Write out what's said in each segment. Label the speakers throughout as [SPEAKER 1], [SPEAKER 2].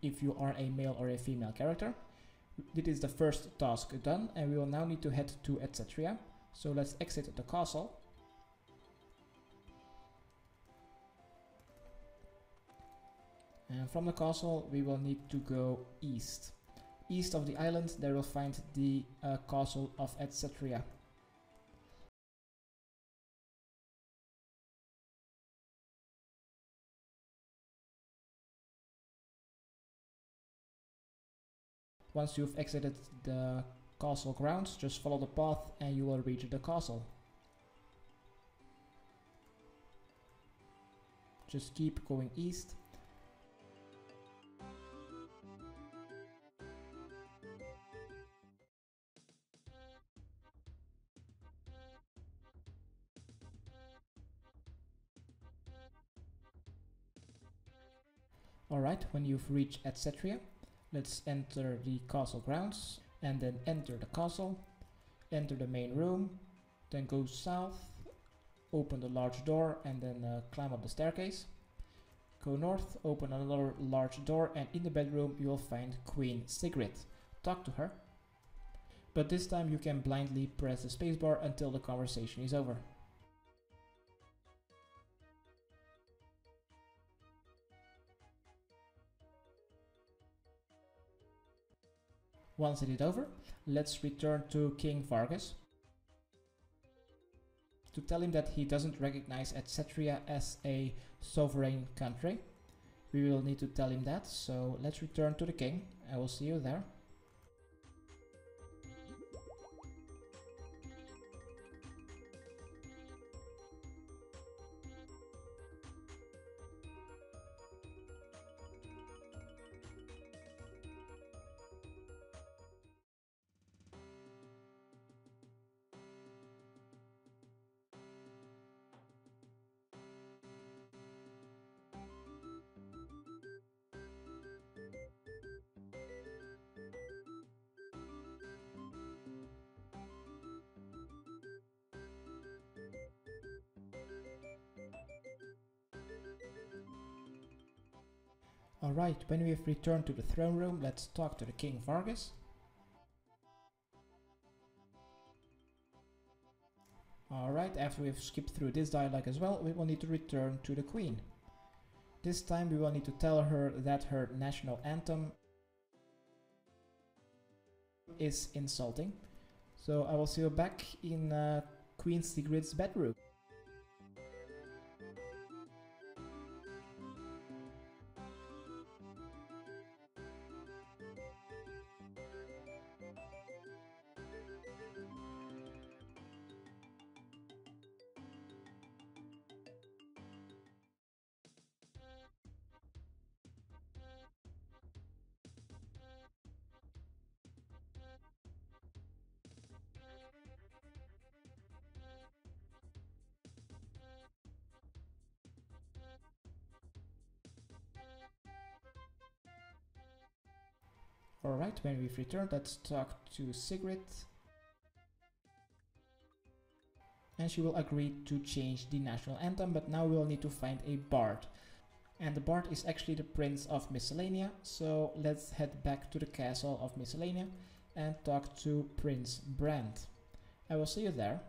[SPEAKER 1] if you are a male or a female character. This is the first task done, and we will now need to head to Etc. So let's exit the castle. And from the castle we will need to go east. East of the island there will find the castle of Etc. Once you've exited the castle grounds, just follow the path and you will reach the castle. Just keep going east. Alright, when you've reached Etc., let's enter the castle grounds and then enter the castle, enter the main room, then go south, open the large door and then climb up the staircase. Go north, open another large door, and in the bedroom you will find Queen Sigrid. Talk to her, but this time you can blindly press the spacebar until the conversation is over. Once it is over, let's return to King Vargas to tell him that he doesn't recognize Etc. as a sovereign country. We will need to tell him that, so let's return to the king. I will see you there. Alright, when we have returned to the throne room, let's talk to the King Vargas. Alright, after we've skipped through this dialogue as well, we will need to return to the Queen. This time we will need to tell her that her national anthem is insulting. So I will see you back in Queen Sigrid's bedroom. Alright, when we've returned, let's talk to Sigrid. And she will agree to change the national anthem, but now we'll need to find a bard. And the bard is actually the Prince of Miscellanea, so let's head back to the castle of Miscellanea and talk to Prince Brand. I will see you there.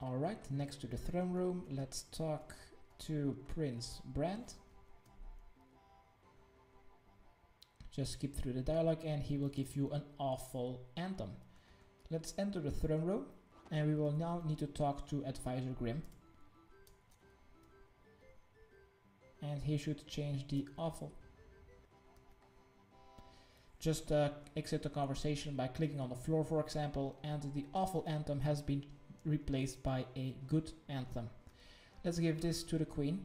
[SPEAKER 1] Alright, next to the throne room, let's talk to Prince Brand. Just skip through the dialogue and he will give you an awful anthem. Let's enter the throne room and we will now need to talk to Advisor Grim. And he should change the awful. Just exit the conversation by clicking on the floor, for example, and the awful anthem has been replaced by a good anthem. Let's give this to the queen.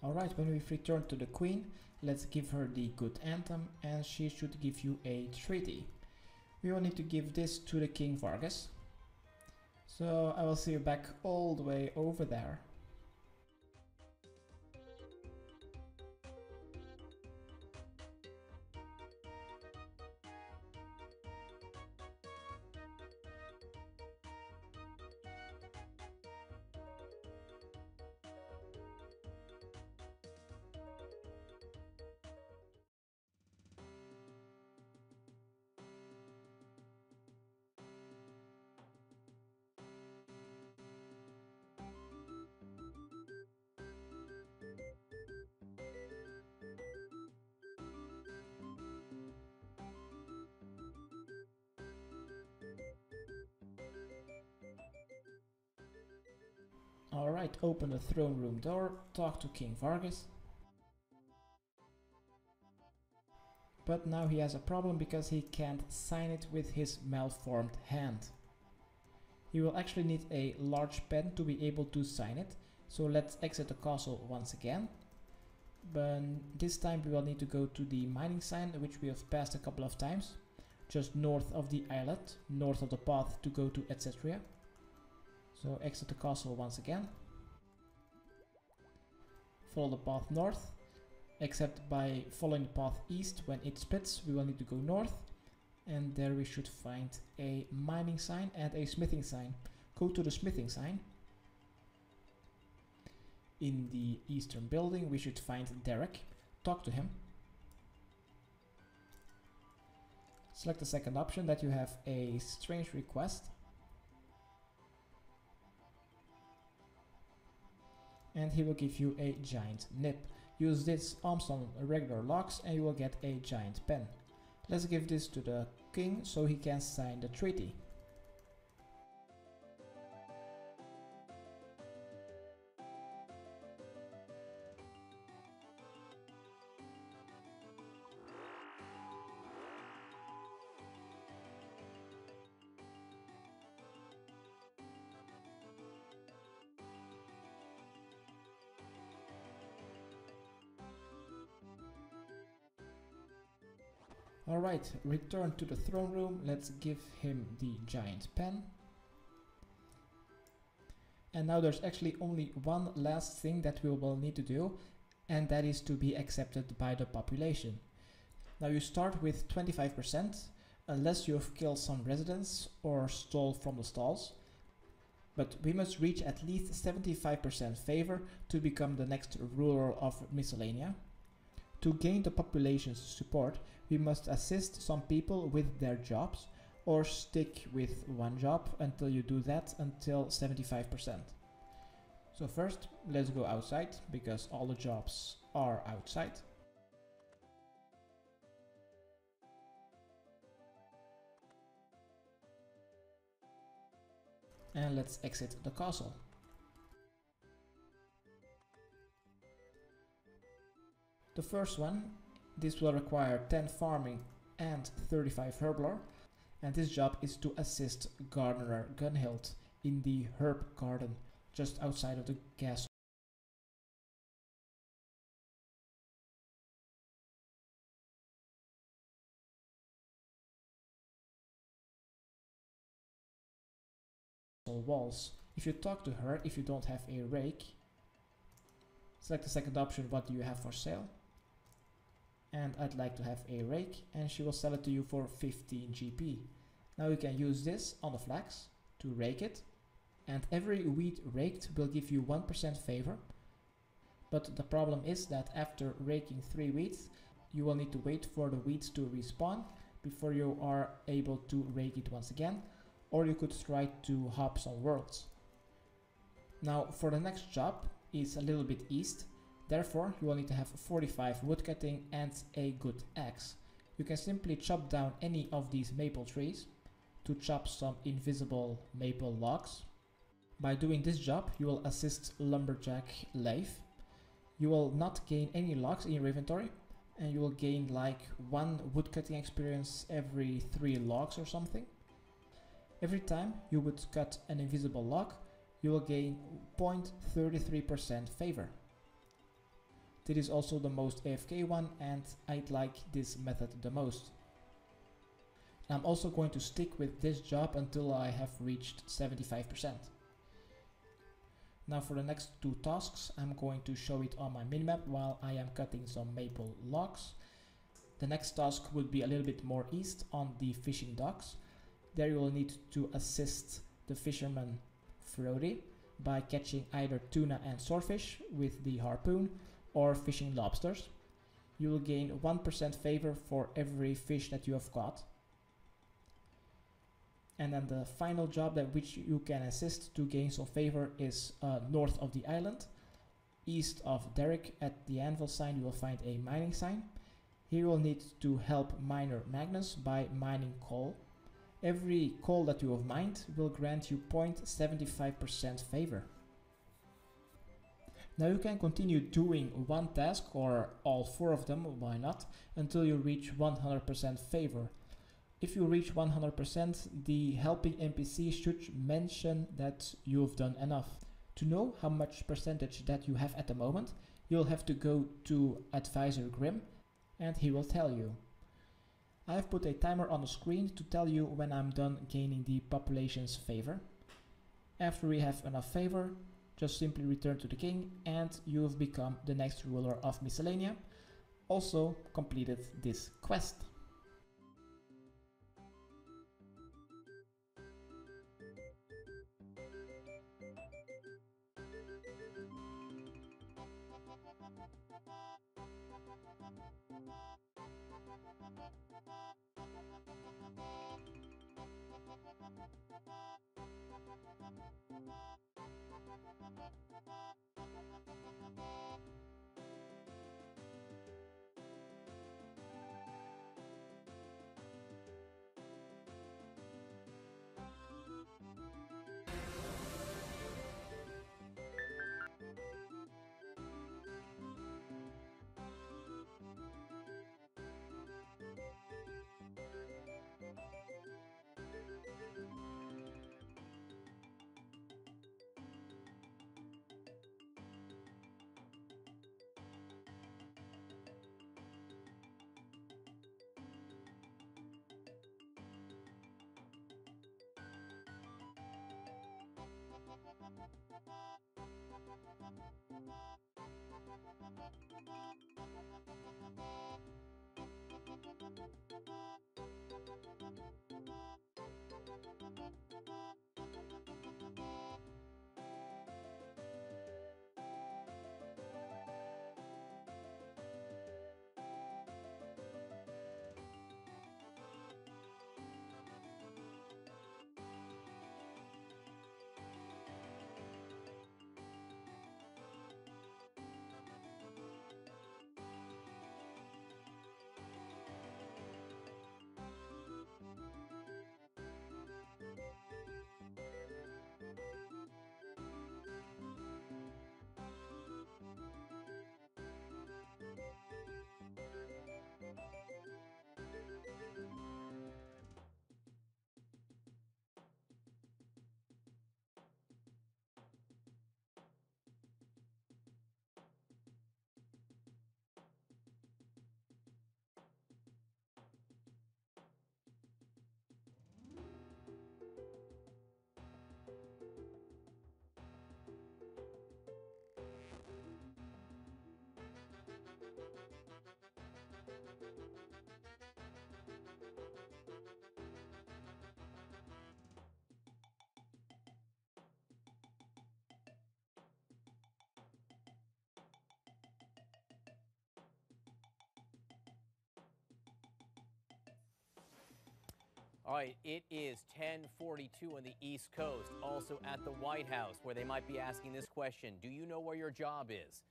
[SPEAKER 1] Alright, when we've returned to the queen, let's give her the good anthem and she should give you a treaty. We will need to give this to the King Vargas. So I will see you back all the way over there. Alright, open the throne room door, talk to King Vargas. But now he has a problem because he can't sign it with his malformed hand. He will actually need a large pen to be able to sign it. So let's exit the castle once again. But this time we will need to go to the mining sign, which we have passed a couple of times. Just north of the islet, north of the path to go to etc. So exit the castle once again. Follow the path north, except by following the path east. When it splits, we will need to go north, and there we should find a mining sign and a smithing sign. Go to the smithing sign. In the eastern building we should find Derek. Talk to him. Select the second option that you have a strange request. And he will give you a giant nib. Use this almost on regular locks and you will get a giant pen. Let's give this to the king so he can sign the treaty. Alright, return to the throne room. Let's give him the giant pen. And now there's actually only one last thing that we will need to do, and that is to be accepted by the population. Now you start with 25%, unless you have killed some residents or stole from the stalls. But we must reach at least 75% favor to become the next ruler of Miscellanea. To gain the population's support, we must assist some people with their jobs, or stick with one job until you do that until 75%. So first, let's go outside, because all the jobs are outside. And let's exit the castle. The first one, this will require 10 farming and 35 herblore, and this job is to assist Gardener Gunhild in the herb garden just outside of the gas walls. If you talk to her, if you don't have a rake, select the second option, what do you have for sale? And I'd like to have a rake, and she will sell it to you for 15 GP. Now you can use this on the flax to rake it, and every wheat raked will give you 1% favor. But the problem is that after raking 3 wheats, you will need to wait for the wheats to respawn before you are able to rake it once again, or you could try to hop some worlds. Now for the next job is a little bit east, therefore you will need to have 45 woodcutting and a good axe. You can simply chop down any of these maple trees to chop some invisible maple logs. By doing this job you will assist lumberjack Leif. You will not gain any logs in your inventory, and you will gain like 1 woodcutting experience every 3 logs or something. Every time you would cut an invisible log, you will gain 0.33% favor. This is also the most AFK one, and I'd like this method the most. I'm also going to stick with this job until I have reached 75%. Now for the next 2 tasks, I'm going to show it on my minimap while I am cutting some maple logs. The next task would be a little bit more east on the fishing docks. There you will need to assist the fisherman Frody by catching either tuna and swordfish with the harpoon or fishing lobsters. You will gain 1% favor for every fish that you have caught. And then the final job that which you can assist to gain some favor is north of the island. East of Derek at the anvil sign you will find a mining sign. Here you will need to help miner Magnus by mining coal. Every coal that you have mined will grant you 0.75% favor. Now you can continue doing one task, or all 4 of them, why not, until you reach 100% favor. If you reach 100%, the helping NPC should mention that you've done enough. To know how much percentage that you have at the moment, you'll have to go to Advisor Grim and he will tell you. I've put a timer on the screen to tell you when I'm done gaining the population's favor. After we have enough favor, just simply return to the king and you've become the next ruler of Miscellanea. Also completed this quest.
[SPEAKER 2] All right, it is 10:42 on the East Coast, also at the White House, where they might be asking this question: do you know where your job is?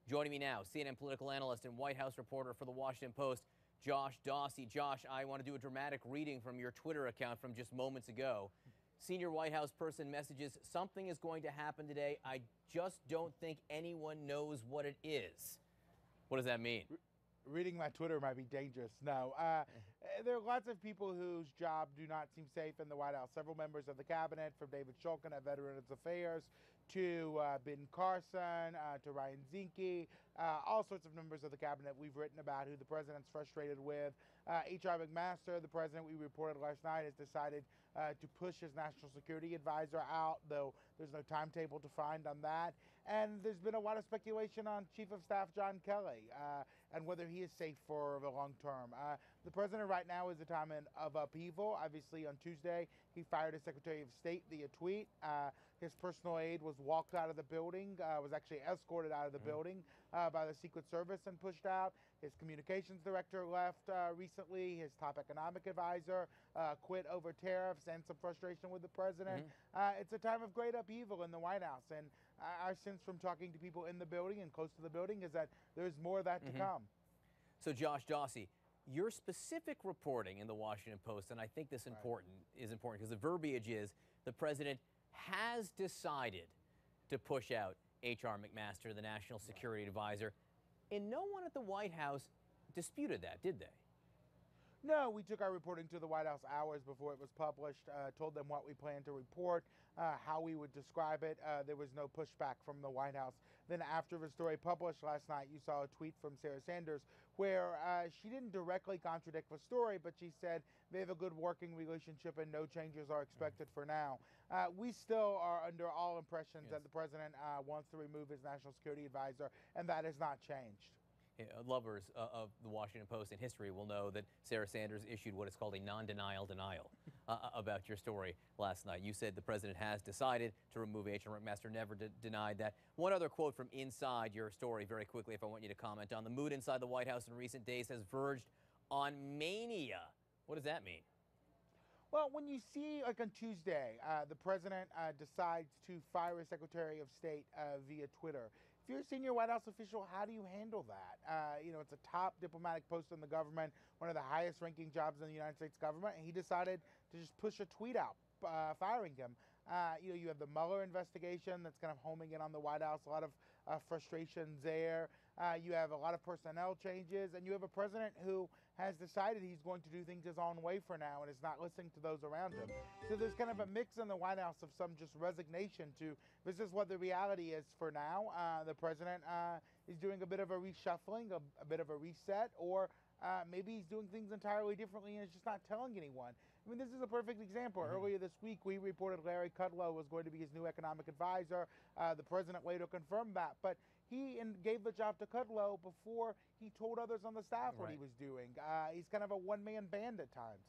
[SPEAKER 2] Joining me now, CNN political analyst and White House reporter for the Washington Post, Josh Dawsey. Josh, I want to do a dramatic reading from your Twitter account from just moments ago. Senior White House person messages, something is going to happen today. I just don't think anyone knows what it is. What does that mean?
[SPEAKER 3] Reading my Twitter might be dangerous. No, there are lots of people whose job do not seem safe in the White House. Several members of the cabinet, from David Shulkin at Veterans Affairs to Ben Carson to Ryan Zinke, all sorts of members of the cabinet we've written about who the president's frustrated with. H.R. McMaster, the president, we reported last night, has decided to push his national security advisor out, though there's no timetable to find on that. And there's been a lot of speculation on Chief of Staff John Kelly and whether he is safe for the long term. The president right now is a time of upheaval. Obviously, on Tuesday, he fired his Secretary of State via tweet. His personal aide was walked out of the building, was actually escorted out of the building by the Secret Service and pushed out. His communications director left recently. His top economic advisor quit over tariffs and some frustration with the president. It's a time of great upheaval in the White House, and our sense from talking to people in the building and close to the building is that there's more of that to come.
[SPEAKER 2] So, Josh Dawsey, your specific reporting in the Washington Post, and I think this is important because the verbiage is the president has decided to push out H.R. McMaster, the national security advisor, and no one at the White House disputed that, did they?
[SPEAKER 3] No, we took our reporting to the White House hours before it was published, told them what we planned to report, how we would describe it. There was no pushback from the White House. Then after the story published last night, you saw a tweet from Sarah Sanders where she didn't directly contradict the story, but she said they have a good working relationship and no changes are expected for now. We still are under all impressions that the president wants to remove his national security advisor, and that has not changed.
[SPEAKER 2] Lovers of the Washington Post and history will know that Sarah Sanders issued what is called a non-denial denial about your story last night. You said the president has decided to remove H.R. McMaster, never denied that. One other quote from inside your story, very quickly, if I want you to comment on. The mood inside the White House in recent days has verged on mania. What does that mean?
[SPEAKER 3] Well, when you see, like on Tuesday, the president decides to fire his Secretary of State via Twitter. If you're a senior White House official, how do you handle that? You know, it's a top diplomatic post in the government, one of the highest ranking jobs in the United States government, and he decided to just push a tweet out firing him. You know, you have the Mueller investigation that's kind of homing in on the White House, a lot of frustrations there. You have a lot of personnel changes, and you have a president who has decided he's going to do things his own way for now and is not listening to those around him. So there's kind of a mix in the White House of some just resignation to this is what the reality is for now. The president is doing a bit of a reshuffling, a bit of a reset, or maybe he's doing things entirely differently and is just not telling anyone. I mean, this is a perfect example. Earlier this week, we reported Larry Kudlow was going to be his new economic advisor. The president later confirmed that, but he gave the job to Kudlow before he told others on the staff what he was doing. He's kind of a one-man band at times.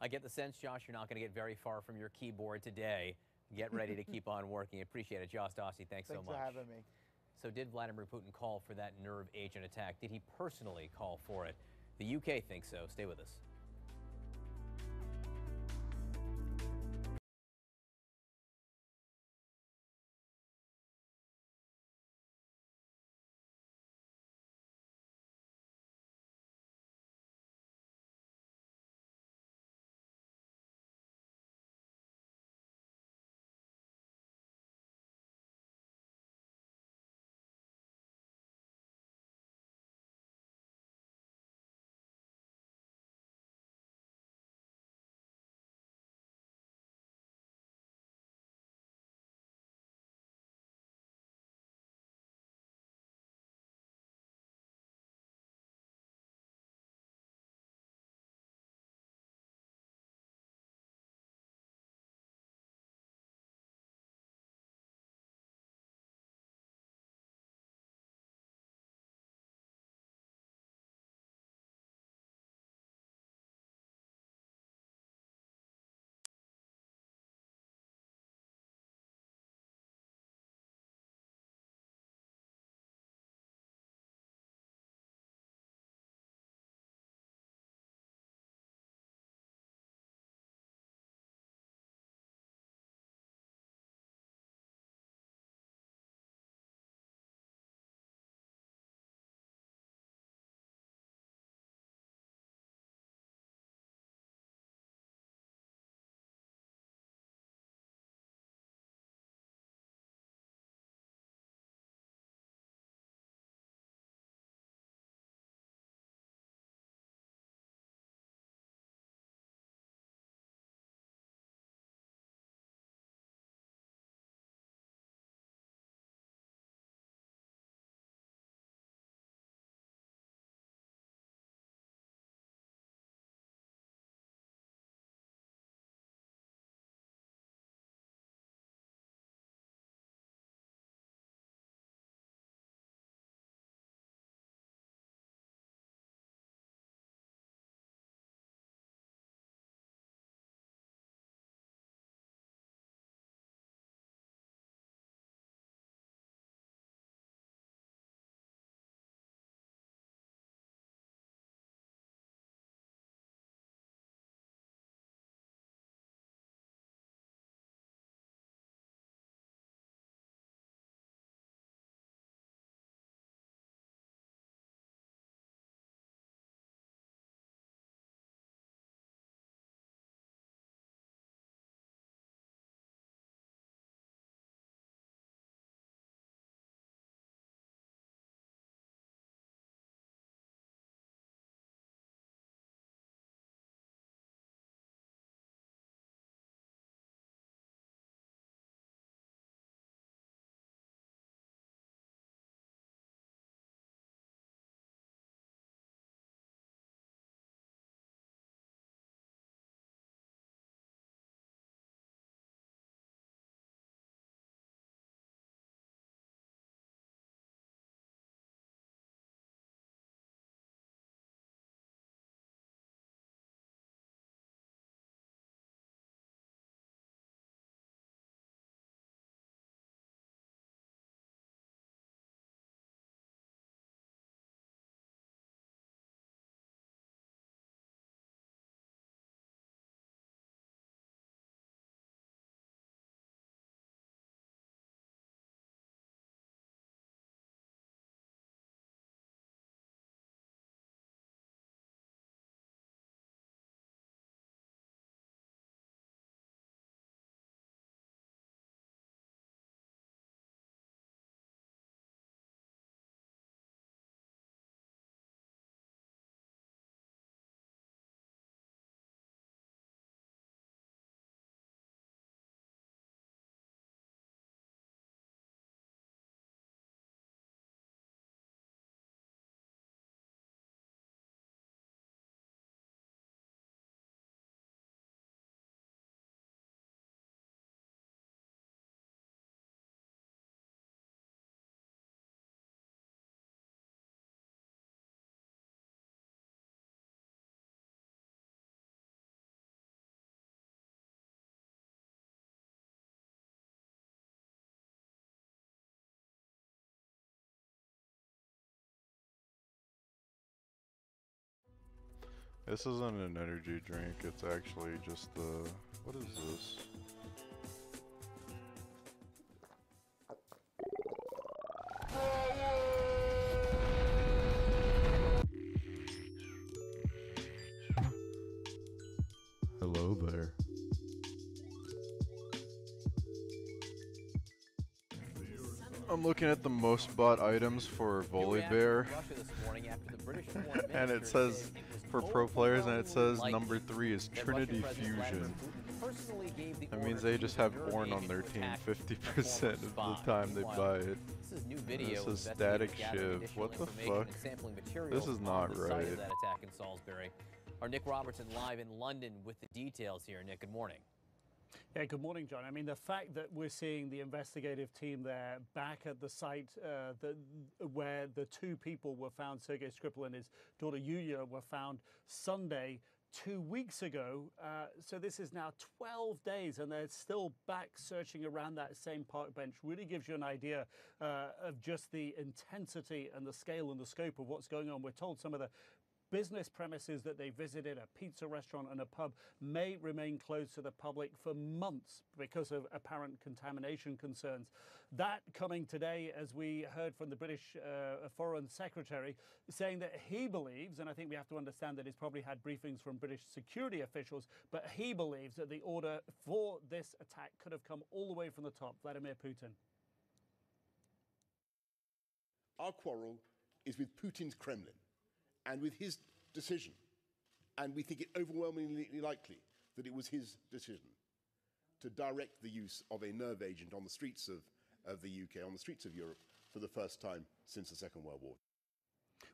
[SPEAKER 2] I get the sense, Josh, you're not going to get very far from your keyboard today. Get ready to keep on working. Appreciate it. Josh Dawsey, thanks so much.
[SPEAKER 3] Thanks for having me.
[SPEAKER 2] So did Vladimir Putin call for that nerve agent attack? Did he personally call for it? The UK thinks so. Stay with us.
[SPEAKER 4] This isn't an energy drink, it's actually just the... What is this? Hello there. I'm looking at the most bought items for Volibear, and it says for pro players, and it says number 3 is Trinity Fusion. That means they just have Ornn on their team 50% of the time they buy it. This is Static Shiv. What the fuck? This is not right.
[SPEAKER 2] That attack in Salisbury. Our Nick Robertson live in London with the details here. Nick, good morning.
[SPEAKER 5] Yeah, good morning, John. I mean, the fact that we're seeing the investigative team there back at the site where the 2 people were found, Sergei Skripal and his daughter Yulia, were found Sunday 2 weeks ago. So this is now 12 days and they're still back searching around that same park bench. Really gives you an idea of just the intensity and the scale and the scope of what's going on. We're told some of the business premises that they visited, a pizza restaurant and a pub, may remain closed to the public for months because of apparent contamination concerns. That coming today, as we heard from the British Foreign Secretary, saying that he believes, and I think we have to understand that he's probably had briefings from British security officials, but he believes that the order for this attack could have come all the way from the top, Vladimir Putin.
[SPEAKER 6] Our quarrel is with Putin's Kremlin and with his decision, and we think it overwhelmingly likely that it was his decision to direct the use of a nerve agent on the streets of the UK, on the streets of Europe, for the first time since the Second World War.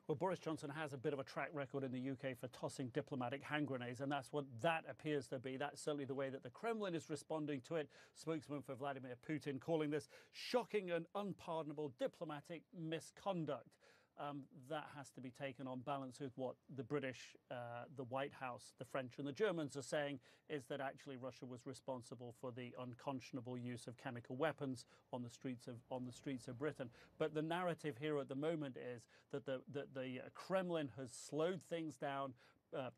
[SPEAKER 5] Well, Boris Johnson has a bit of a track record in the UK for tossing diplomatic hand grenades, and that's what that appears to be. That's certainly the way that the Kremlin is responding to it. Spokesman for Vladimir Putin calling this shocking and unpardonable diplomatic misconduct. That has to be taken on balance with what the British, the White House, the French and the Germans are saying, is that actually Russia was responsible for the unconscionable use of chemical weapons on the streets of Britain. But the narrative here at the moment is that the Kremlin has slowed things down.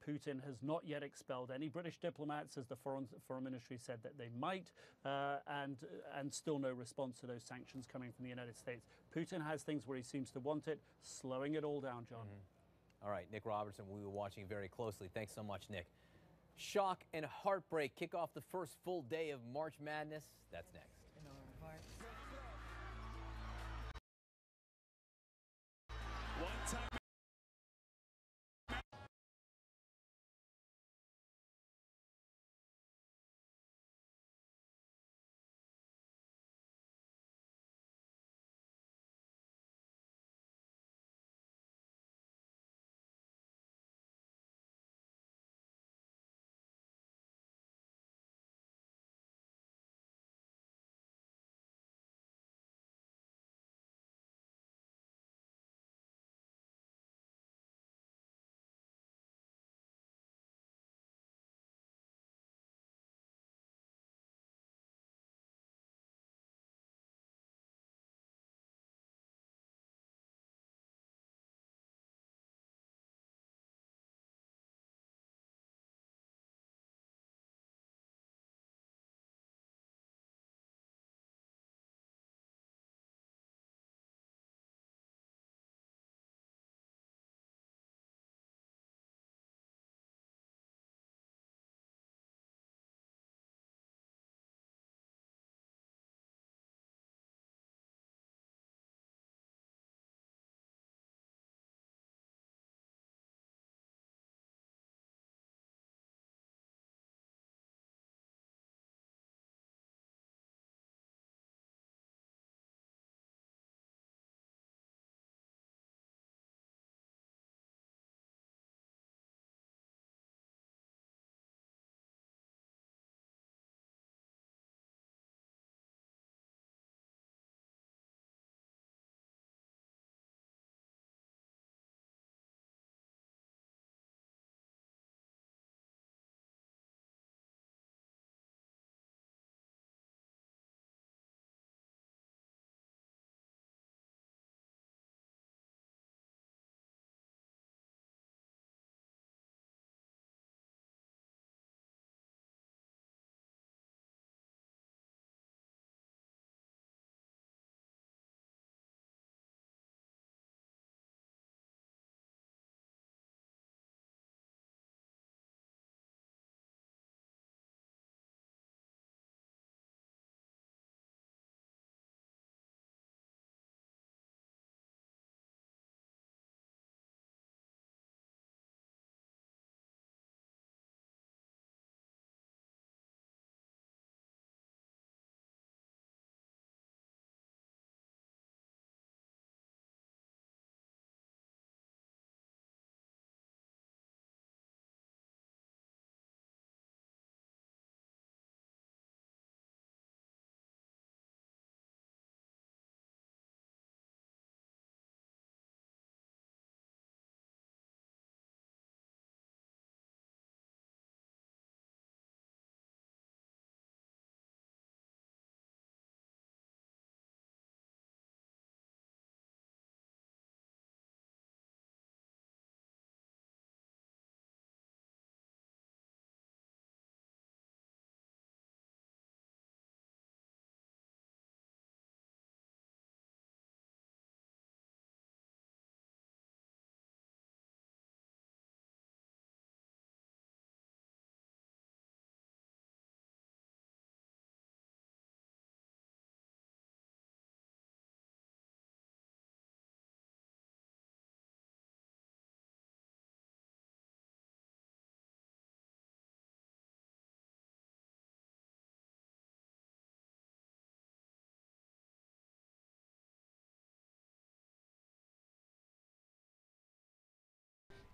[SPEAKER 5] Putin has not yet expelled any British diplomats, as the Foreign Ministry said that they might, and still no response to those sanctions coming from the United States. Putin has things where he seems to want it, slowing it all down, John.
[SPEAKER 2] All right, Nick Robertson, we were watching very closely. Thanks so much, Nick. Shock and heartbreak kick off the first full day of March Madness. That's next.
[SPEAKER 7] In our hearts. One time.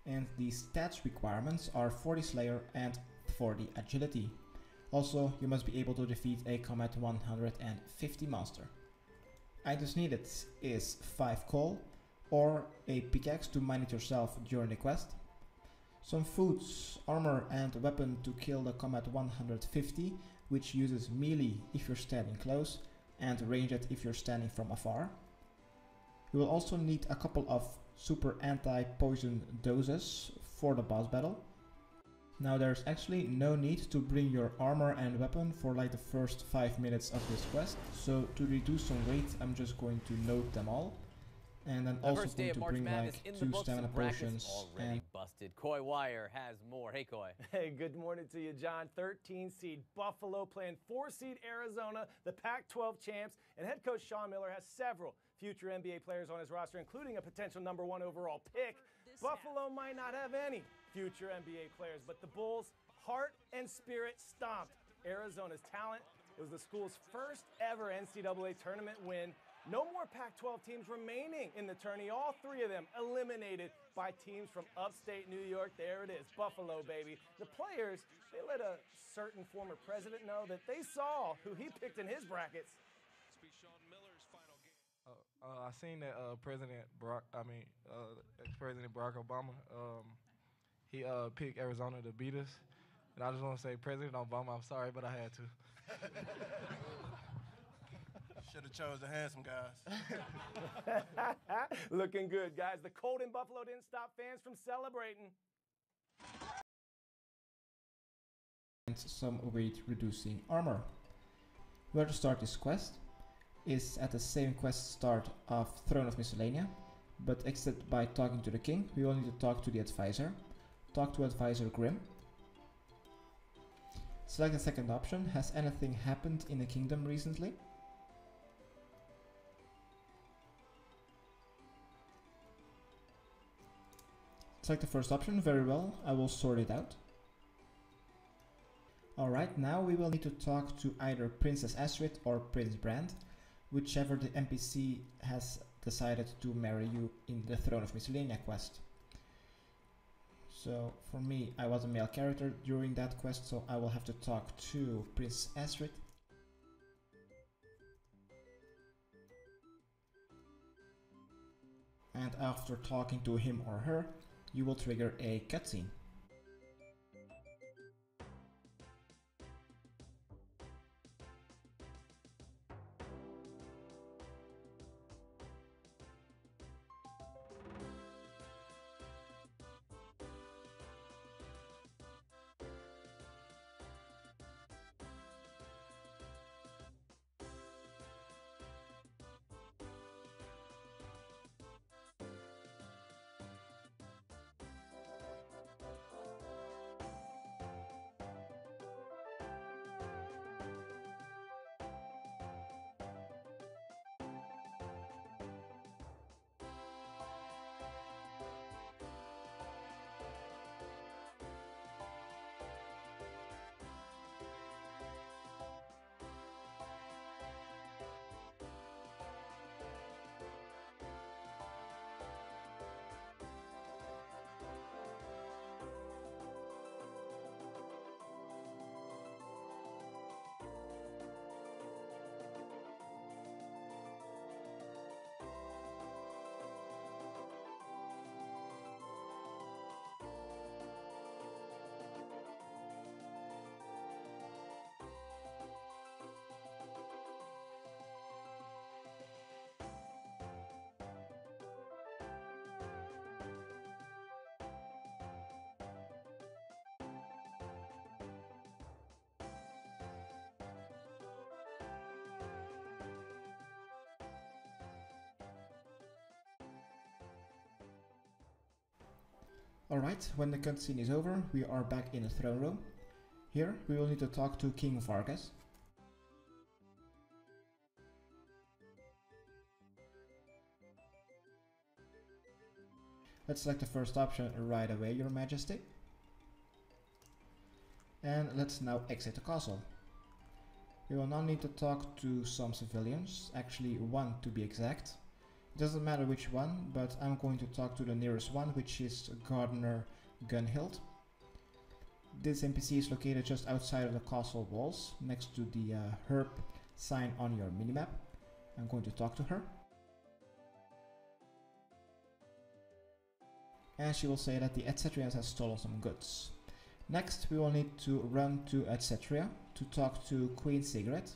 [SPEAKER 1] And the stats requirements are 40 Slayer and 40 Agility. Also, you must be able to defeat a Combat 150 monster. Items needed is 5 coal or a pickaxe to mine it yourself during the quest, some foods, armor and weapon to kill the Combat 150, which uses melee if you're standing close and ranged if you're standing from afar. You will also need a couple of super anti-poison doses for the boss battle. Now there's actually no need to bring your armor and weapon for like the first 5 minutes of this quest, so to reduce some weight I'm just going to note them all. And then also going to bring like 2 stamina potions and
[SPEAKER 2] busted. Coy Wire has more. Hey Coy.
[SPEAKER 8] Hey, good morning to you, John. 13 seed Buffalo playing 4 seed Arizona, the Pac-12 champs, and head coach Sean Miller has several future NBA players on his roster, including a potential #1 overall pick. Buffalo might not have any future NBA players, but the Bulls' heart and spirit stomped Arizona's talent. It was the school's first ever NCAA tournament win. No more Pac-12 teams remaining in the tourney. All 3 of them eliminated by teams from upstate New York. There it is, Buffalo, baby. The players, they let a certain former president know that they saw who he picked in his brackets.
[SPEAKER 9] I seen that ex-President Barack Obama, he picked Arizona to beat us. And I just want to say, President Obama, I'm sorry, but I had to.
[SPEAKER 10] Should have chose the handsome guys.
[SPEAKER 8] Looking good, guys. The cold in Buffalo didn't stop fans from celebrating.
[SPEAKER 1] and some weight reducing armor. Where to start this quest is at the same quest start of Throne of Miscellanea, but except by talking to the king, we will need to talk to the advisor. Talk to Advisor Grimm. Select the second option. Has anything happened in the kingdom recently? Select the first option. Very well, I will sort it out. Alright, now we will need to talk to either Princess Astrid or Prince Brand, whichever the NPC has decided to marry you in the Throne of Miscellanea quest. So for me, I was a male character during that quest, so I will have to talk to Princess Astrid. And after talking to him or her, you will trigger a cutscene. Alright, when the cutscene is over, we are back in the throne room. Here, we will need to talk to King Vargas. Let's select the first option right away, Your Majesty. And let's now exit the castle. We will now need to talk to some civilians, actually one to be exact. Doesn't matter which one, but I'm going to talk to the nearest one, which is Gardener Gunhild. This NPC is located just outside of the castle walls, next to the herb sign on your minimap. I'm going to talk to her. And she will say that the Etcetrians has stolen some goods. Next, we will need to run to Etcetria to talk to Queen Sigrid.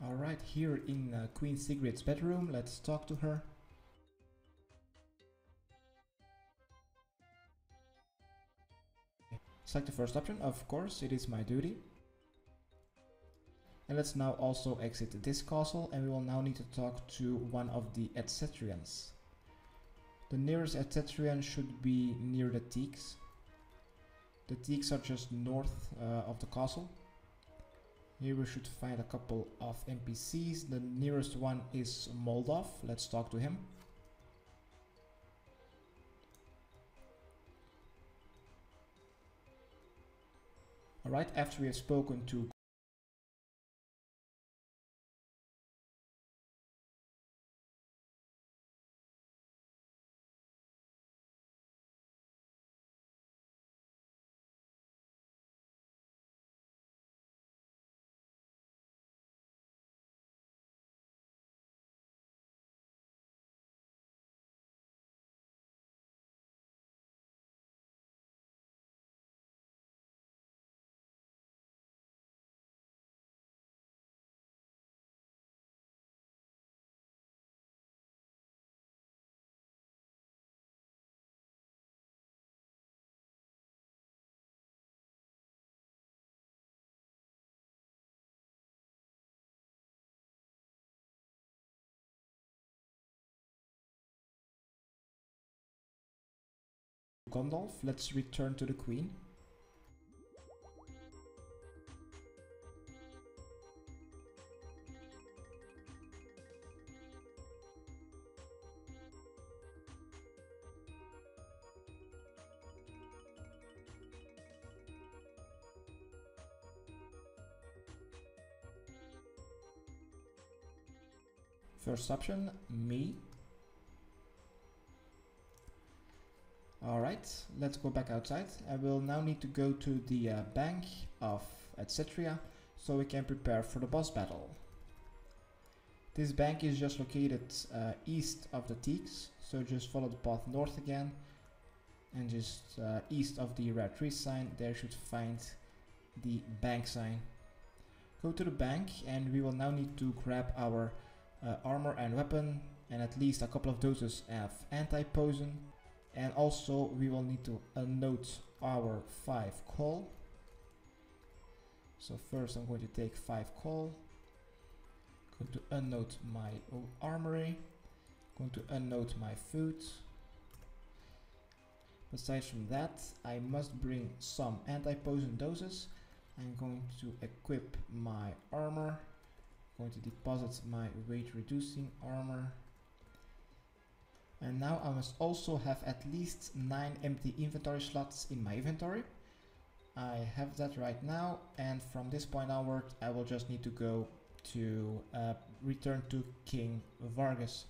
[SPEAKER 1] Alright, here in Queen Sigrid's bedroom, let's talk to her. Select the first option, of course, it is my duty. And let's now also exit this castle, and we will now need to talk to one of the Etcetrians. The nearest Etcetrian should be near the Teaks. The Teaks are just north of the castle. Here we should find a couple of NPCs. The nearest one is Moldov. Let's talk to him. Alright, after we have spoken to Gondolf, let's return to the Queen. First option, me. Alright, let's go back outside. I will now need to go to the bank of Etcetria so we can prepare for the boss battle. This bank is just located east of the Teaks, so just follow the path north again and just east of the rare tree sign, there you should find the bank sign. Go to the bank and we will now need to grab our armor and weapon and at least a couple of doses of anti-poison. And also we will need to unnote our 5 coal. So first I'm going to take 5 coal. Going to unnote my armory. Going to unnote my food. Aside from that, I must bring some anti-poison doses. I'm going to equip my armor. Going to deposit my weight reducing armor. And now I must also have at least 9 empty inventory slots in my inventory. I have that right now, and from this point onward I will just need to go to return to King Vargas.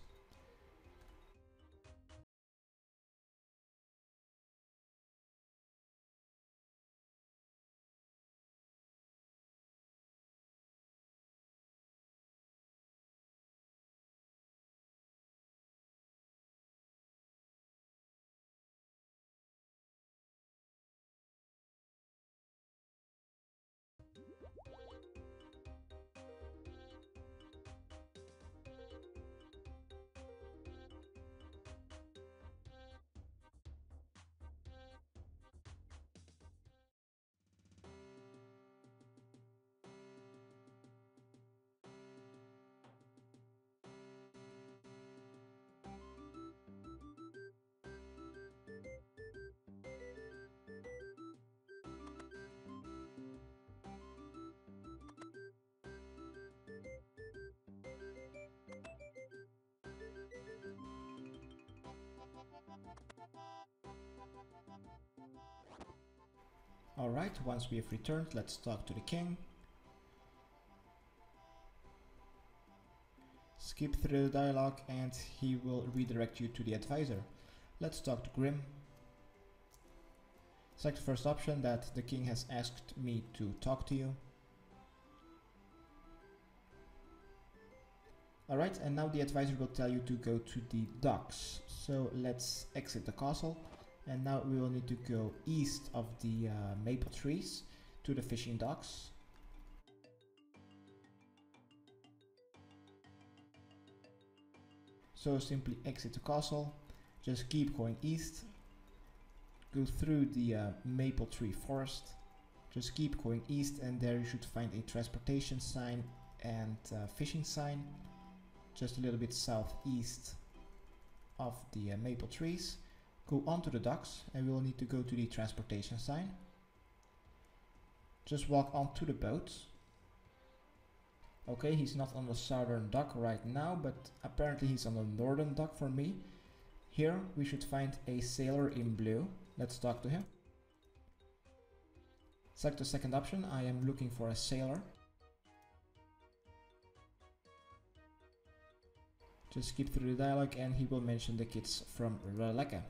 [SPEAKER 1] Alright, once we have returned, let's talk to the king. Skip through the dialogue and he will redirect you to the advisor. Let's talk to Grim. Select the first option, that the king has asked me to talk to you. Alright, and now the advisor will tell you to go to the docks. So let's exit the castle, and now we will need to go east of the maple trees to the fishing docks. So simply exit the castle, just keep going east, go through the maple tree forest, just keep going east, and there you should find a transportation sign and fishing sign, just a little bit southeast of the maple trees. Go onto the docks and we will need to go to the transportation sign. Just walk onto the boat. Okay, he's not on the southern dock right now, but apparently he's on the northern dock for me. Here we should find a sailor in blue. Let's talk to him. Select the second option. I am looking for a sailor. Just skip through the dialogue and he will mention the kids from Releka.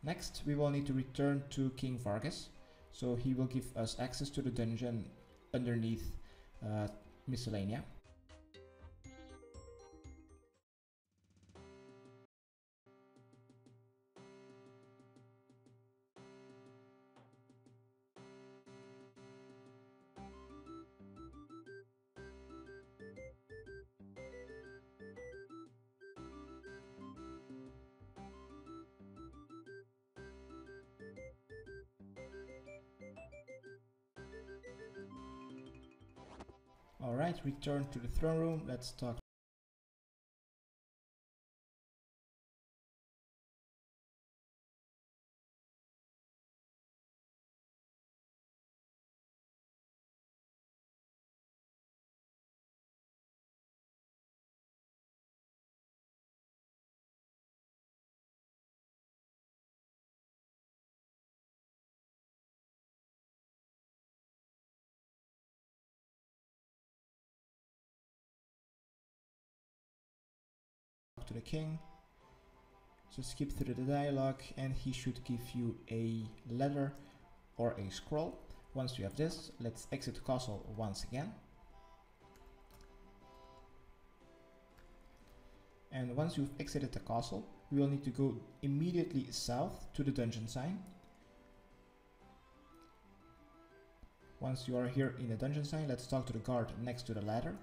[SPEAKER 1] Next we will need to return to King Vargas, so he will give us access to the dungeon underneath Miscellanea. Alright, return to the throne room. Let's talk. To the king. So skip through the dialogue and he should give you a letter or a scroll. Once you have this, let's exit the castle once again. And once you've exited the castle, we will need to go immediately south to the dungeon sign. Once you are here in the dungeon sign, let's talk to the guard next to the ladder.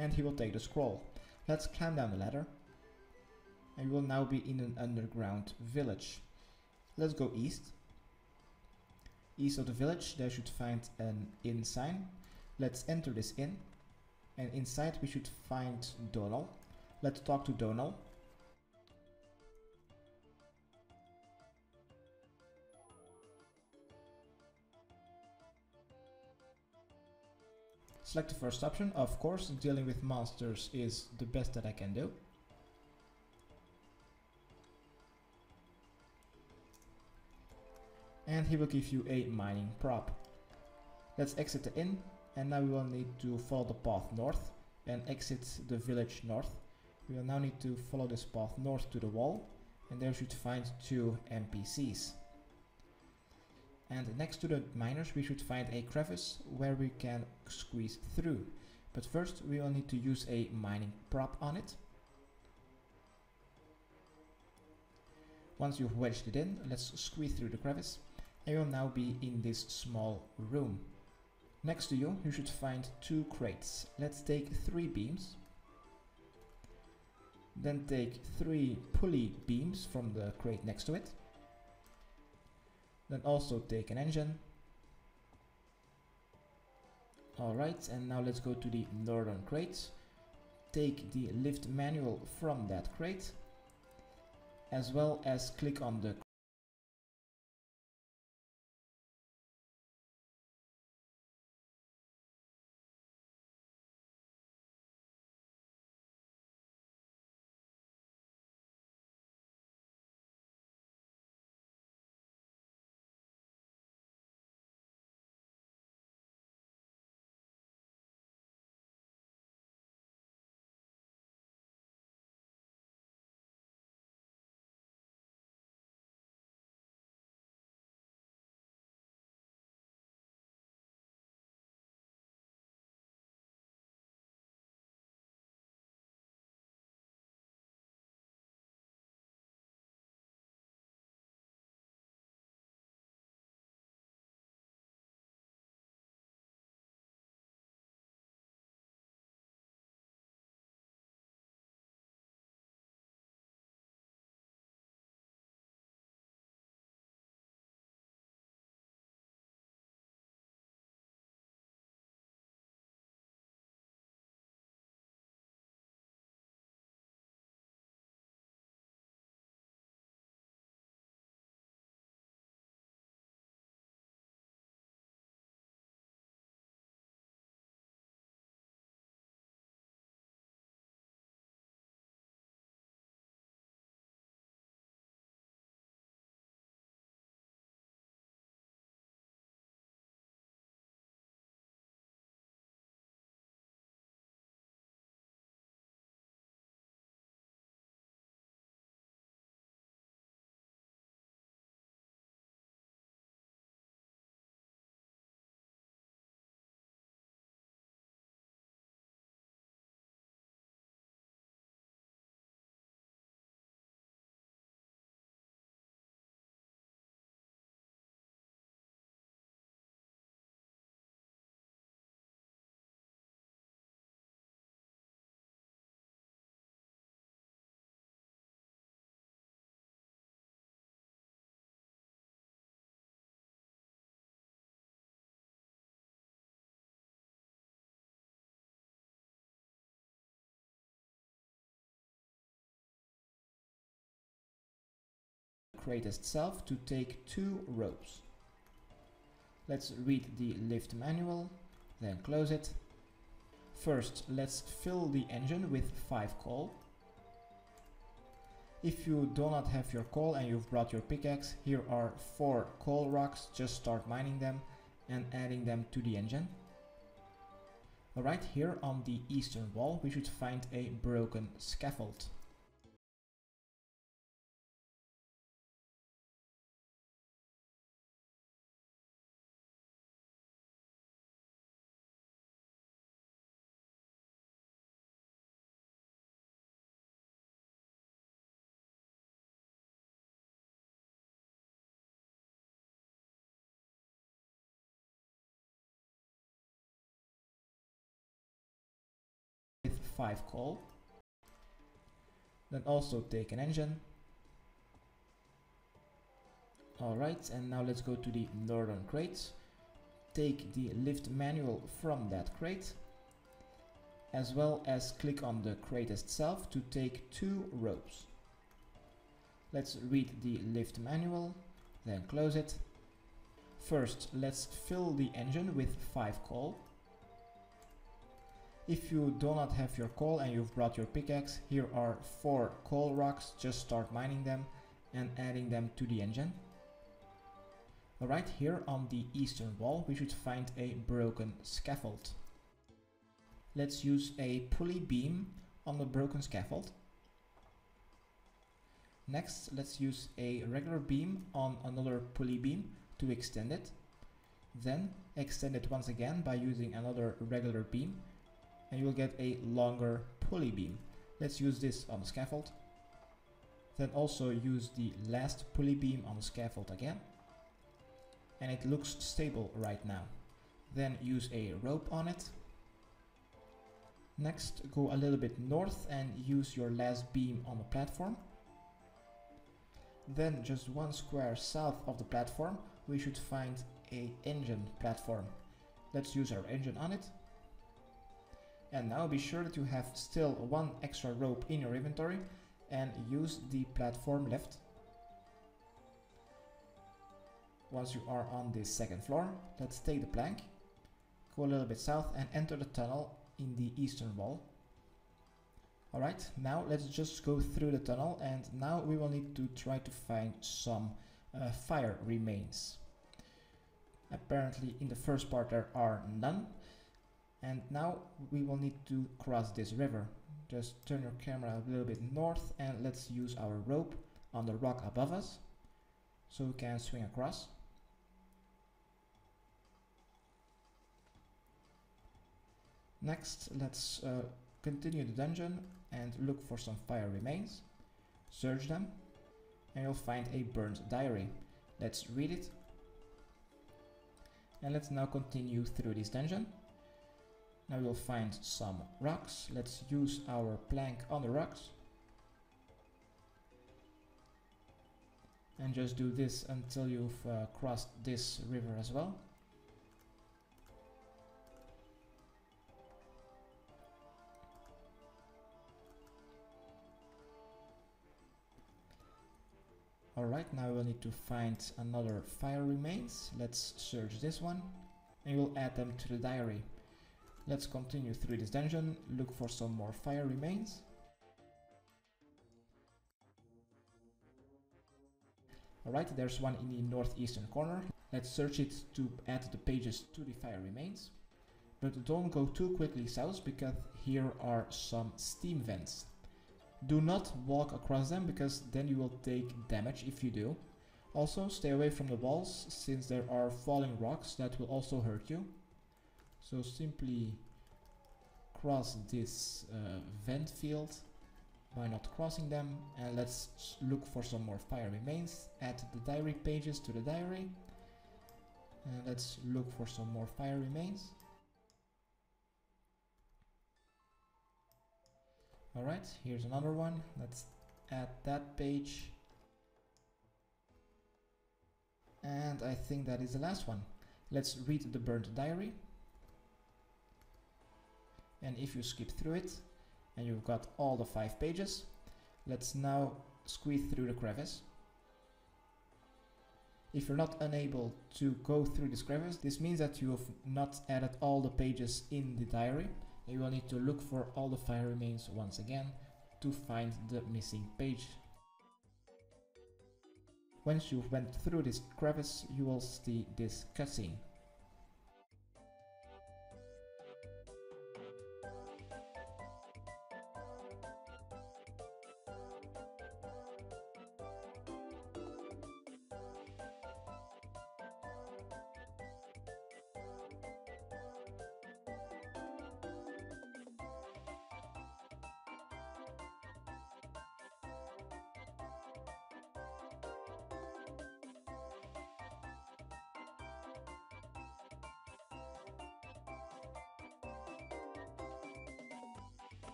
[SPEAKER 1] And he will take the scroll. Let's climb down the ladder. And we will now be in an underground village. Let's go east. East of the village, there should find an inn sign. Let's enter this inn. And inside we should find Donal. Let's talk to Donal. Select the first option. Of course, dealing with monsters is the best that I can do. And he will give you a mining prop. Let's exit the inn, and now we will need to follow the path north and exit the village north. We will now need to follow this path north to the wall, and there you should find 2 NPCs. And next to the miners we should find a crevice where we can squeeze through. But first we will need to use a mining prop on it. Once you've wedged it in, let's squeeze through the crevice. And you'll now be in this small room. Next to you, you should find 2 crates. Let's take 3 beams. Then take 3 pulley beams from the crate next to it. Then also take an engine. Alright, and now let's go to the northern crate. Take the lift manual from that crate, as well as click on the crate itself to take 2 ropes. Let's read the lift manual, then close it. First, let's fill the engine with 5 coal. If you do not have your coal and you've brought your pickaxe, here are 4 coal rocks. Just start mining them and adding them to the engine. Alright, here on the eastern wall we should find a broken scaffold. With 5 coal. Then also take an engine. Alright, and now let's go to the northern crate. Take the lift manual from that crate, as well as click on the crate itself to take 2 ropes. Let's read the lift manual, then close it. First, let's fill the engine with 5 coal. If you do not have your coal and you've brought your pickaxe, here are 4 coal rocks. Just start mining them and adding them to the engine. Alright, here on the eastern wall we should find a broken scaffold. Let's use a pulley beam on the broken scaffold. Next, let's use a regular beam on another pulley beam to extend it. Then extend it once again by using another regular beam, and you will get a longer pulley beam. Let's use this on the scaffold. Then also use the last pulley beam on the scaffold again. And it looks stable right now. Then use a rope on it. Next, go a little bit north and use your last beam on the platform. Then just 1 square south of the platform we should find a engine platform. Let's use our engine on it. And now be sure that you have still 1 extra rope in your inventory and use the platform lift. Once you are on the 2nd floor, let's take the plank, go a little bit south and enter the tunnel in the eastern wall. Alright, now let's just go through the tunnel, and now we will need to try to find some fire remains. Apparently in the first part there are none. And now we will need to cross this river. Just turn your camera a little bit north and let's use our rope on the rock above us so we can swing across. Next, let's continue the dungeon and look for some fire remains. Search them and you'll find a burned diary. Let's read it. And let's now continue through this dungeon. Now we'll find some rocks. Let's use our plank on the rocks. And just do this until you've crossed this river as well. Alright, now we'll need to find another fire remains. Let's search this one and we'll add them to the diary. Let's continue through this dungeon, look for some more fire remains. Alright, there's one in the northeastern corner. Let's search it to add the pages to the fire remains. But don't go too quickly south, because here are some steam vents. Do not walk across them, because then you will take damage if you do. Also, stay away from the walls, since there are falling rocks that will also hurt you. So simply cross this vent field by not crossing them, and let's look for some more fire remains. Add the diary pages to the diary, and let's look for some more fire remains. Alright, here's another one. Let's add that page, and I think that is the last one. Let's read the burnt diary. And if you skip through it and you've got all the 5 pages, let's now squeeze through the crevice. If you're not unable to go through this crevice, this means that you have not added all the pages in the diary. You will need to look for all the fire remains once again to find the missing page. Once you went through this crevice, you will see this cutscene.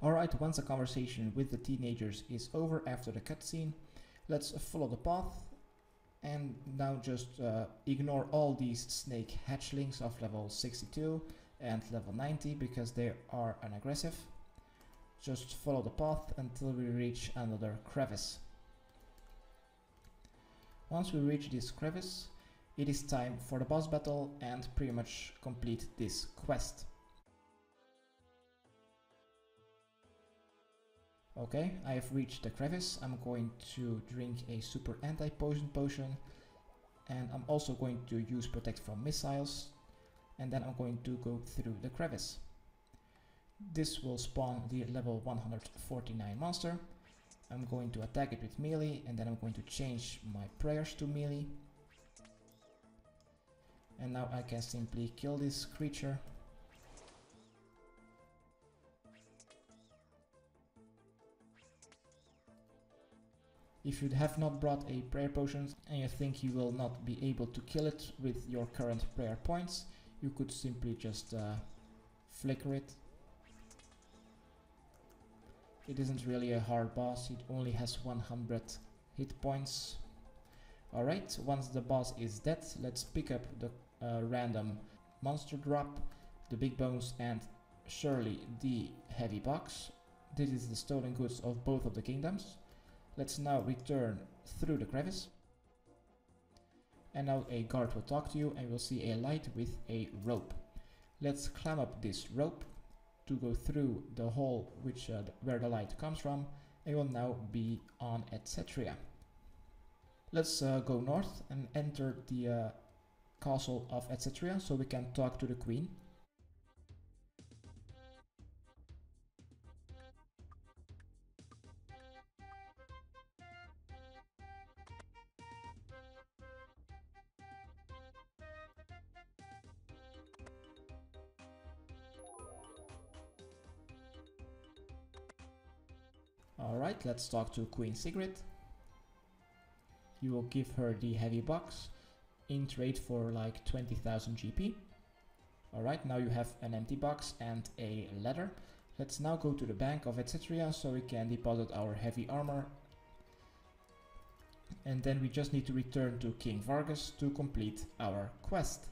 [SPEAKER 1] Alright, once the conversation with the teenagers is over after the cutscene, let's follow the path and now just ignore all these snake hatchlings of level 62 and level 90 because they are unaggressive. Just follow the path until we reach another crevice. Once we reach this crevice, it is time for the boss battle and pretty much complete this quest. Okay, I have reached the crevice. I'm going to drink a super anti-poison potion and I'm also going to use protect from missiles and then I'm going to go through the crevice. This will spawn the level 149 monster. I'm going to attack it with melee and then I'm going to change my prayers to melee. And now I can simply kill this creature. If you have not brought a prayer potion and you think you will not be able to kill it with your current prayer points, you could simply just flicker it. It isn't really a hard boss, it only has 100 hit points. Alright, once the boss is dead, let's pick up the random monster drop, the big bones and surely the heavy box. This is the stolen goods of both of the kingdoms. Let's now return through the crevice. And now a guard will talk to you and we'll see a light with a rope. Let's climb up this rope to go through the hole where the light comes from and we'll now be on Etcetera. Let's go north and enter the castle of Etcetera so we can talk to the queen. Alright, let's talk to Queen Sigrid. You will give her the heavy box in trade for like 20,000 GP. Alright, now you have an empty box and a ladder. Let's now go to the bank of Etcetera so we can deposit our heavy armor. And then we just need to return to King Vargas to complete our quest.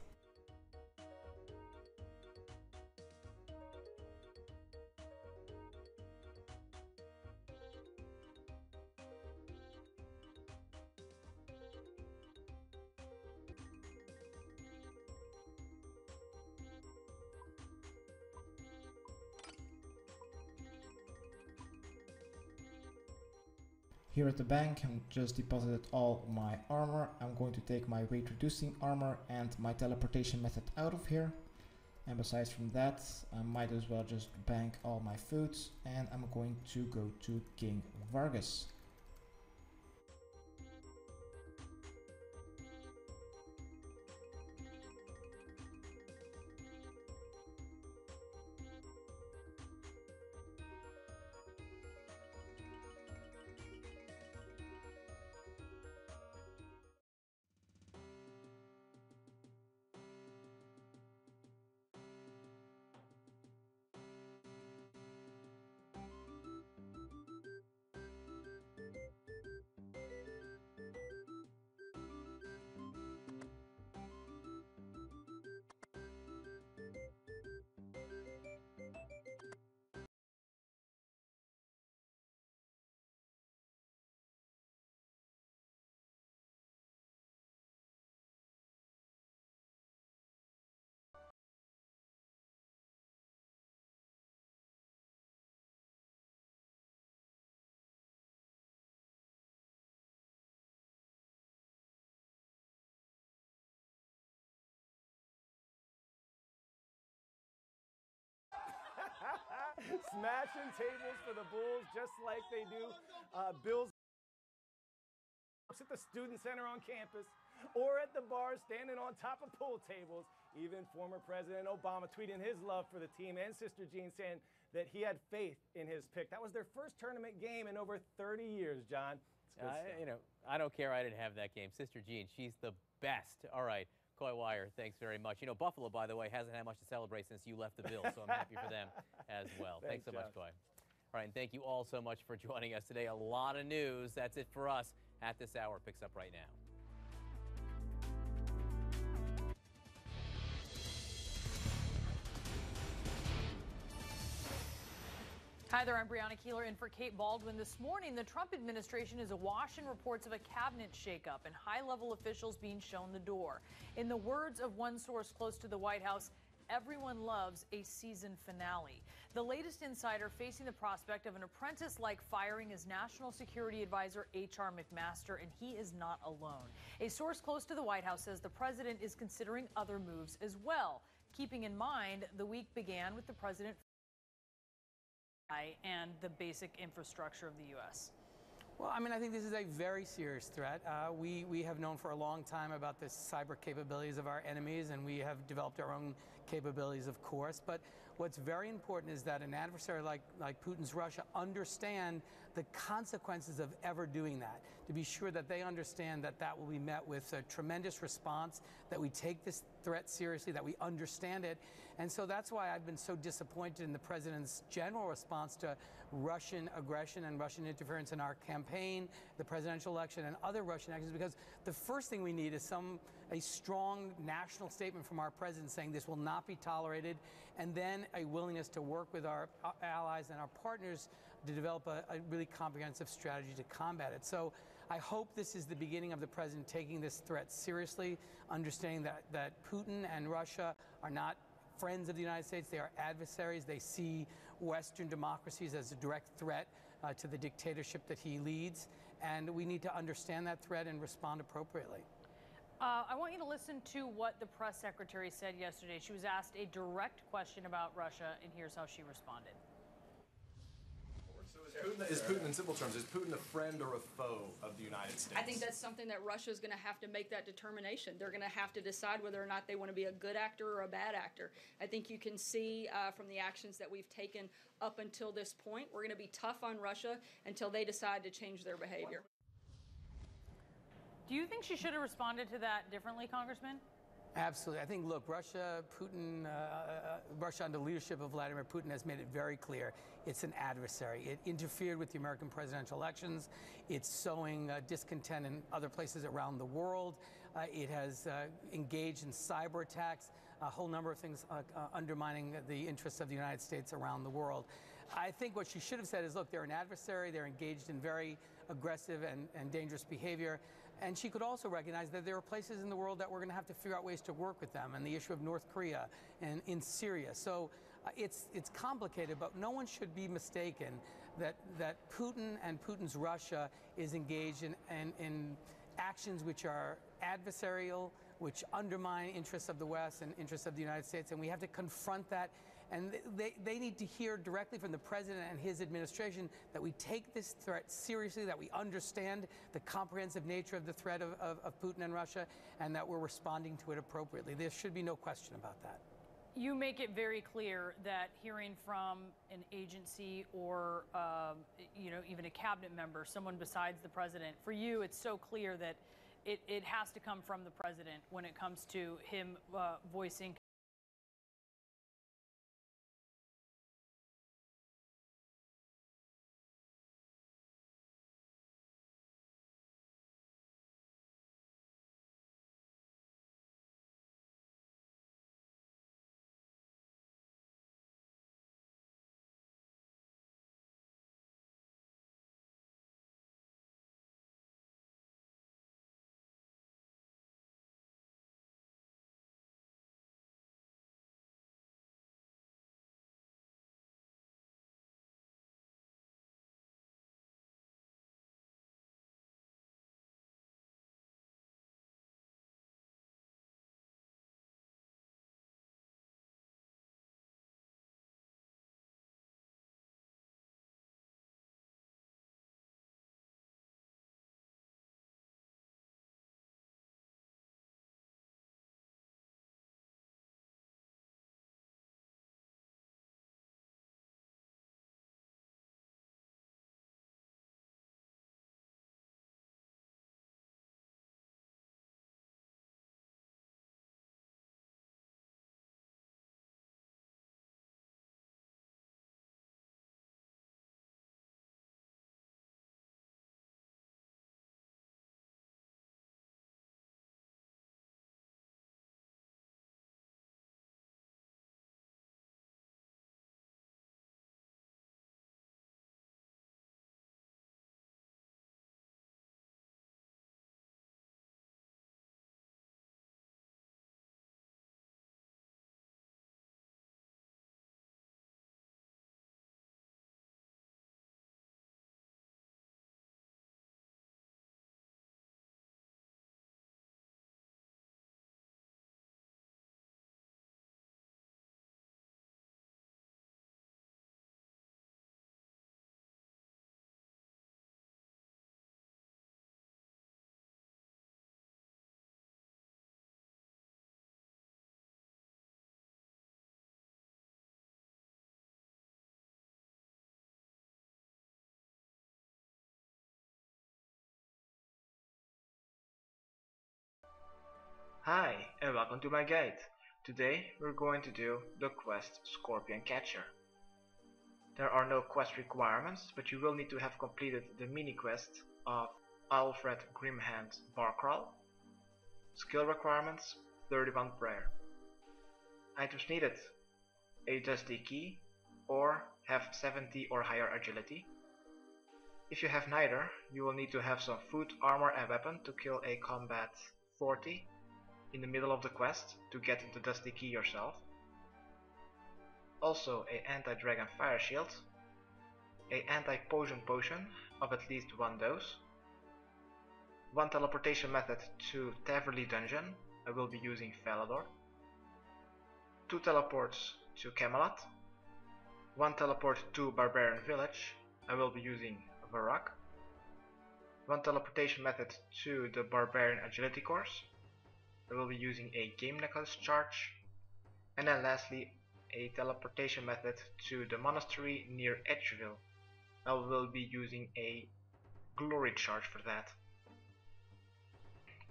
[SPEAKER 1] Here at the bank, I just deposited all my armor. I'm going to take my weight reducing armor and my teleportation method out of here. And besides from that, I might as well just bank all my foods, and I'm going to go to King Vargas.
[SPEAKER 8] Smashing tables for the Bulls just like they do. Bills at the student center on campus or at the bar standing on top of pool tables. Even former President Obama tweeting his love for the team, and Sister Jean saying that he had faith in his pick. That was their first tournament game in over 30 years, John.
[SPEAKER 2] You know, I don't care I didn't have that game. Sister Jean, she's the best. All right. Coy Wire, thanks very much. You know, Buffalo, by the way, hasn't had much to celebrate since you left the Bills, so I'm happy for them as well. Thanks so much, Coy. All right, and thank you all so much for joining us today. A lot of news. That's it for us at this hour. Picks up right now.
[SPEAKER 11] Hi there, I'm Brianna Keeler in for Kate Baldwin. This morning, the Trump administration is awash in reports of a cabinet shakeup and high-level officials being shown the door. In the words of one source close to the White House, everyone loves a season finale. The latest insider facing the prospect of an apprentice-like firing is National Security Advisor H.R. McMaster, and he is not alone. A source close to the White House says the president is considering other moves as well, keeping in mind the week began with the president and the basic infrastructure of the U.S.
[SPEAKER 12] Well, I mean, I think this is a very serious threat. We have known for a long time about the cyber capabilities of our enemies, and we have developed our own capabilities, of course. But what's very important is that an adversary like Putin's Russia understand the consequences of ever doing that, to be sure that they understand that that will be met with a tremendous response, that we take this threat seriously, that we understand it. And so that's why I've been so disappointed in the president's general response to Russian aggression and Russian interference in our campaign, the presidential election, and other Russian actions, because the first thing we need is a strong national statement from our president saying this will not be tolerated, and then a willingness to work with our allies and our partners to develop a really comprehensive strategy to combat it. So I hope this is the beginning of the president taking this threat seriously, understanding that Putin and Russia are not friends of the United States. They are adversaries. They see Western democracies as a direct threat to the dictatorship that he leads. And we need to understand that threat and respond appropriately.
[SPEAKER 11] I want you to listen to what the press secretary said yesterday. She was asked a direct question about Russia, and here's how she responded.
[SPEAKER 13] Is Putin, in simple terms, is Putin a friend or a foe of the United States?
[SPEAKER 14] I think that's something that Russia's going to have to make that determination. They're going to have to decide whether or not they want to be a good actor or a bad actor. I think you can see from the actions that we've taken up until this point, we're going to be tough on Russia until they decide to change their behavior.
[SPEAKER 11] Do you think she should have responded to that differently, Congressman?
[SPEAKER 12] Absolutely. I think, look, Russia under the leadership of Vladimir Putin has made it very clear it's an adversary. It interfered with the American presidential elections. It's sowing discontent in other places around the world. It has engaged in cyber attacks, a whole number of things undermining the interests of the United States around the world. I think what she should have said is, look, they're an adversary. They're engaged in very aggressive and dangerous behavior. And she could also recognize that there are places in the world that we're going to have to figure out ways to work with them, and the issue of North Korea and in Syria. So it's complicated, but no one should be mistaken that Putin and Putin's Russia is engaged in actions which are adversarial, which undermine interests of the West and interests of the United States, and we have to confront that. And they need to hear directly from the president and his administration that we take this threat seriously, that we understand the comprehensive nature of the threat of Putin and Russia, and that we're responding to it appropriately. There should be no question about that.
[SPEAKER 11] You make it very clear that hearing from an agency or, even a cabinet member, someone besides the president, for you, it's so clear that it has to come from the president when it comes to him voicing.
[SPEAKER 15] Hi, and welcome to my guide. Today we're going to do the quest Scorpion Catcher. There are no quest requirements, but you will need to have completed the mini quest of Alfred Grimhand's Bar Crawl. Skill requirements 31 prayer. Items needed: a dusty key or have 70 or higher agility. If you have neither, you will need to have some food, armor and weapon to kill a combat 40 in the middle of the quest to get the dusty key yourself. Also a anti-dragon fire shield, a anti-poison potion of at least one dose, one teleportation method to Taverley Dungeon, I will be using Falador, 2 teleports to Camelot, 1 teleport to Barbarian Village, I will be using Varrock, 1 teleportation method to the Barbarian Agility course, I will be using a Game Necklace charge, and then lastly a teleportation method to the monastery near Edgeville. I will be using a Glory charge for that.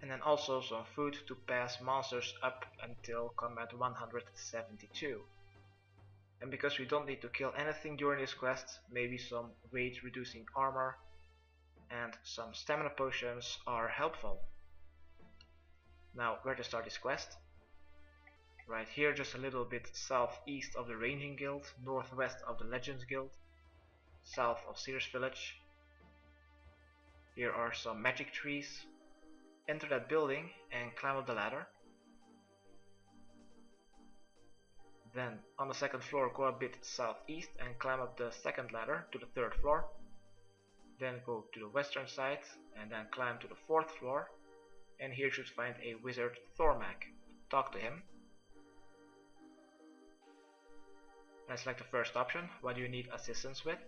[SPEAKER 15] And then also some food to pass monsters up until combat 172. And because we don't need to kill anything during this quest, maybe some weight reducing armor and some stamina potions are helpful. Now, where to start this quest? Right here, just a little bit southeast of the Ranging Guild, northwest of the Legends Guild, south of Sears Village. Here are some magic trees. Enter that building and climb up the ladder. Then on the second floor go a bit southeast and climb up the second ladder to the third floor. Then go to the western side and then climb to the fourth floor. And here you should find a wizard Thormac. Talk to him. And select the first option. What do you need assistance with?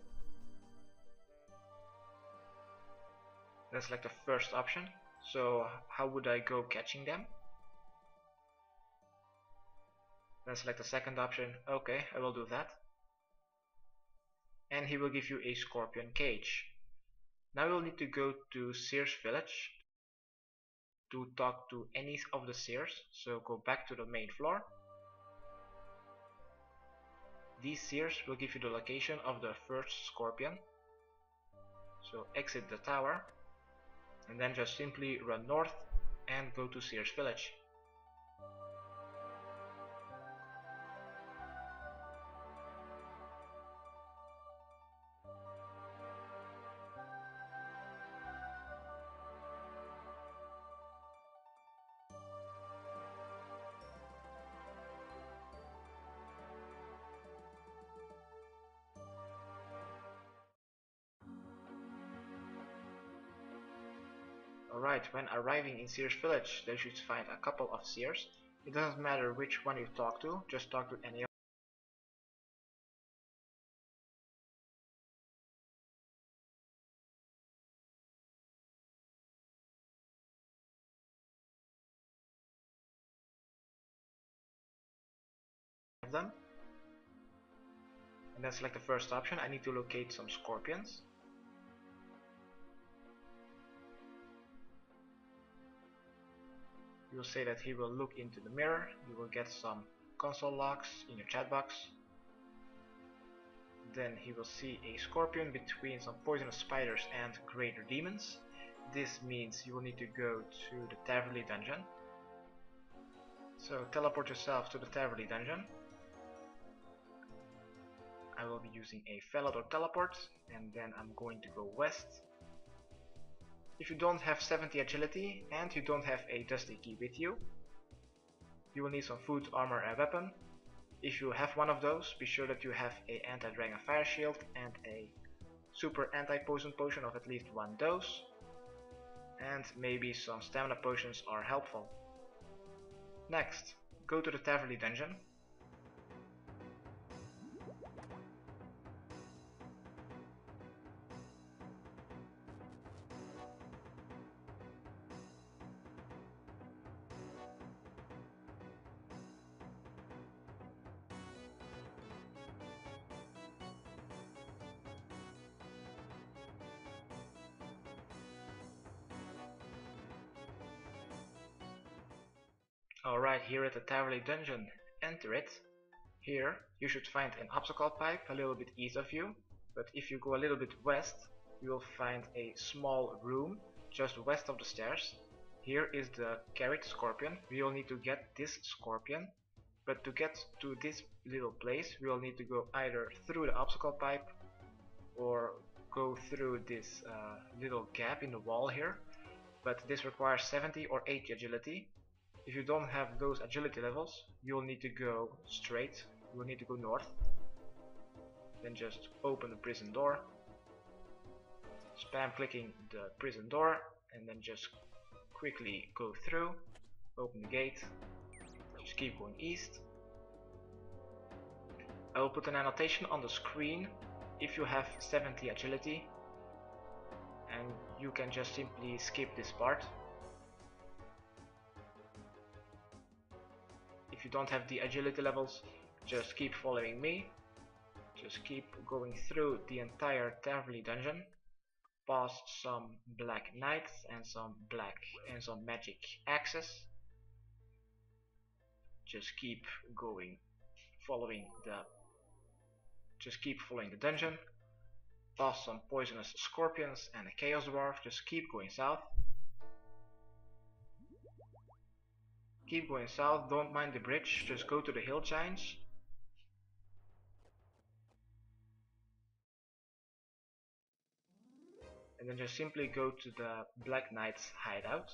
[SPEAKER 15] Then select the first option. So how would I go catching them? Then select the second option. Okay, I will do that. And he will give you a scorpion cage. Now you'll need to go to Sears Village to talk to any of the Sears. So go back to the main floor. These Sears will give you the location of the first scorpion. So exit the tower and then just simply run north and go to Sears Village. Alright, when arriving in Sears Village, they should find a couple of Sears. It doesn't matter which one you talk to, just talk to any of them. And then select the first option. I need to locate some scorpions. You will say that he will look into the mirror. You will get some console logs in your chat box. Then he will see a scorpion between some poisonous spiders and greater demons. This means you will need to go to the Taverly dungeon. So teleport yourself to the Taverly dungeon. I will be using a Falador teleport and then I'm going to go west. If you don't have 70 agility and you don't have a dusty key with you, you will need some food, armor and weapon. If you have one of those, be sure that you have a anti-dragon fire shield and a super anti-poison potion of at least one dose. And maybe some stamina potions are helpful. Next, go to the Taverly dungeon. Alright, here at the Taverly dungeon, enter it. Here you should find an obstacle pipe a little bit east of you, but if you go a little bit west, you will find a small room just west of the stairs. Here is the carried scorpion. We will need to get this scorpion, but to get to this little place we will need to go either through the obstacle pipe or go through this little gap in the wall here, but this requires 70 or 80 agility. If you don't have those agility levels, you'll need to go straight, you will need to go north. Then just open the prison door, spam clicking the prison door, and then just quickly go through, open the gate, just keep going east. I will put an annotation on the screen if you have 70 agility, and you can just simply skip this part. If you don't have the agility levels, just keep following me. Just keep going through the entire Taverly dungeon, past some black knights and some magic axes. Just keep going, just keep following the dungeon, past some poisonous scorpions and a chaos dwarf. Just keep going south. Keep going south, don't mind the bridge, just go to the hill giants. And then just simply go to the Black Knight's hideout.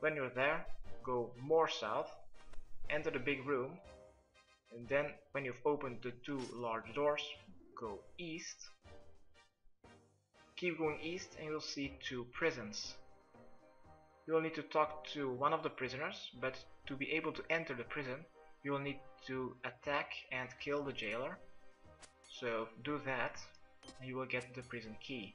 [SPEAKER 15] When you're there, go more south, enter the big room, And then when you've opened the two large doors, go east. Keep going east and you'll see two prisons. You'll need to talk to one of the prisoners, but to be able to enter the prison, you'll need to attack and kill the jailer. So do that and you will get the prison key.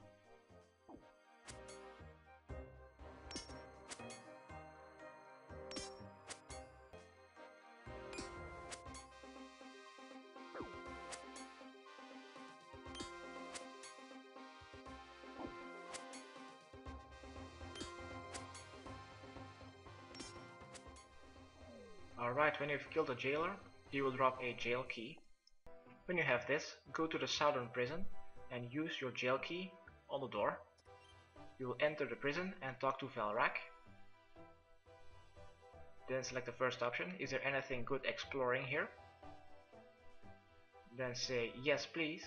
[SPEAKER 15] Alright, when you've killed a jailer, he will drop a jail key. When you have this, go to the southern prison and use your jail key on the door. You will enter the prison and talk to Valrak. Then select the first option, is there anything good exploring here? Then say yes please,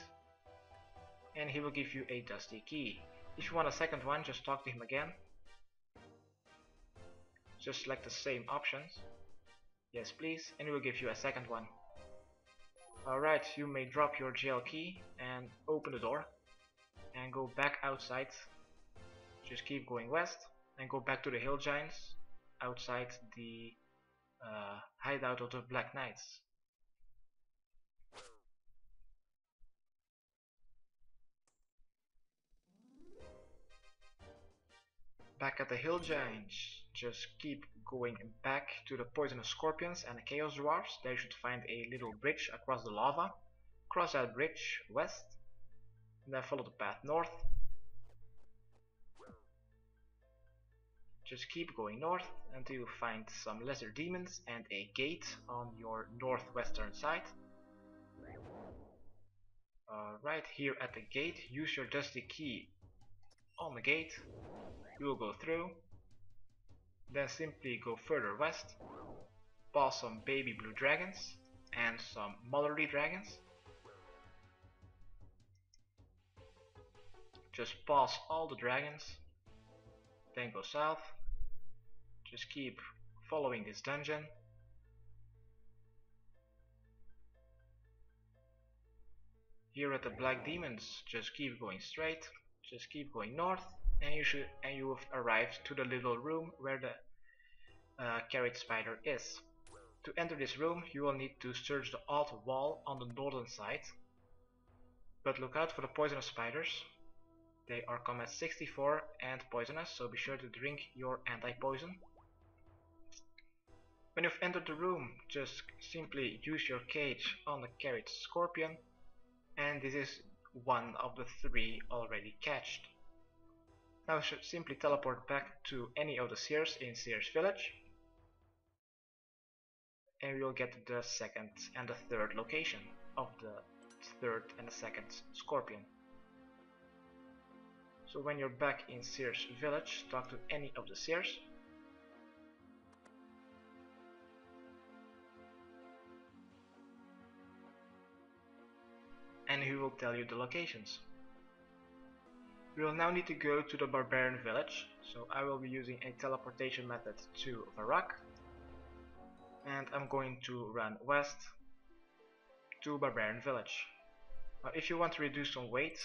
[SPEAKER 15] and he will give you a dusty key. If you want a second one, just talk to him again. Just select the same options. Yes please, and he will give you a second one. Alright, you may drop your jail key and open the door and go back outside. Just keep going west and go back to the hill giants outside the hideout of the Black Knights. Back at the hill giants, just keep going back to the poisonous scorpions and the chaos dwarfs. There you should find a little bridge across the lava. Cross that bridge west and then follow the path north. Just keep going north until you find some lesser demons and a gate on your northwestern side. Right here at the gate, use your dusty key on the gate. You will go through. Then simply go further west, pass some baby blue dragons and some motherly dragons. Just pass all the dragons, then go south. Just keep following this dungeon. Here at the black demons, just keep going straight, just keep going north, and you have arrived to the little room where the carrot spider is. To enter this room, you will need to search the odd wall on the northern side, but look out for the poisonous spiders. They are combat 64 and poisonous, so be sure to drink your anti-poison. When you've entered the room, just simply use your cage on the carrot scorpion, and this is one of the 3 already catched. Now you should simply teleport back to any of the seers in Seers Village, and we will get the second and the third location of the third and the second scorpion. So when you're back in Seers Village, talk to any of the seers. And he will tell you the locations. We will now need to go to the Barbarian Village, so I will be using a teleportation method to Varrock. And I'm going to run west to Barbarian Village. Now, if you want to reduce some weight,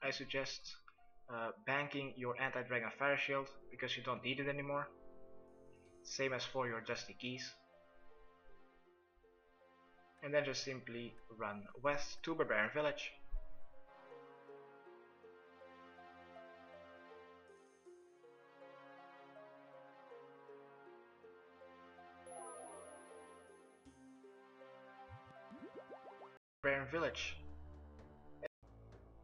[SPEAKER 15] I suggest banking your anti-dragon fire shield, because you don't need it anymore. Same as for your dusty keys. And then just simply run west to Barbarian Village. Barbarian Village.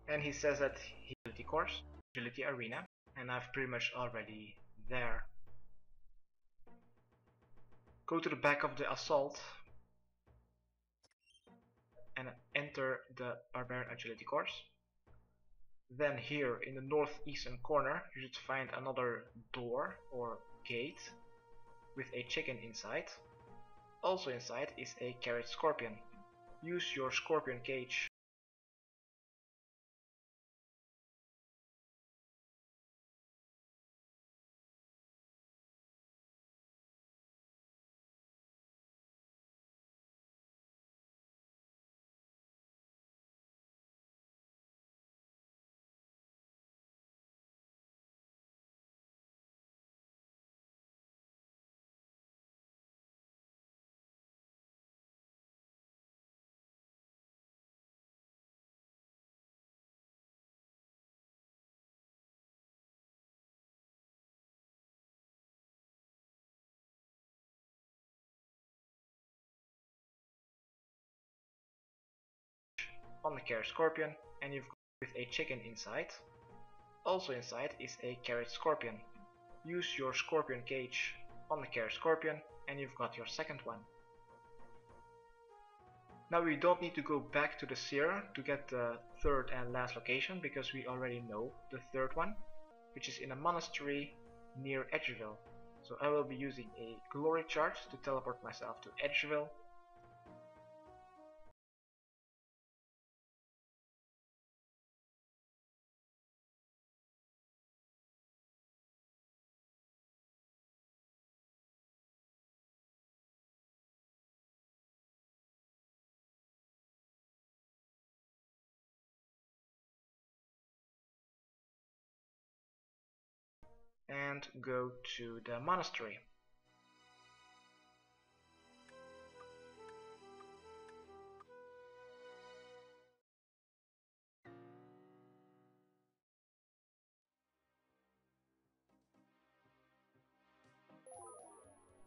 [SPEAKER 15] And he says that agility course, agility arena, and I've pretty much already there. Go to the back of the assault and enter the Barbarian Agility course. Then here in the northeastern corner you should find another door or gate with a chicken inside. Also inside is a carrot scorpion. Use your scorpion cage on the carrot scorpion, and you've got with a chicken inside. Also inside is a carrot scorpion. Use your scorpion cage on the carrot scorpion, and you've got your second one. Now we don't need to go back to the seer to get the third and last location, because we already know the third one, which is in a monastery near Edgeville. So I will be using a glory charge to teleport myself to Edgeville. And go to the monastery.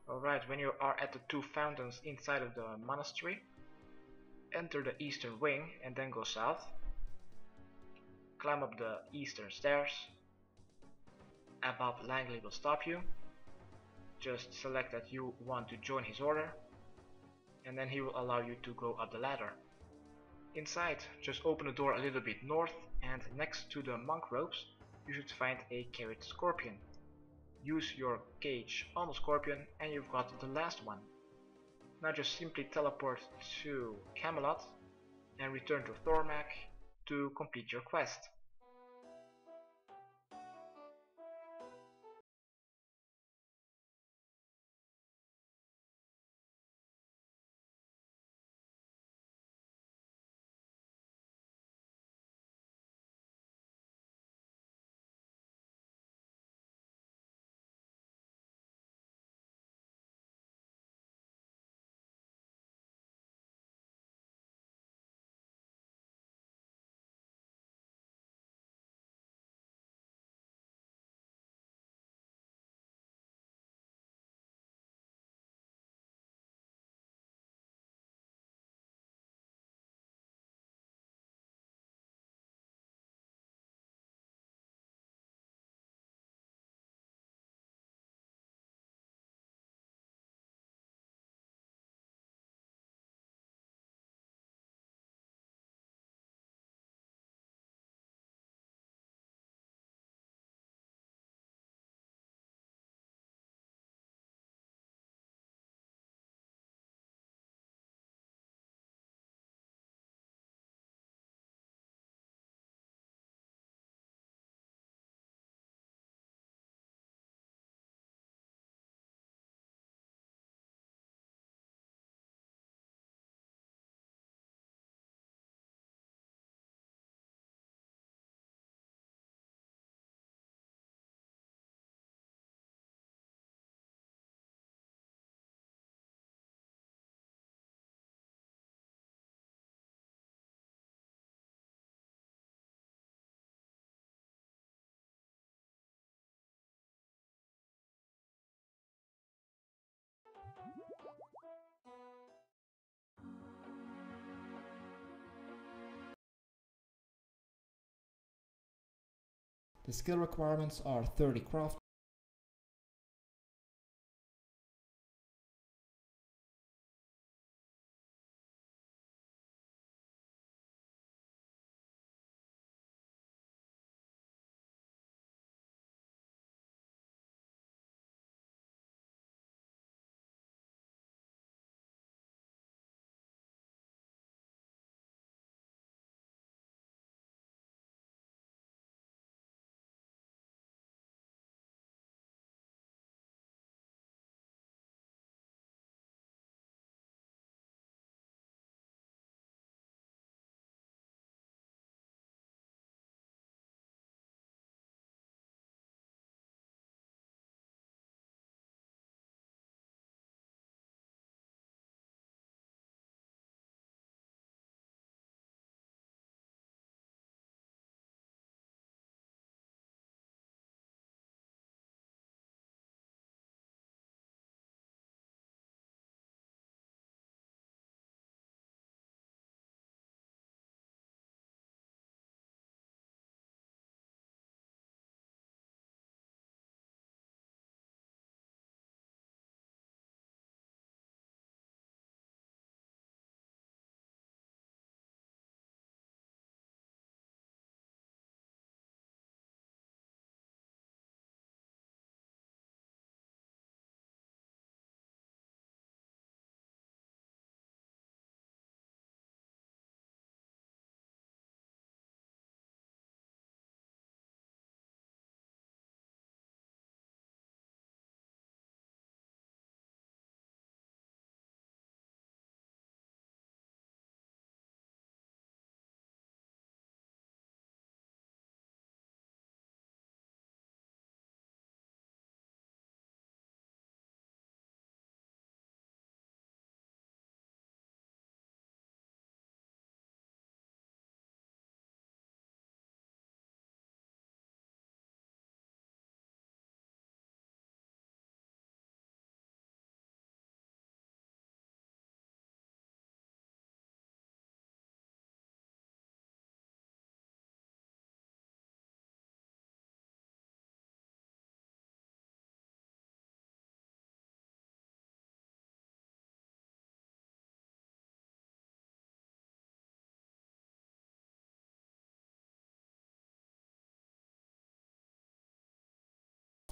[SPEAKER 15] Alright, when you are at the two fountains inside of the monastery, enter the eastern wing and then go south. Climb up the eastern stairs. Above Langley will stop you. Just select that you want to join his order, and then he will allow you to go up the ladder. Inside, just open the door a little bit north, and next to the monk robes you should find a carrot scorpion. Use your cage on the scorpion and you've got the last one. Now just simply teleport to Camelot and return to Thormac to complete your quest.
[SPEAKER 1] The skill requirements are 30 craft,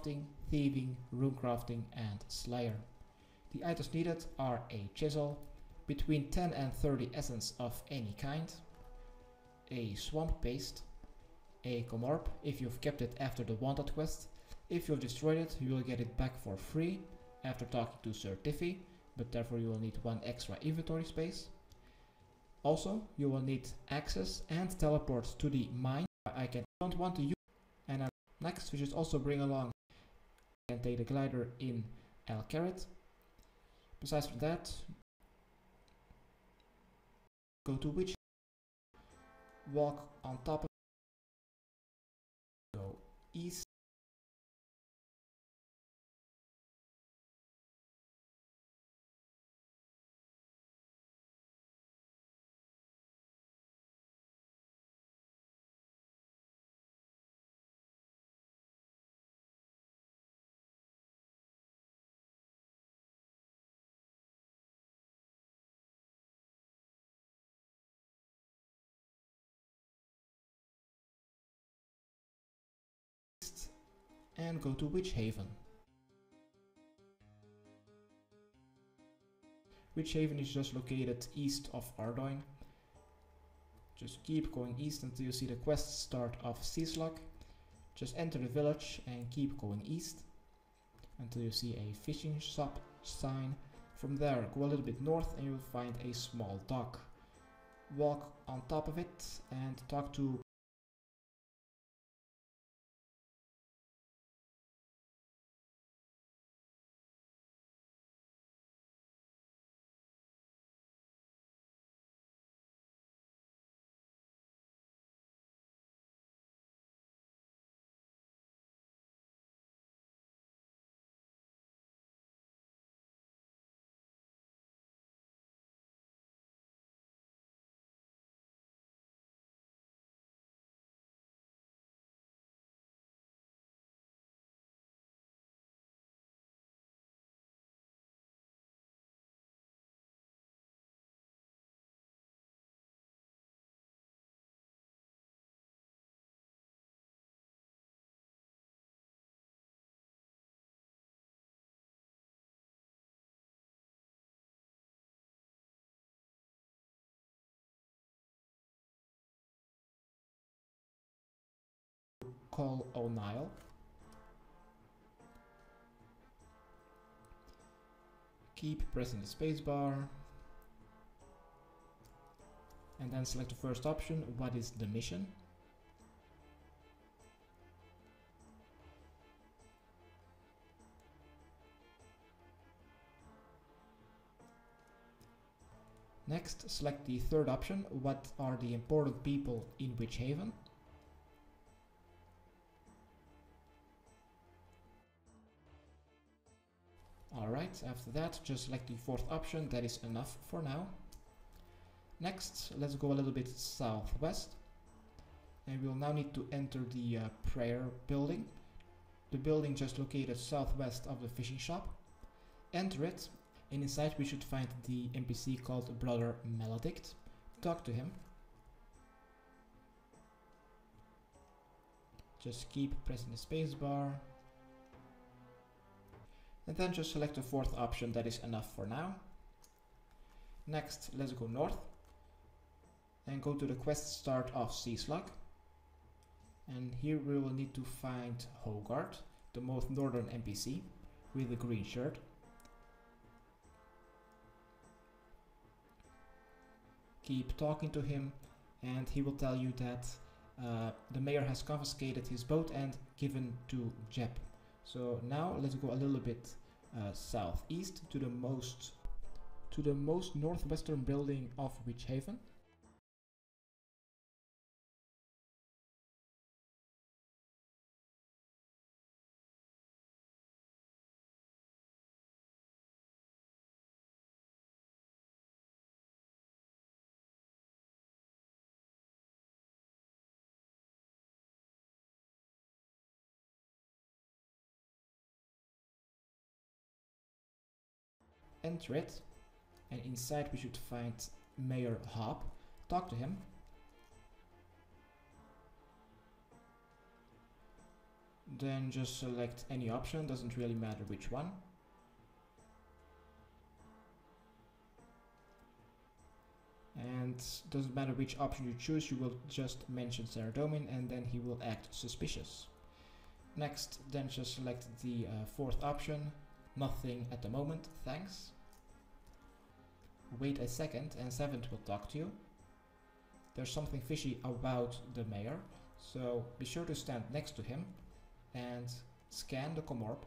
[SPEAKER 1] crafting, thieving, rune crafting and Slayer. The items needed are a chisel, between 10 and 30 essence of any kind, a swamp paste, a comorb if you've kept it after the wanted quest. If you've destroyed it, you will get it back for free after talking to Sir Tiffy, but therefore you will need 1 extra inventory space. Also, you will need access and teleport to the mine. I don't want to use, and next we should also bring along and take the glider in El Carrot. Besides that, go to Witch, walk on top of, go east, and go to Witch Haven. Witch Haven is just located east of Ardoin. Just keep going east until you see the quest start of Seaslug. Just enter the village and keep going east until you see a fishing shop sign. From there, go a little bit north and you'll find a small dock. Walk on top of it and talk to call O'Neill. Keep pressing the spacebar and then select the first option. What is the mission? Next, select the third option. What are the important people in Witch Haven? Alright, after that, just select the fourth option. That is enough for now. Next, let's go a little bit southwest. And we'll now need to enter the prayer building. The building just located southwest of the fishing shop. Enter it, and inside we should find the NPC called Brother Maledict. Talk to him. Just keep pressing the spacebar. And then just select the fourth option. That is enough for now. Next, let's go north and go to the quest start of Seaslug. And here we will need to find Hogard, the most northern NPC with a green shirt. Keep talking to him and he will tell you that the mayor has confiscated his boat and given to Jeb. So now let's go a little bit southeast to the most northwestern building of Witch Haven. Enter it, and inside we should find Mayor Hobb. Talk to him. Then just select any option, doesn't really matter which one. And doesn't matter which option you choose, you will just mention Saradomin and then he will act suspicious. Next, then just select the fourth option, nothing at the moment, thanks. Wait a second and Seventh will talk to you. There's something fishy about the mayor, so be sure to stand next to him and scan the comorb.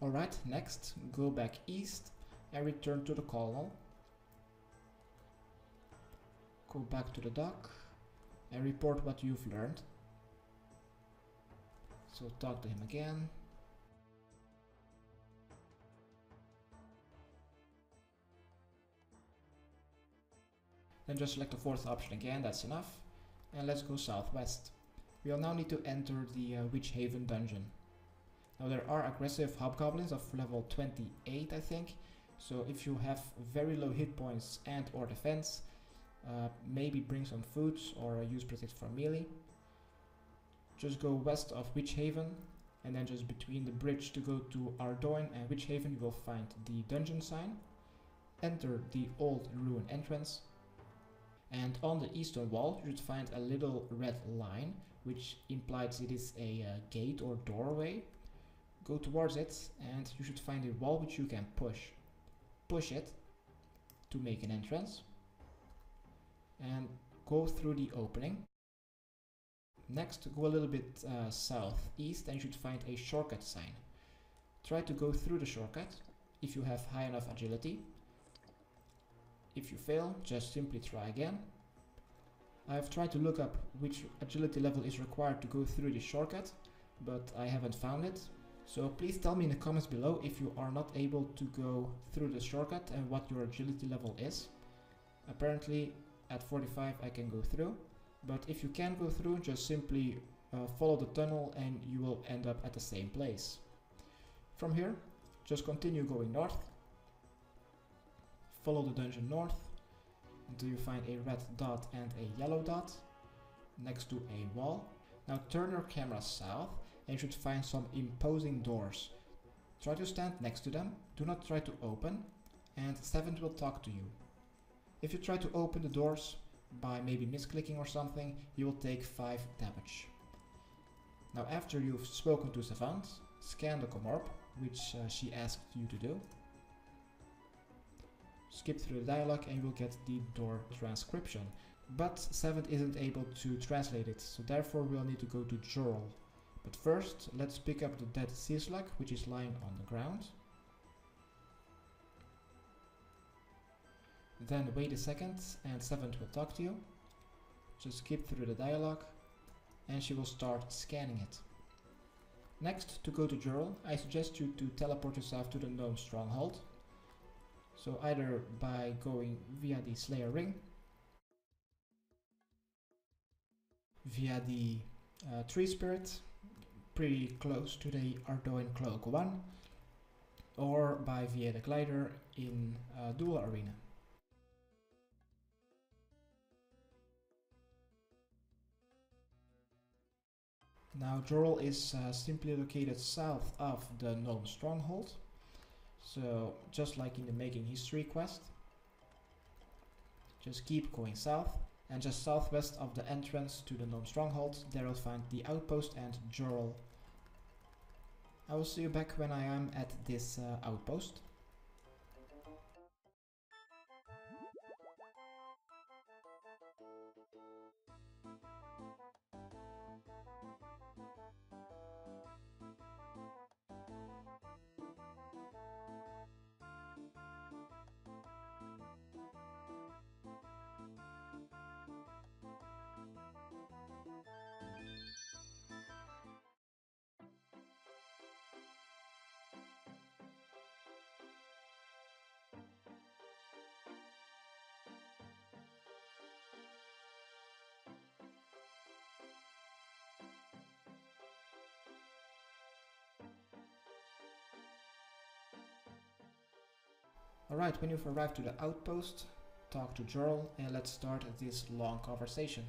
[SPEAKER 1] Alright, next, go back east and return to the colonel. Go back to the dock and report what you've learned. So talk to him again. Then just select the fourth option again, that's enough. And let's go southwest. We'll now need to enter the Witch Haven dungeon. Now there are aggressive hobgoblins of level 28 I think, so if you have very low hit points and or defense, maybe bring some food or use protect for melee. Just go west of Witch Haven and then just between the bridge to go to Ardoin and Witch Haven you will find the dungeon sign. Enter the old ruin entrance and on the eastern wall you should find a little red line which implies it is a gate or doorway. Go towards it and you should find a wall which you can push. Push it to make an entrance and go through the opening. Next, go a little bit southeast and you should find a shortcut sign. Try to go through the shortcut if you have high enough agility. If you fail, just simply try again. I've tried to look up which agility level is required to go through the shortcut, but I haven't found it. So please tell me in the comments below if you are not able to go through the shortcut and what your agility level is. Apparently at 45 I can go through, but if you can't go through, just simply follow the tunnel and you will end up at the same place. From here, just continue going north. Follow the dungeon north until you find a red dot and a yellow dot next to a wall. Now turn your camera south and you should find some imposing doors. Try to stand next to them, do not try to open, and Seventh will talk to you. If you try to open the doors by maybe misclicking or something, you will take 5 damage. Now after you've spoken to Savant, scan the comorb, which she asked you to do. Skip through the dialogue and you will get the door transcription. But Seventh isn't able to translate it, so therefore we'll need to go to Jorl. But first, let's pick up the dead sea slug, which is lying on the ground. Then wait a second and Seventh will talk to you. Just skip through the dialogue and she will start scanning it. Next, to go to Jorl, I suggest you to teleport yourself to the known stronghold. So either by going via the Slayer ring, via the tree spirit, pretty close to the Ardoin Cloak 1, or by via the glider in Duel Arena. Now Jorl is simply located south of the known stronghold, so just like in the Making History quest, just keep going south. And just southwest of the entrance to the known stronghold, there you'll find the outpost and Jorl. I will see you back when I am at this outpost. Alright, when you've arrived to the outpost, talk to Jorl and let's start this long conversation.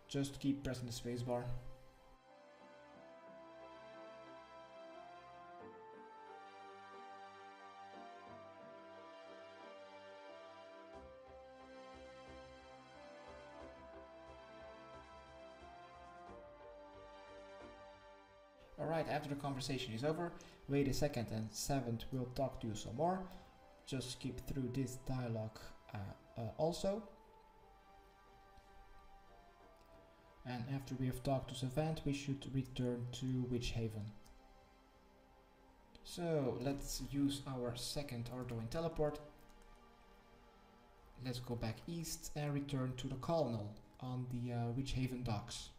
[SPEAKER 1] Just keep pressing the spacebar. Alright, after the conversation is over, wait a second and Seventh will talk to you some more. Just skip through this dialogue also. And after we have talked to Savant, we should return to Witch Haven. So let's use our second Arduino teleport. Let's go back east and return to the colonel on the Witch Haven docks.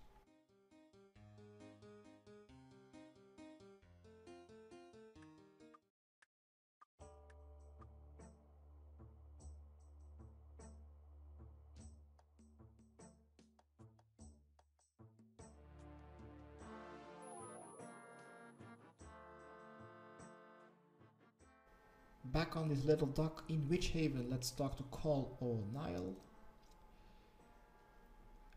[SPEAKER 1] Back on this little dock in Witch Haven, let's talk to Call O'Neill.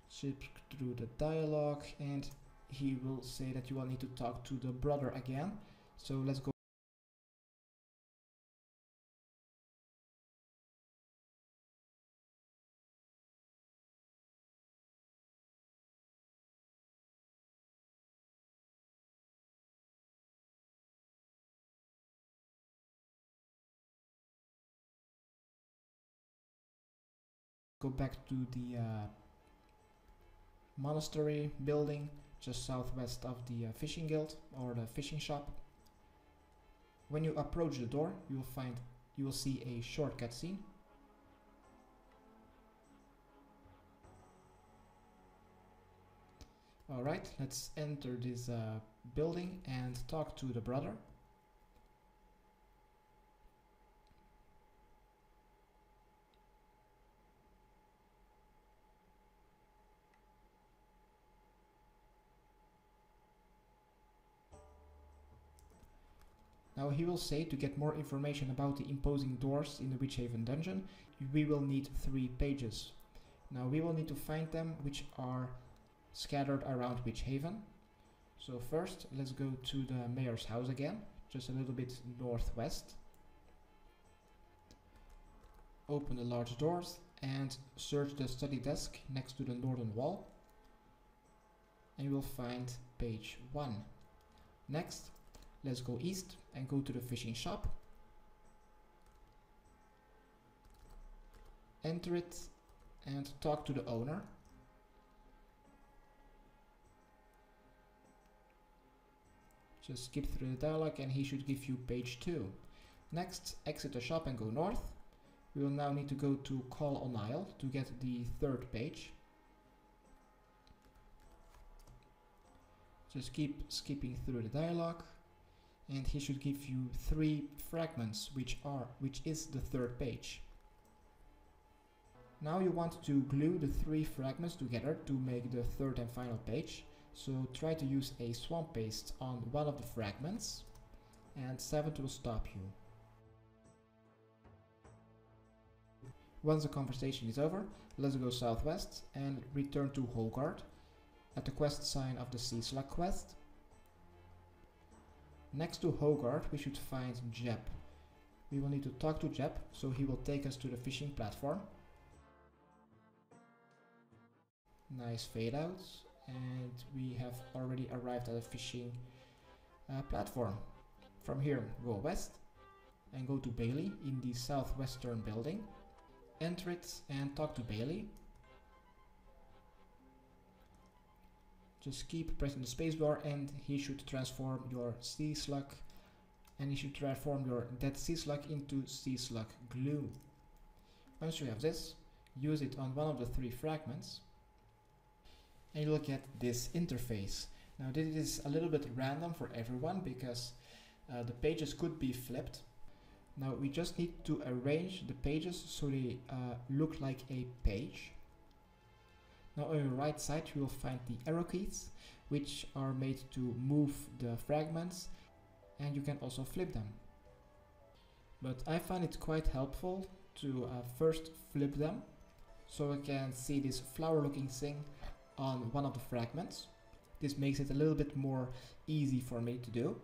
[SPEAKER 1] Skip through the dialogue and he will say that you will need to talk to the brother again. So let's go. Go back to the monastery building just southwest of the fishing guild or the fishing shop. When you approach the door, you will see a short cutscene. Alright, let's enter this building and talk to the brother. Now he will say to get more information about the imposing doors in the Witch Haven dungeon, we will need 3 pages. Now we will need to find them, which are scattered around Witch Haven. So first let's go to the mayor's house again, just a little bit northwest. Open the large doors and search the study desk next to the northern wall. And you will find page 1. Next, let's go east and go to the fishing shop. Enter it and talk to the owner. Just skip through the dialogue and he should give you page 2. Next, exit the shop and go north. We will now need to go to Call O'Neill to get the 3rd page. Just keep skipping through the dialogue. And he should give you 3 fragments, which is the 3rd page. Now you want to glue the 3 fragments together to make the 3rd and final page. So try to use a swamp paste on one of the fragments, and 7 will stop you. Once the conversation is over, let's go southwest and return to Hogard at the quest sign of the Sea Slug quest. Next to Hogard, we should find Jeb. We will need to talk to Jeb, so he will take us to the fishing platform. Nice fade outs, and we have already arrived at a fishing platform. From here, go west and go to Bailey in the southwestern building. Enter it and talk to Bailey. Just keep pressing the spacebar and he should transform your sea slug, and he should transform your dead sea slug into sea slug glue. Once you have this, use it on one of the 3 fragments and you'll get this interface. Now this is a little bit random for everyone because the pages could be flipped. Now we just need to arrange the pages so they look like a page. Now on your right side you will find the arrow keys, which are made to move the fragments, and you can also flip them. But I find it quite helpful to first flip them so I can see this flower looking thing on one of the fragments. This makes it a little bit more easy for me to do.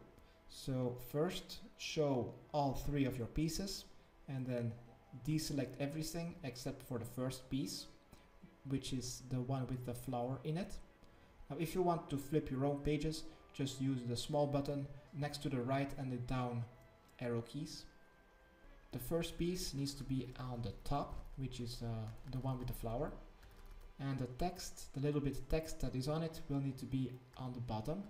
[SPEAKER 1] So first show all 3 of your pieces and then deselect everything except for the first piece, which is the one with the flower in it. Now if you want to flip your own pages, just use the small button next to the right and the down arrow keys. The first piece needs to be on the top, which is the one with the flower. And the text, the little bit of text that is on it, will need to be on the bottom.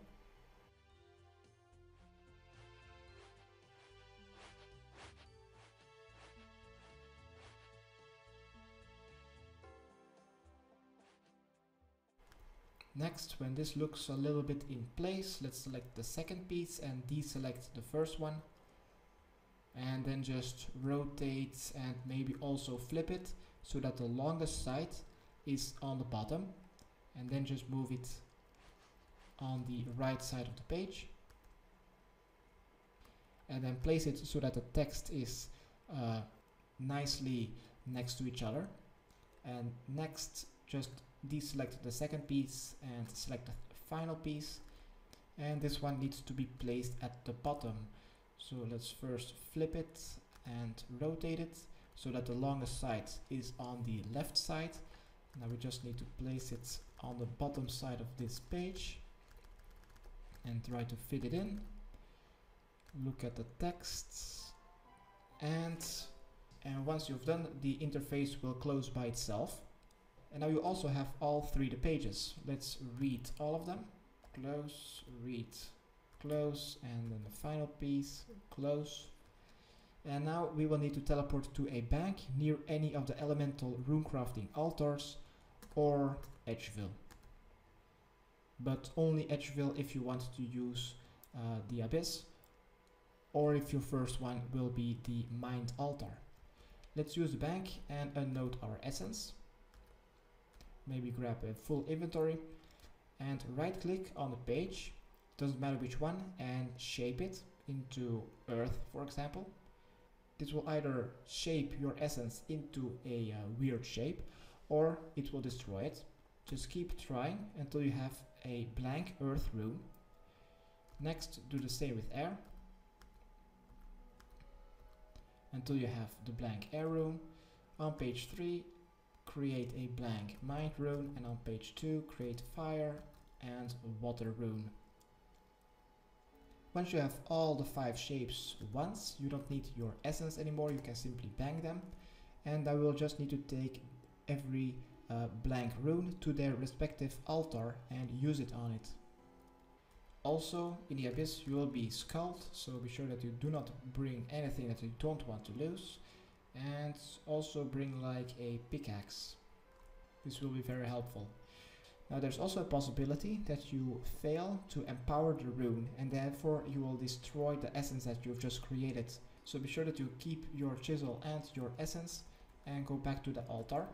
[SPEAKER 1] Next, when this looks a little bit in place, let's select the second piece and deselect the first one. And then just rotate and maybe also flip it so that the longest side is on the bottom, and then just move it on the right side of the page and then place it so that the text is nicely next to each other. And next, just deselect the second piece and select the final piece, and this one needs to be placed at the bottom. So let's first flip it and rotate it so that the longest side is on the left side. Now we just need to place it on the bottom side of this page and try to fit it in. Look at the text, and once you've done, the interface will close by itself. And now you also have all 3 the pages. Let's read all of them. Close, read, close, and then the final piece, close. And now we will need to teleport to a bank near any of the elemental runecrafting altars or Edgeville. But only Edgeville if you want to use the Abyss, or if your first one will be the Mind altar. Let's use the bank and unload our essence. Maybe grab a full inventory and right click on the page, doesn't matter which one, and shape it into earth, for example. This will either shape your essence into a weird shape, or it will destroy it. Just keep trying until you have a blank earth rune. Next, do the same with air until you have the blank air rune. On page 3, create a blank mind rune, and on page 2, create fire and water rune. Once you have all the 5 shapes once, you don't need your essence anymore, you can simply bang them. And I will just need to take every blank rune to their respective altar and use it on it. Also, in the Abyss you will be skulled, so be sure that you do not bring anything that you don't want to lose. And also bring like a pickaxe. This will be very helpful. Now there's also a possibility that you fail to empower the rune, and therefore you will destroy the essence that you've just created. So be sure that you keep your chisel and your essence and go back to the altar.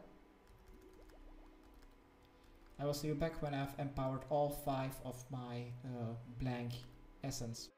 [SPEAKER 1] I will see you back when I've empowered all 5 of my blank essence.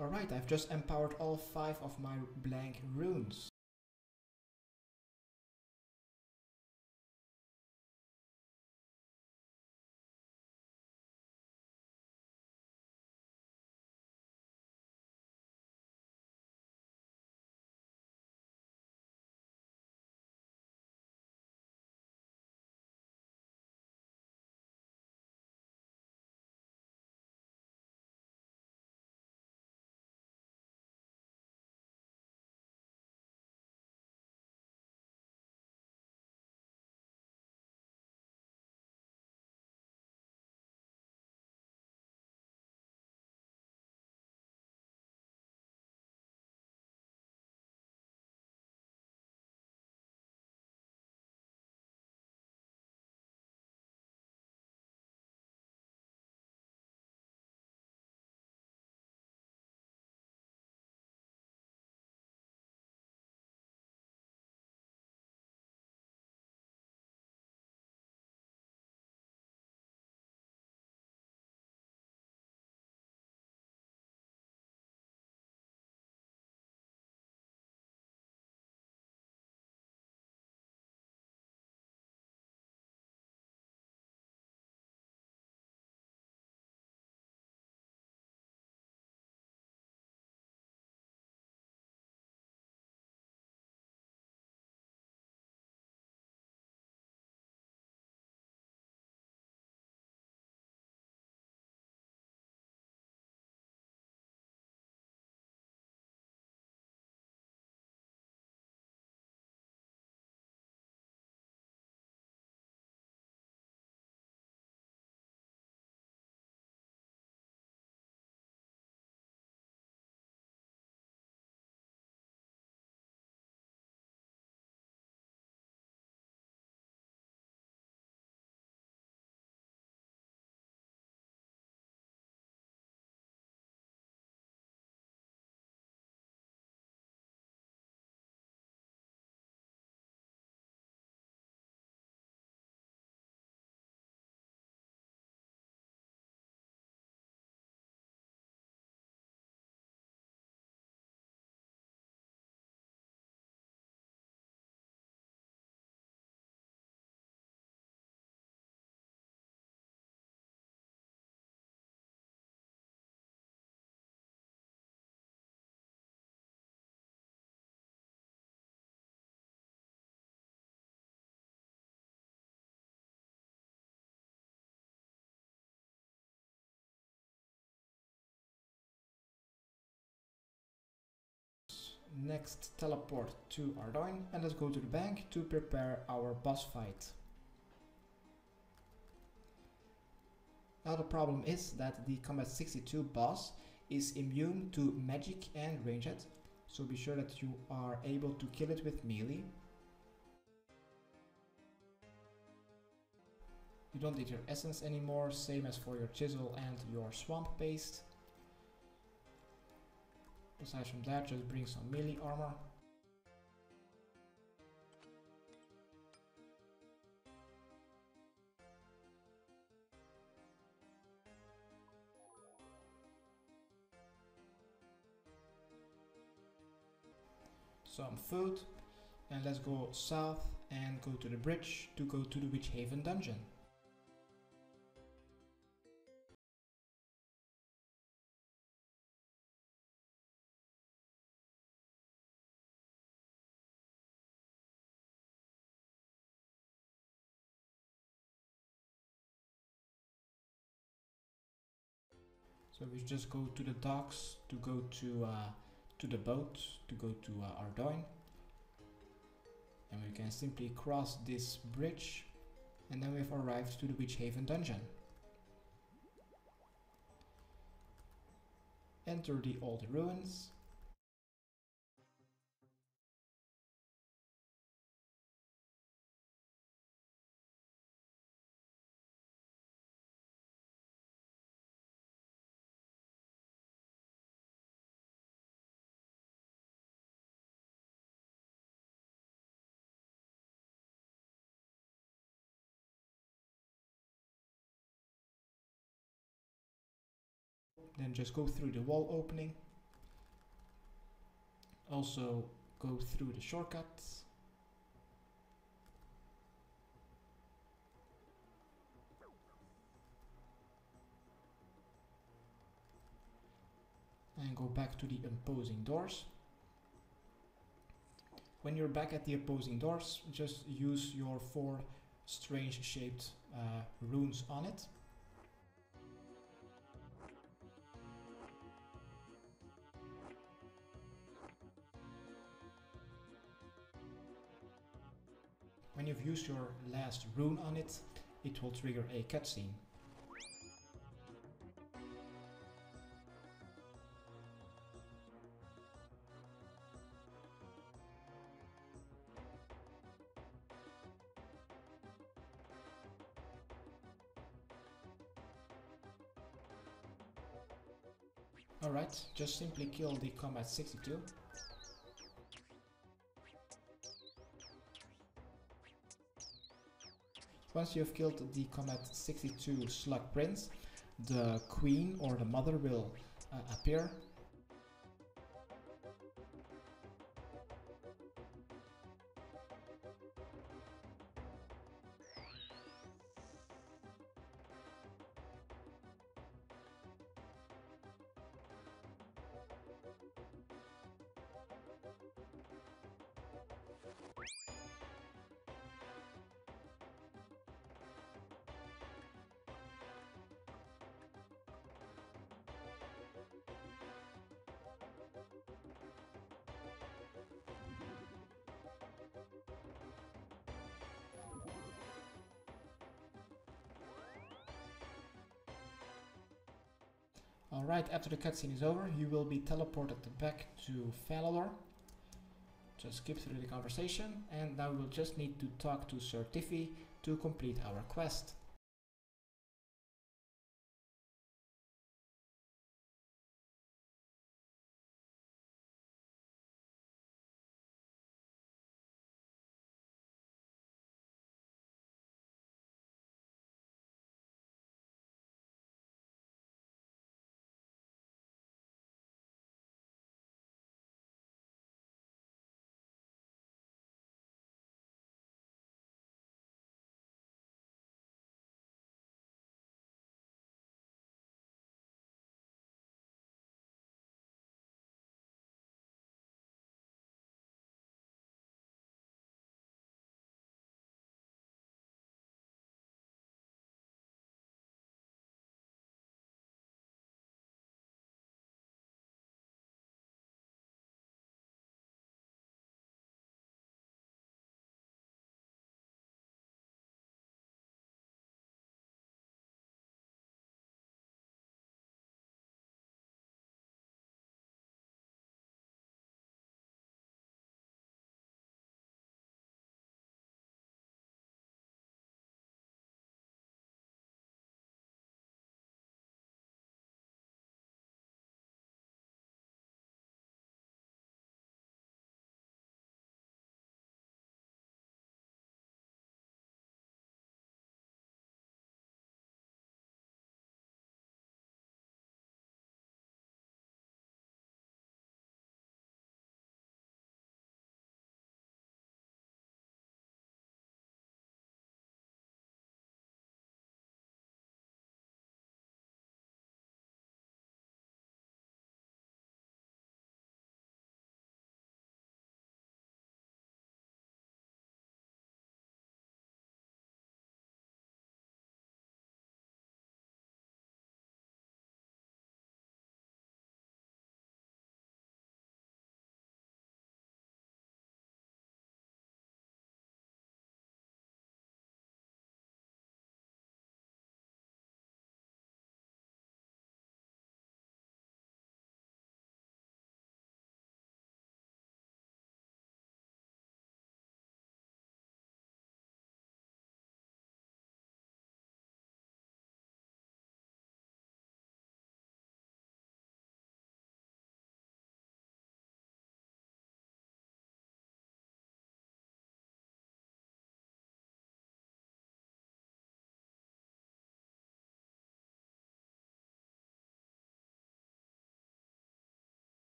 [SPEAKER 1] Alright, I've just empowered all 5 of my blank runes. Next, teleport to Ardoin and let's go to the bank to prepare our boss fight. Now the problem is that the Combat 62 boss is immune to magic and ranged, so be sure that you are able to kill it with melee. You don't need your essence anymore, same as for your chisel and your swamp paste. Aside from that, just bring some melee armor. Some food, and let's go south and go to the bridge to go to the Witch Haven dungeon. So we just go to the docks to go to the boat to go to Ardoin, and we can simply cross this bridge, and then we've arrived to the Witch Haven dungeon. Enter the old ruins. Then just go through the wall opening Also go through the shortcuts. And go back to the opposing doors. When you're back at the opposing doors, just use your 4 strange shaped runes on it. When you've used your last rune on it, it will trigger a cutscene. Alright, just simply kill the combat 62. Once you have killed the combat 62 slug prince, the queen or the mother will appear. Alright, after the cutscene is over, you will be teleported back to Falador. Just skip through the conversation, and now we'll just need to talk to Sir Tiffy to complete our quest.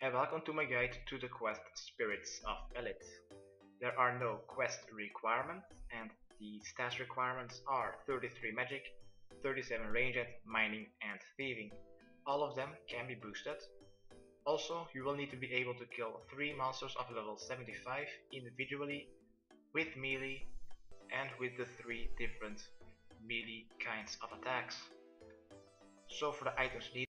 [SPEAKER 15] and welcome to my guide to the quest Spirits of Elite. There are no quest requirements, and the stats requirements are 33 magic, 37 ranged, mining and thieving. All of them can be boosted. Also, you will need to be able to kill 3 monsters of level 75 individually with melee and with the 3 different melee kinds of attacks. So for the items needed,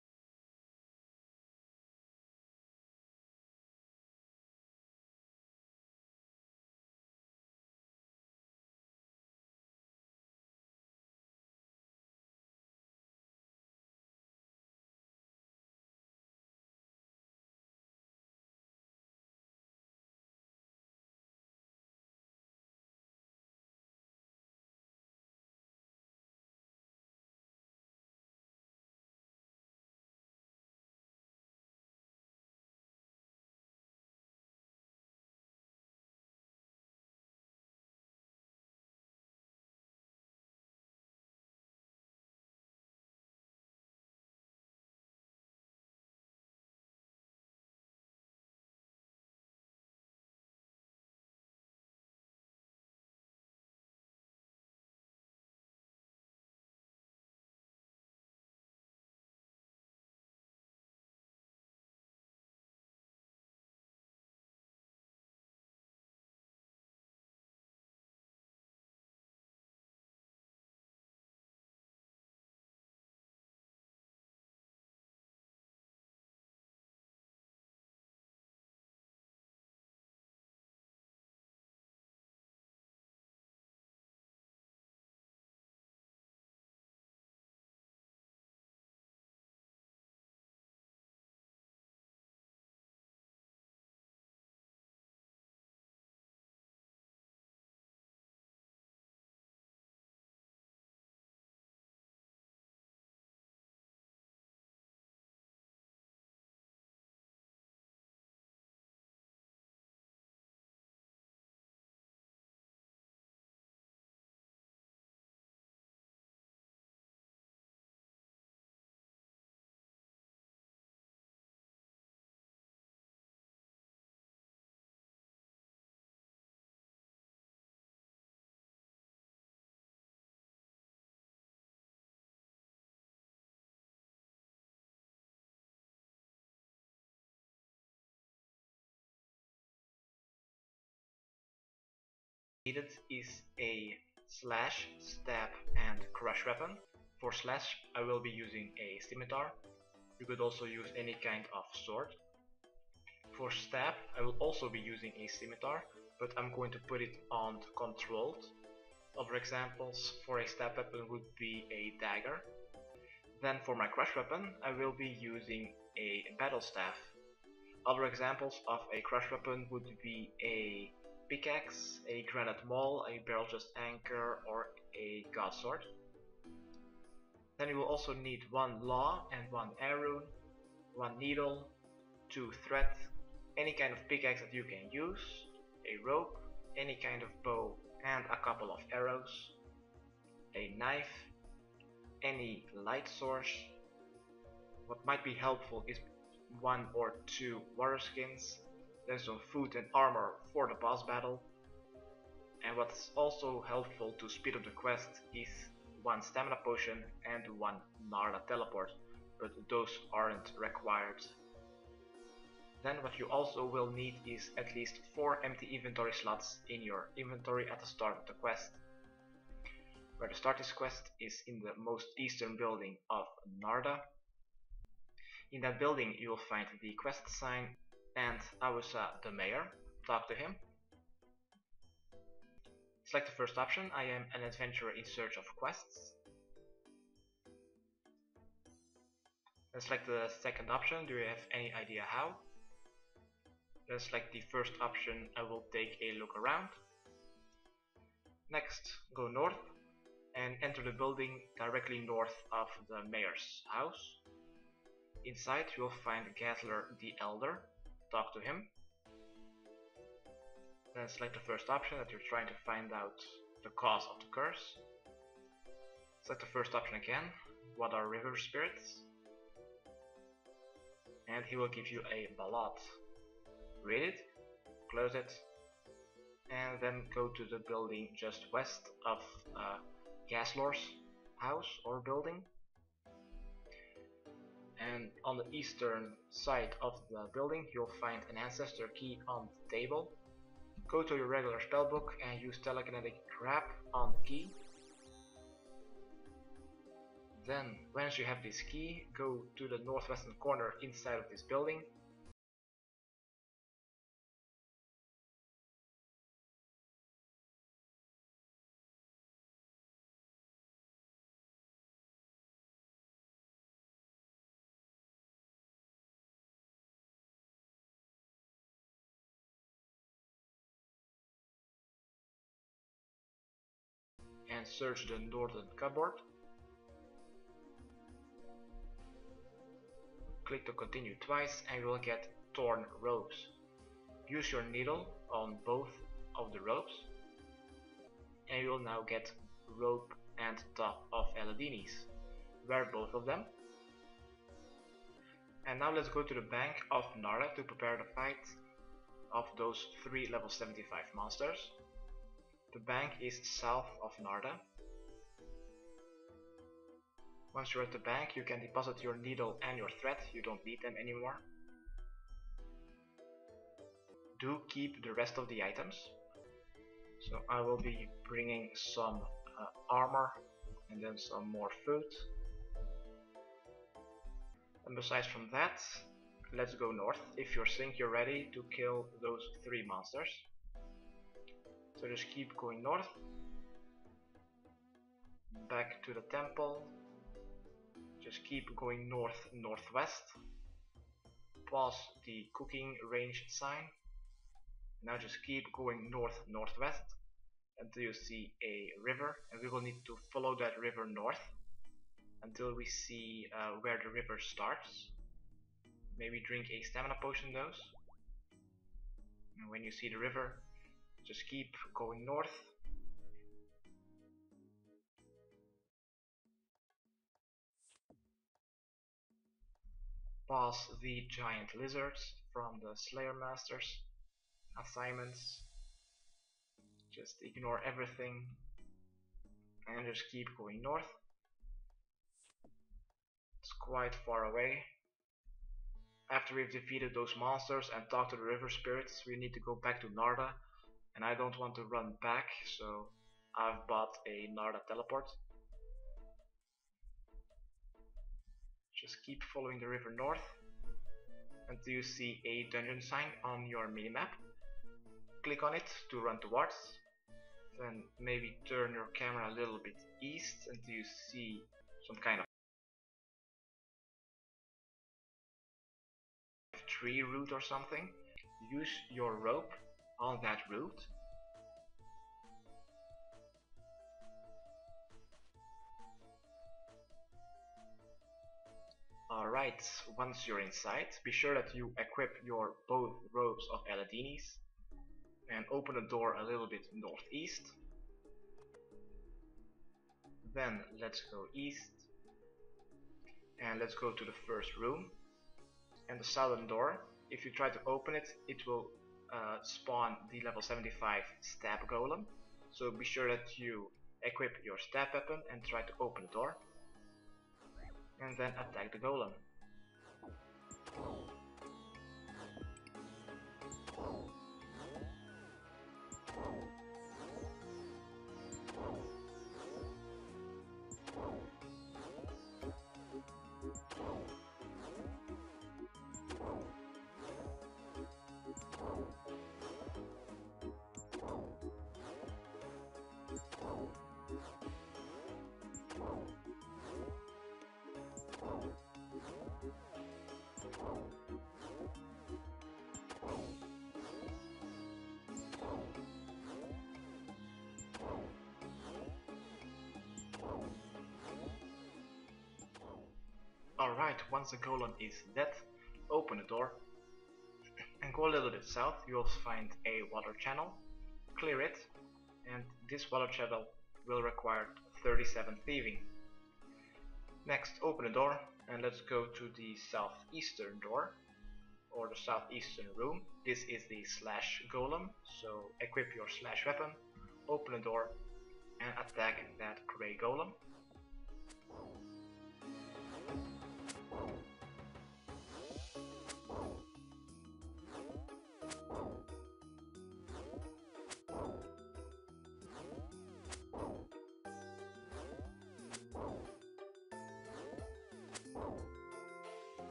[SPEAKER 15] needed is a slash, stab and crush weapon. For slash I will be using a scimitar. You could also use any kind of sword. For stab I will also be using a scimitar, but I'm going to put it on controlled. Other examples for a stab weapon would be a dagger. Then for my crush weapon I will be using a battle staff. Other examples of a crush weapon would be a pickaxe, a granite maul, a barrel just anchor, or a god sword. Then you will also need 1 law and 1 arrow, 1 needle, 2 thread, any kind of pickaxe that you can use, a rope, any kind of bow and a couple of arrows, a knife, any light source. What might be helpful is 1 or 2 warrior skins. There's some food and armor for the boss battle. And what's also helpful to speed up the quest is 1 stamina potion and 1 Narda teleport, but those aren't required. Then what you also will need is at least 4 empty inventory slots in your inventory at the start of the quest. Where to start this quest is in the most eastern building of Narda. In that building you will find the quest sign and Awusa the mayor. Talk to him. Select the first option, I am an adventurer in search of quests. Then select the second option, do you have any idea how? Then select the first option, I will take a look around. Next, go north and enter the building directly north of the mayor's house. Inside you will find Gazler the Elder. Talk to him. Then select the first option that you're trying to find out the cause of the curse. Select the first option again. What are river spirits? and he will give you a ballot. Read it, close it, and then go to the building just west of Gaslor's house or building. And on the eastern side of the building you'll find an ancestor key on the table. Go to your regular spellbook and use telekinetic grab on the key. Then once you have this key, go to the northwestern corner inside of this building. And search the northern cupboard. Click to continue twice and you will get torn ropes. Use your needle on both of the ropes and you will now get rope and top of Eladinis. Wear both of them. And now let's go to the bank of Narda to prepare the fight of those 3 level 75 monsters. The bank is south of Narda. Once you're at the bank, you can deposit your needle and your thread. You don't need them anymore. Do keep the rest of the items. So I will be bringing some armor and then some more food. And besides from that, let's go north. If you think you're ready to kill those 3 monsters. So just keep going north. Back to the temple. Just keep going north-northwest. Pause the cooking range sign. Now just keep going north-northwest until you see a river, and we will need to follow that river north until we see where the river starts. Maybe drink a stamina potion dose. And when you see the river, just keep going north. Pass the giant lizards from the Slayer Masters assignments. Just ignore everything and just keep going north. It's quite far away. After we've defeated those monsters and talked to the river spirits, we need to go back to Narda, and I don't want to run back, so I've bought a Narda teleport. Just keep following the river north until you see a dungeon sign on your minimap. Click on it to run towards. Then maybe turn your camera a little bit east until you see some kind of tree root or something. Use your rope on that root. Alright, once you're inside, be sure that you equip your both robes of Eladinis and open the door a little bit northeast. Then let's go east and let's go to the first room. And the southern door, if you try to open it, it will spawn the level 75 stab golem. So be sure that you equip your stab weapon and try to open the door. And then attack the golem. Alright, once the golem is dead, open the door and go a little bit south. You'll find a water channel. Clear it, and this water channel will require 37 thieving. Next, open the door And let's go to the southeastern door, or the southeastern room. This is the slash golem, so equip your slash weapon, open the door, and attack that grey golem.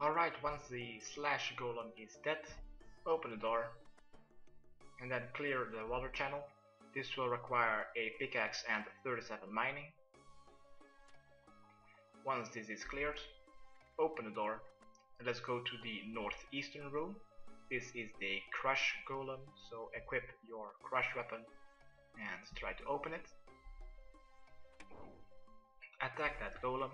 [SPEAKER 15] Alright, once the slash golem is dead, open the door and then clear the water channel. This will require a pickaxe and 37 mining. Once this is cleared, open the door and let's go to the northeastern room. This is the crush golem, so equip your crush weapon and try to open it. Attack that golem.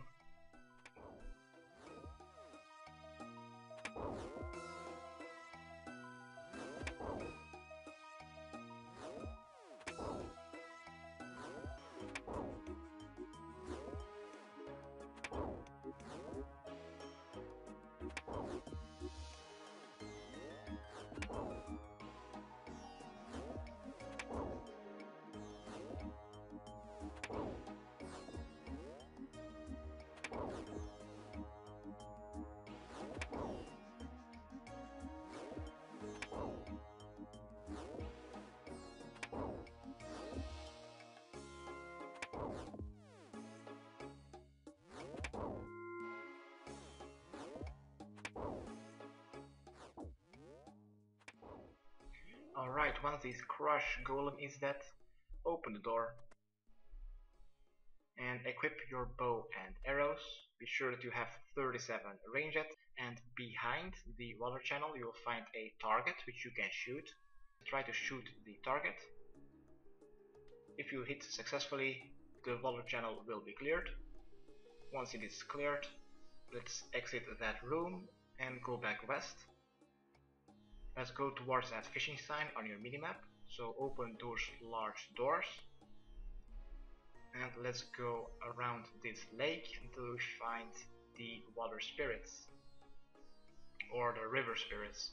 [SPEAKER 15] Alright, once this crush golem is dead, open the door and equip your bow and arrows. Be sure that you have 37 range at, and behind the water channel you will find a target which you can shoot. Try to shoot the target. If you hit successfully, the water channel will be cleared. Once it is cleared, let's exit that room and go back west. Let's go towards that fishing sign on your minimap, so open those large doors. And let's go around this lake until we find the water spirits, or the river spirits.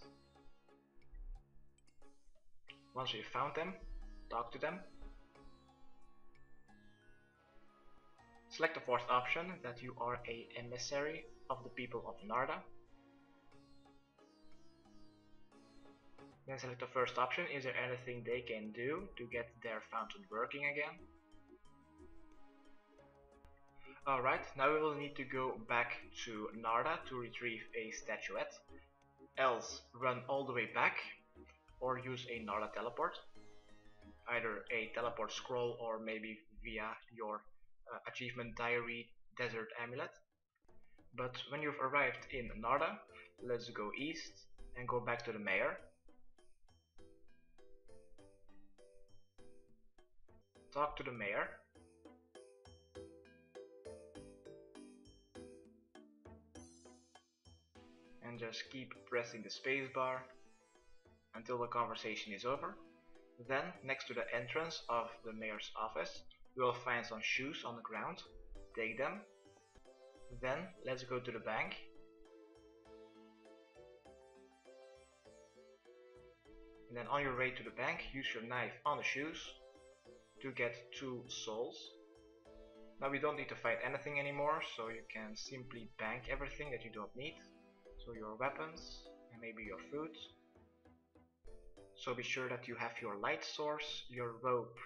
[SPEAKER 15] Once we've found them, talk to them. Select the fourth option, that you are an emissary of the people of Narda. Then select the first option, is there anything they can do to get their fountain working again? Alright, now we will need to go back to Narda to retrieve a statuette. Else run all the way back, or use a Narda teleport. Either a teleport scroll or maybe via your achievement diary desert amulet. But when you've arrived in Narda, let's go east and go back to the mayor. Talk to the mayor. And just keep pressing the spacebar until the conversation is over. Then, next to the entrance of the mayor's office, you will find some shoes on the ground. Take them. Then, let's go to the bank. And then on your way to the bank, use your knife on the shoes to get 2 souls. Now we don't need to fight anything anymore, so you can simply bank everything that you don't need. So your weapons, and maybe your food. So be sure that you have your light source, your rope,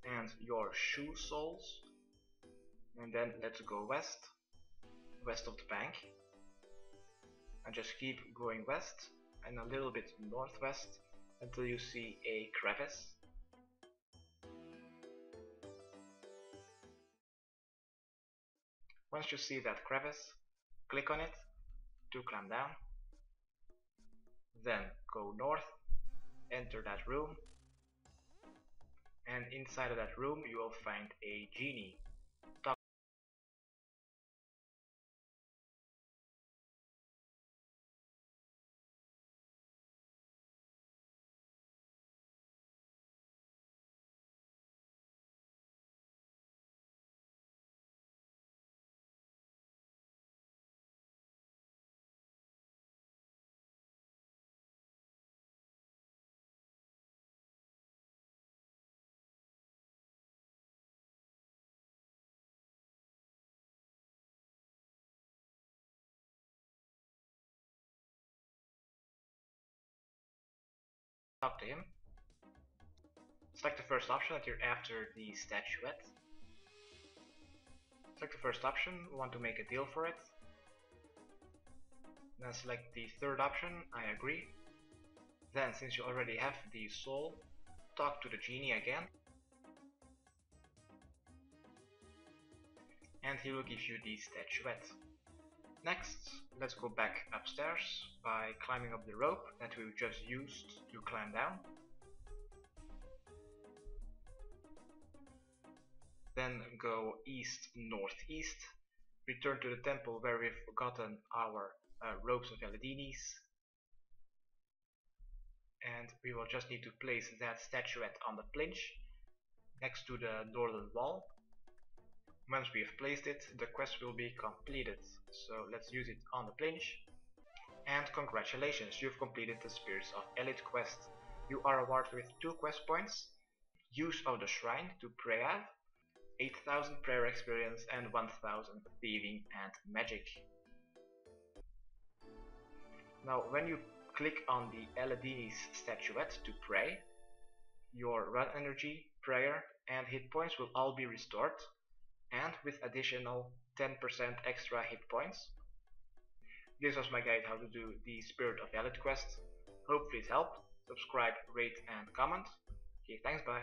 [SPEAKER 15] and your shoe souls. And then let's go west of the bank. And just keep going west, and a little bit northwest, until you see a crevice. Once you see that crevice, click on it to climb down. Then go north, enter that room, and inside of that room you will find a genie. talk to him. Select the first option that you're after the statuette. Select the first option, we want to make a deal for it. Then select the third option, I agree. Then, since you already have the soul, talk to the genie again. And he will give you the statuette. Next, let's go back upstairs by climbing up the rope that we just used to climb down. Then go east-northeast, return to the temple where we've gotten our ropes of Eladinis, and we will just need to place that statuette on the plinch next to the northern wall. Once we have placed it, the quest will be completed, so let's use it on the plinch. And congratulations, you've completed the Spirits of Elite quest. You are awarded with 2 quest points, use of the shrine to pray at, 8,000 prayer experience and 1,000 thieving and magic. Now when you click on the Eladinis statuette to pray, your run energy, prayer and hit points will all be restored, and with additional 10% extra hit points. This was my guide how to do the Spirit of Elite quest. Hopefully it helped. Subscribe, rate and comment. Okay, thanks, bye.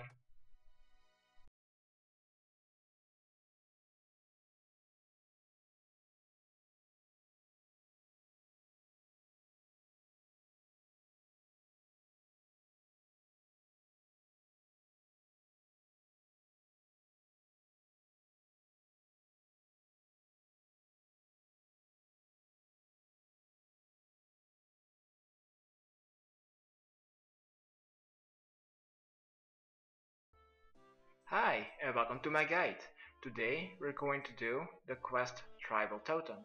[SPEAKER 15] Hi, and welcome to my guide. Today we're going to do the quest Tribal Totem.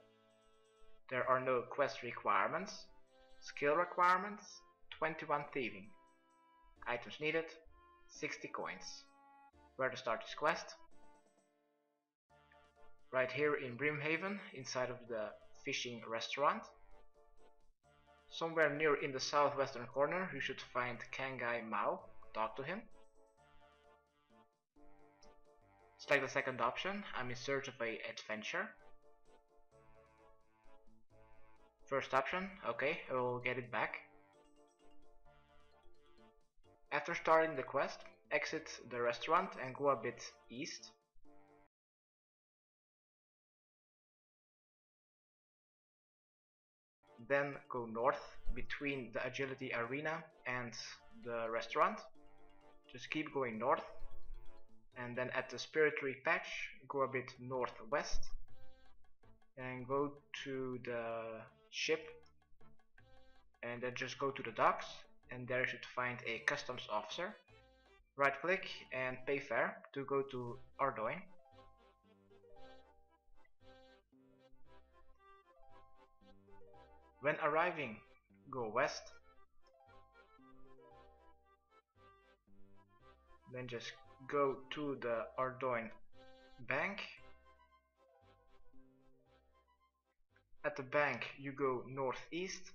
[SPEAKER 15] There are no quest requirements, skill requirements, 21 thieving. Items needed, 60 coins. Where to start this quest? Right here in Brimhaven, inside of the fishing restaurant. Somewhere near in the southwestern corner you should find Kangai Mao. Talk to him. Select the second option, I'm in search of an adventure. First option, okay, I will get it back. After starting the quest, exit the restaurant and go a bit east. Then go north between the agility arena and the restaurant. Just keep going north. And then at the spiritory patch, go a bit northwest and go to the ship, and then just go to the docks, and there you should find a customs officer. Right click and pay fare to go to Ardoin. When arriving, go west, then just go to the Ardoin bank. At the bank you go northeast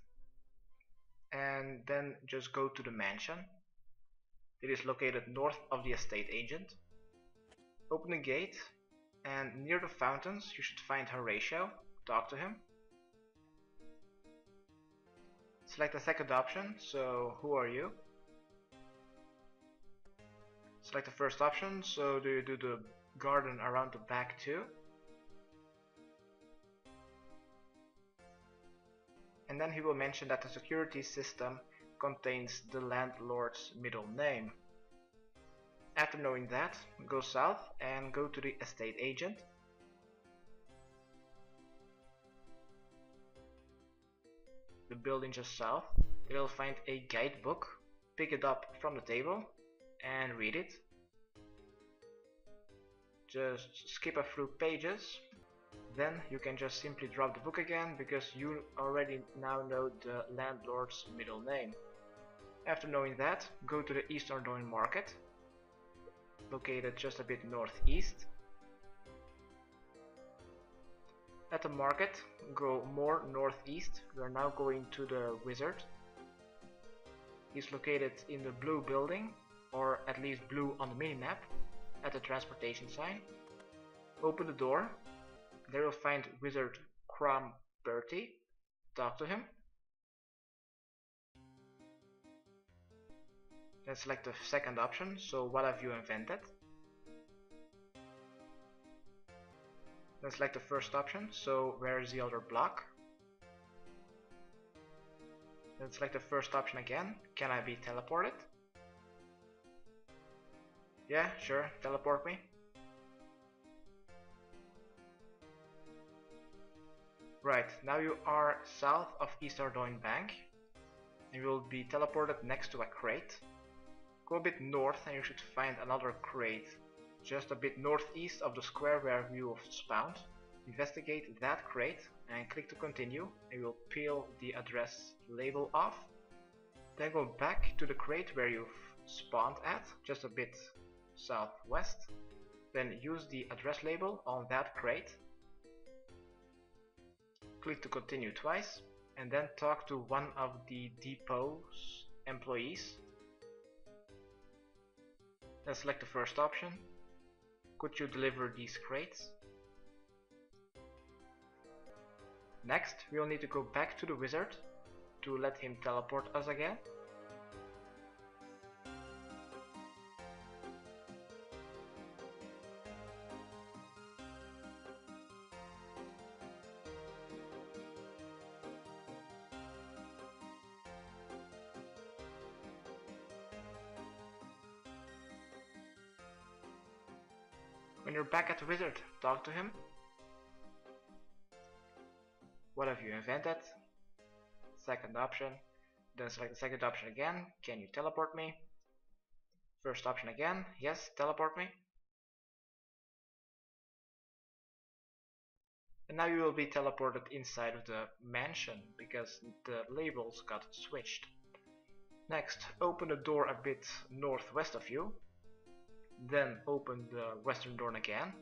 [SPEAKER 15] and then just go to the mansion. It is located north of the estate agent. Open the gate and near the fountains you should find Horatio. Talk to him. Select the second option, so who are you? Select the first option, so do you do the garden around the back too? And then he will mention that the security system contains the landlord's middle name. After knowing that, go south and go to the estate agent. The building just south, you'll find a guidebook. Pick it up from the table and read it. Just skip a few pages, then you can just simply drop the book again because you already now know the landlord's middle name. After knowing that, go to the East Ardoin market, located just a bit northeast. At the market, go more northeast. We are now going to the wizard. He's located in the blue building, or at least blue on the minimap, at the transportation sign. Open the door. There you'll find Wizard Crom Bertie. Talk to him. Then select the second option, so what have you invented? Then select the first option, so where is the other block? Then select the first option again, can I be teleported? Yeah, sure, teleport me. Right, now you are south of East Ardoin Bank, and you will be teleported next to a crate. Go a bit north and you should find another crate just a bit northeast of the square where you have spawned. Investigate that crate and click to continue, and you will peel the address label off. Then go back to the crate where you've spawned at, just a bit southwest. Then use the address label on that crate. Click to continue twice, and then talk to one of the depot's employees. Then select the first option. Could you deliver these crates? Next, we will need to go back to the wizard to let him teleport us again. When you're back at the wizard, talk to him. What have you invented? Second option. Then select the second option again. Can you teleport me? First option again. Yes, teleport me. And now you will be teleported inside of the mansion because the labels got switched. Next, open the door a bit northwest of you. Then open the western door again,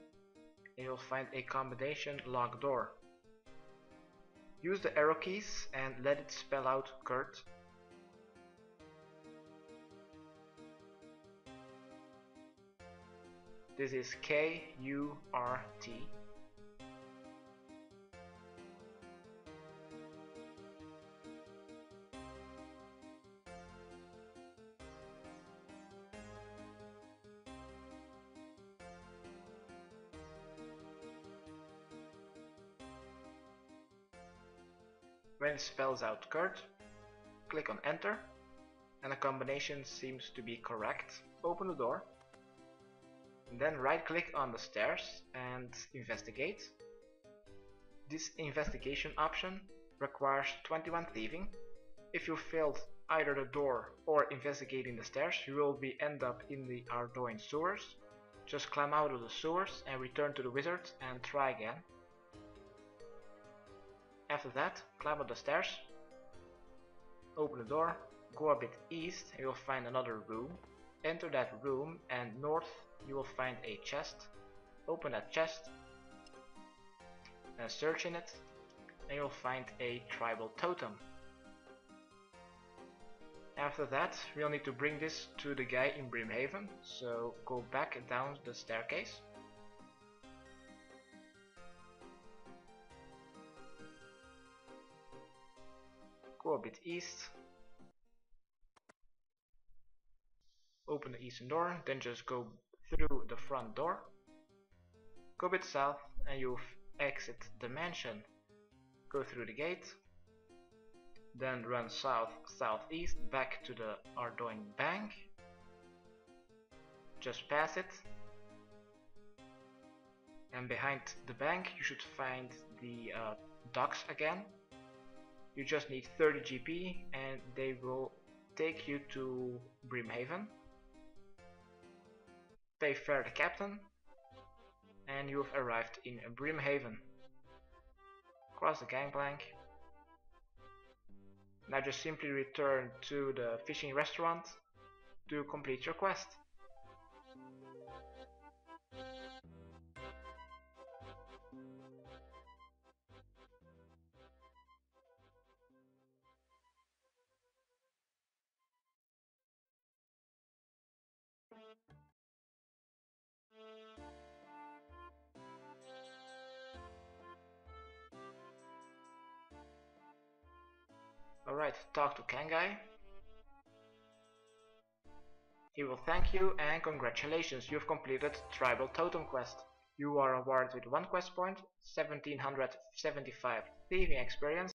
[SPEAKER 15] and you'll find a combination lock door. Use the arrow keys and let it spell out Kurt. This is K-U-R-T. When it spells out Kurt, click on enter, and the combination seems to be correct. Open the door, and then right click on the stairs and investigate. This investigation option requires 21 thieving. If you failed either the door or investigating the stairs, you will end up in the Ardoin sewers. Just climb out of the sewers and return to the wizard and try again. After that, climb up the stairs, open the door, go a bit east and you'll find another room. Enter that room, and north you will find a chest. Open that chest and search in it, and you'll find a tribal totem. After that, we'll need to bring this to the guy in Brimhaven, so go back down the staircase. Go a bit east, open the eastern door, then just go through the front door, go a bit south and you'll exit the mansion, go through the gate, then run south-southeast back to the Ardoin Bank, just pass it, and behind the bank you should find the docks again. You just need 30 GP and they will take you to Brimhaven. Pay fare the captain and you've arrived in Brimhaven. Cross the gangplank. Now just simply return to the fishing restaurant to complete your quest. Alright, talk to Kangai. He will thank you and congratulations, you've completed Tribal Totem Quest. You are awarded with 1 quest point, 1775 thieving experience,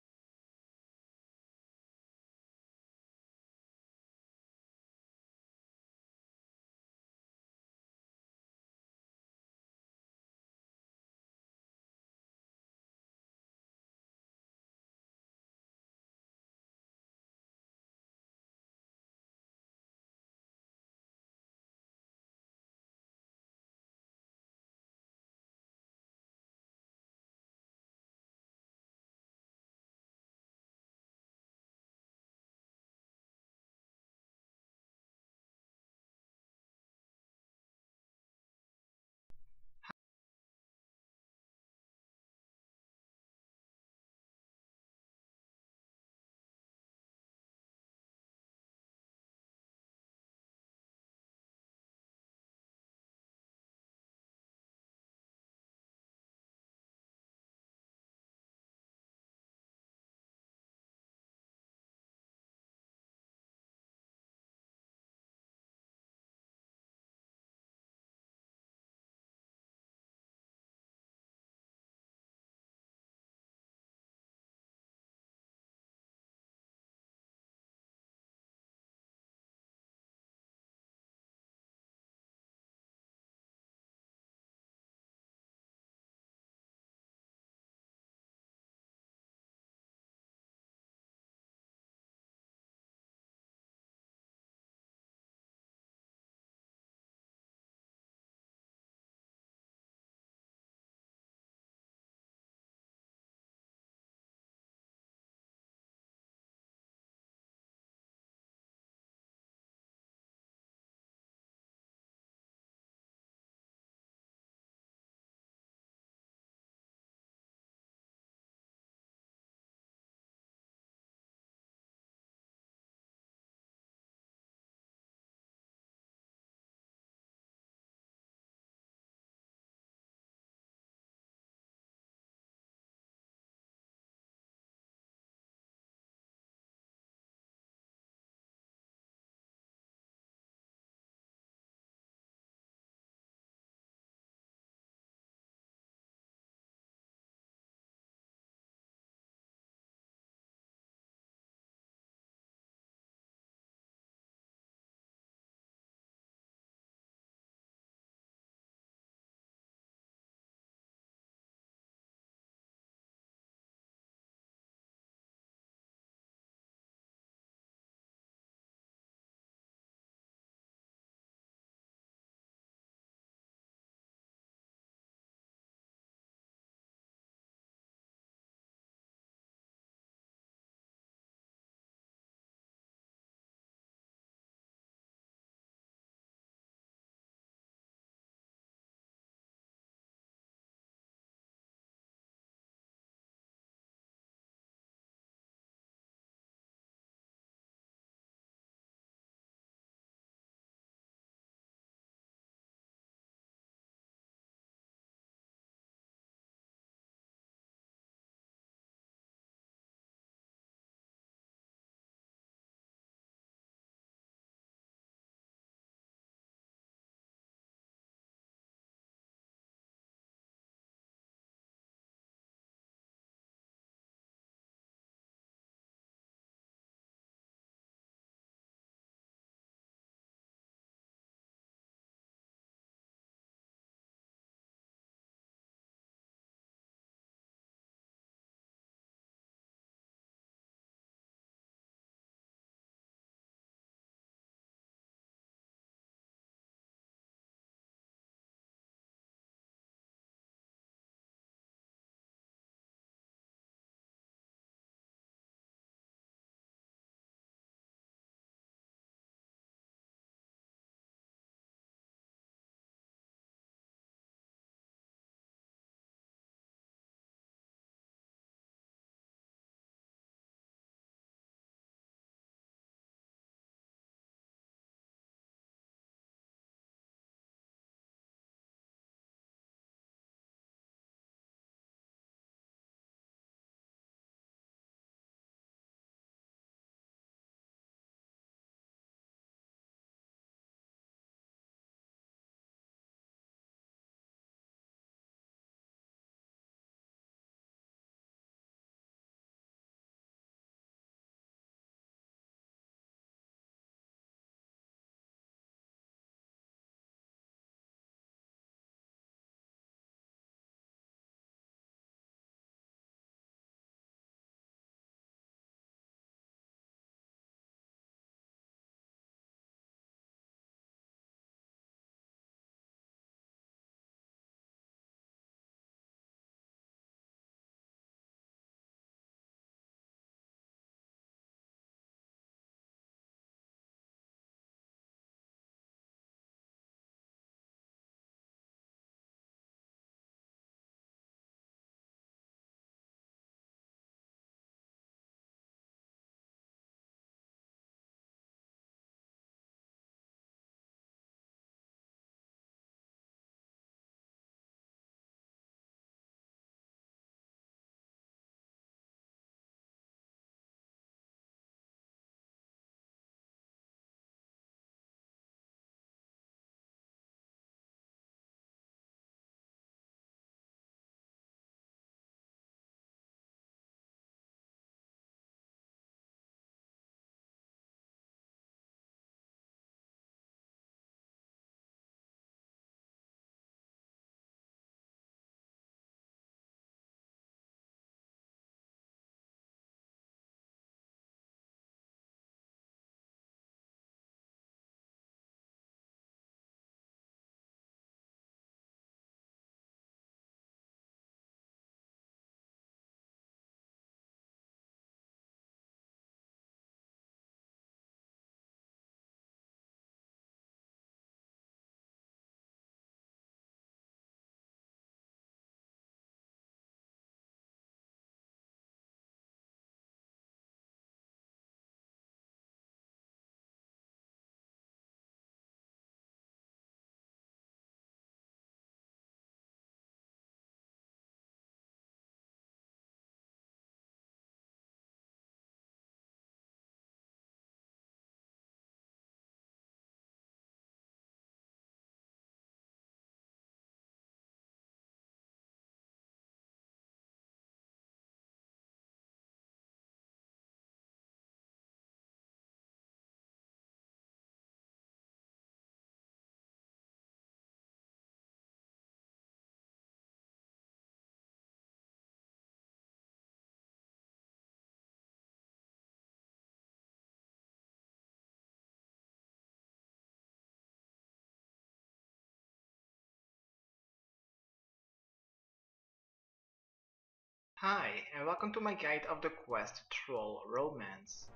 [SPEAKER 15] Hi, and welcome to my guide of the quest Troll Romance.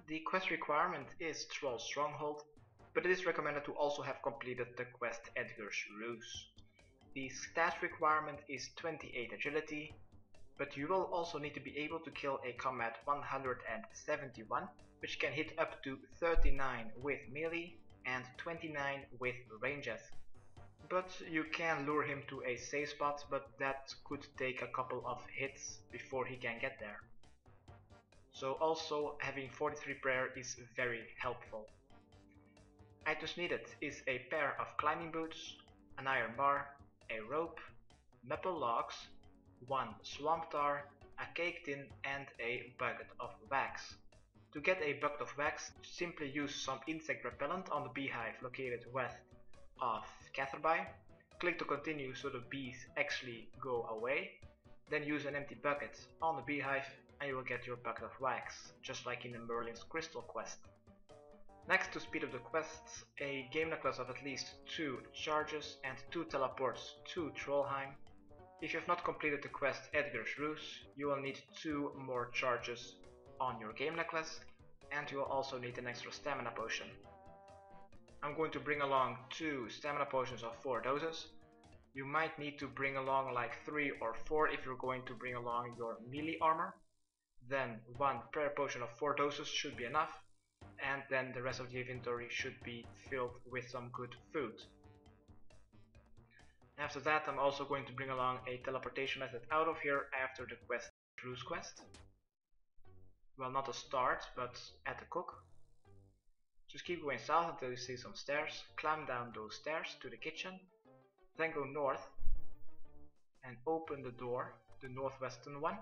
[SPEAKER 15] The quest requirement is Troll Stronghold, but it is recommended to also have completed the quest Edgar's Ruse. The stat requirement is 28 agility, but you will also need to be able to kill a combat 171, which can hit up to 39 with melee and 29 with ranges. But you can lure him to a safe spot, but that could take a couple of hits before he can get there. So also having 43 prayer is very helpful. Items needed is a pair of climbing boots, an iron bar, a rope, maple logs, 1 swamp tar, a cake tin and a bucket of wax. To get a bucket of wax, simply use some insect repellent on the beehive located west of Catherby. Click to continue so the bees actually go away. Then use an empty bucket on the beehive and you will get your bucket of wax, just like in the Merlin's Crystal quest. Next, to speed up the quests, a game necklace of at least 2 charges and 2 teleports to Trollheim. If you have not completed the quest Edgar's Ruse, you will need 2 more charges on your game necklace, and you will also need an extra stamina potion. I'm going to bring along 2 stamina potions of 4 doses. You might need to bring along like 3 or 4 if you're going to bring along your melee armor. Then 1 prayer potion of 4 doses should be enough, and then the rest of the inventory should be filled with some good food. After that, I'm also going to bring along a teleportation method out of here after the quest Ruse quest. Well, not a start, but at the cook. Just keep going south until you see some stairs, climb down those stairs to the kitchen, then go north and open the door, the northwestern one,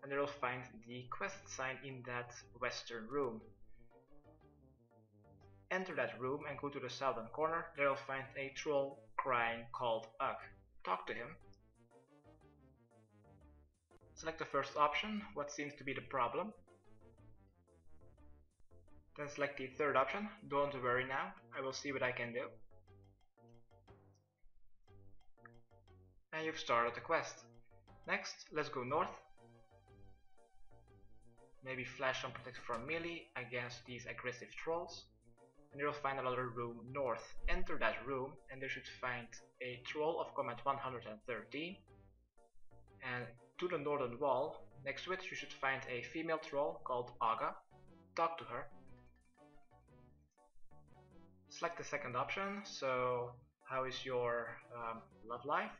[SPEAKER 15] and there you'll find the quest sign in that western room. Enter that room and go to the southern corner, there you'll find a troll crying called Ugg. Talk to him. Select the first option, what seems to be the problem. Then select the third option, don't worry now, I will see what I can do. And you've started the quest. Next, let's go north. Maybe flash some protect from melee against these aggressive trolls. And you'll find another room north. Enter that room and you should find a troll of combat 113. And to the northern wall, next to it, you should find a female troll called Aga. Talk to her. Select the second option, so how is your love life?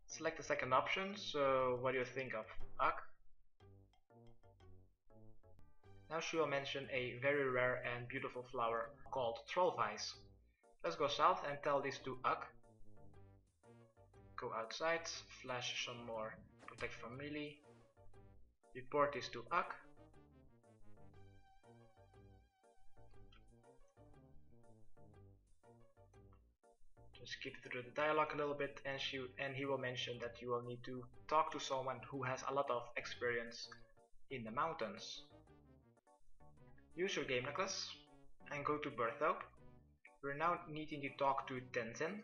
[SPEAKER 15] Select the second option, so what do you think of Ugg? Now she will mention a very rare and beautiful flower called Trollvice. Let's go south and tell this to Ugg. Go outside, flash some more protect from melee. Report this to Ugg. Just skip through the dialogue a little bit and he will mention that you will need to talk to someone who has a lot of experience in the mountains. Use your game necklace and go to Berthope. We're now needing to talk to Tenzin.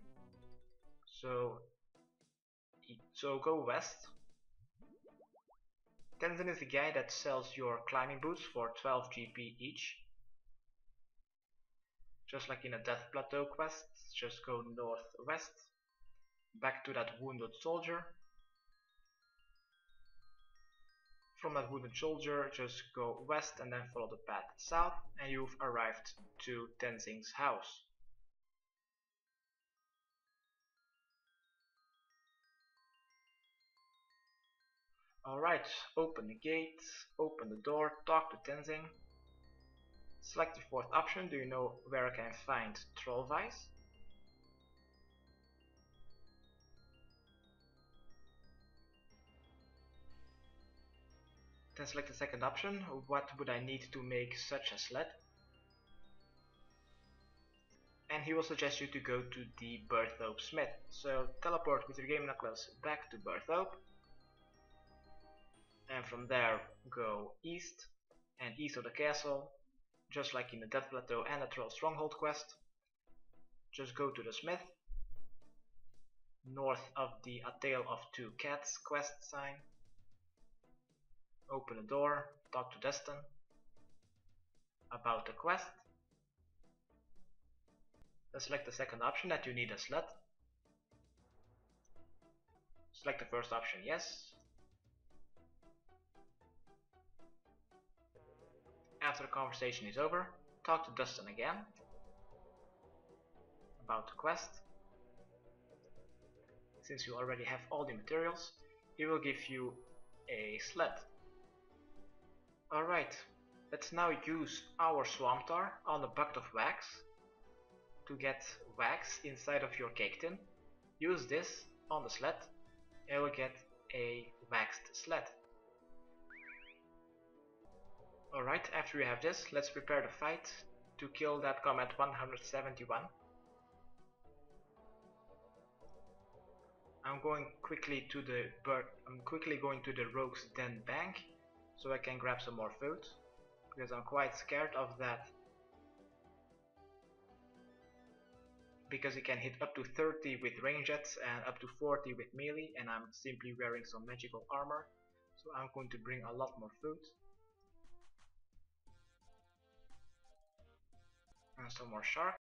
[SPEAKER 15] So go west. Tenzin is the guy that sells your climbing boots for 12 GP each. Just like in a Death Plateau quest, just go northwest, back to that wounded soldier. From that wounded soldier, just go west and then follow the path south, and you've arrived to Tenzin's house. Alright, open the gate, open the door, talk to Tenzin. Select the fourth option, do you know where I can find Trollvice? Then select the second option, what would I need to make such a sled? And he will suggest you to go to the Berthope Smith. So teleport with your game necklace back to Berthope. And from there go east, and east of the castle, just like in the Death Plateau and the Troll Stronghold quest. just go to the smith, north of the A Tale of Two Cats quest sign, open the door, talk to Dustin about the quest. Select the second option that you need a sled. Select the first option, yes. After the conversation is over, talk to Dustin again about the quest. Since you already have all the materials, he will give you a sled. Alright, let's now use our swamp tar on a bucket of wax to get wax inside of your cake tin. Use this on the sled and you will get a waxed sled. Alright, after we have this, let's prepare the fight to kill that combat 171. I'm quickly going to the rogue's den bank so I can grab some more food, because I'm quite scared of that, because he can hit up to 30 with rangettes and up to 40 with melee, and I'm simply wearing some magical armor, so I'm going to bring a lot more food and some more sharks.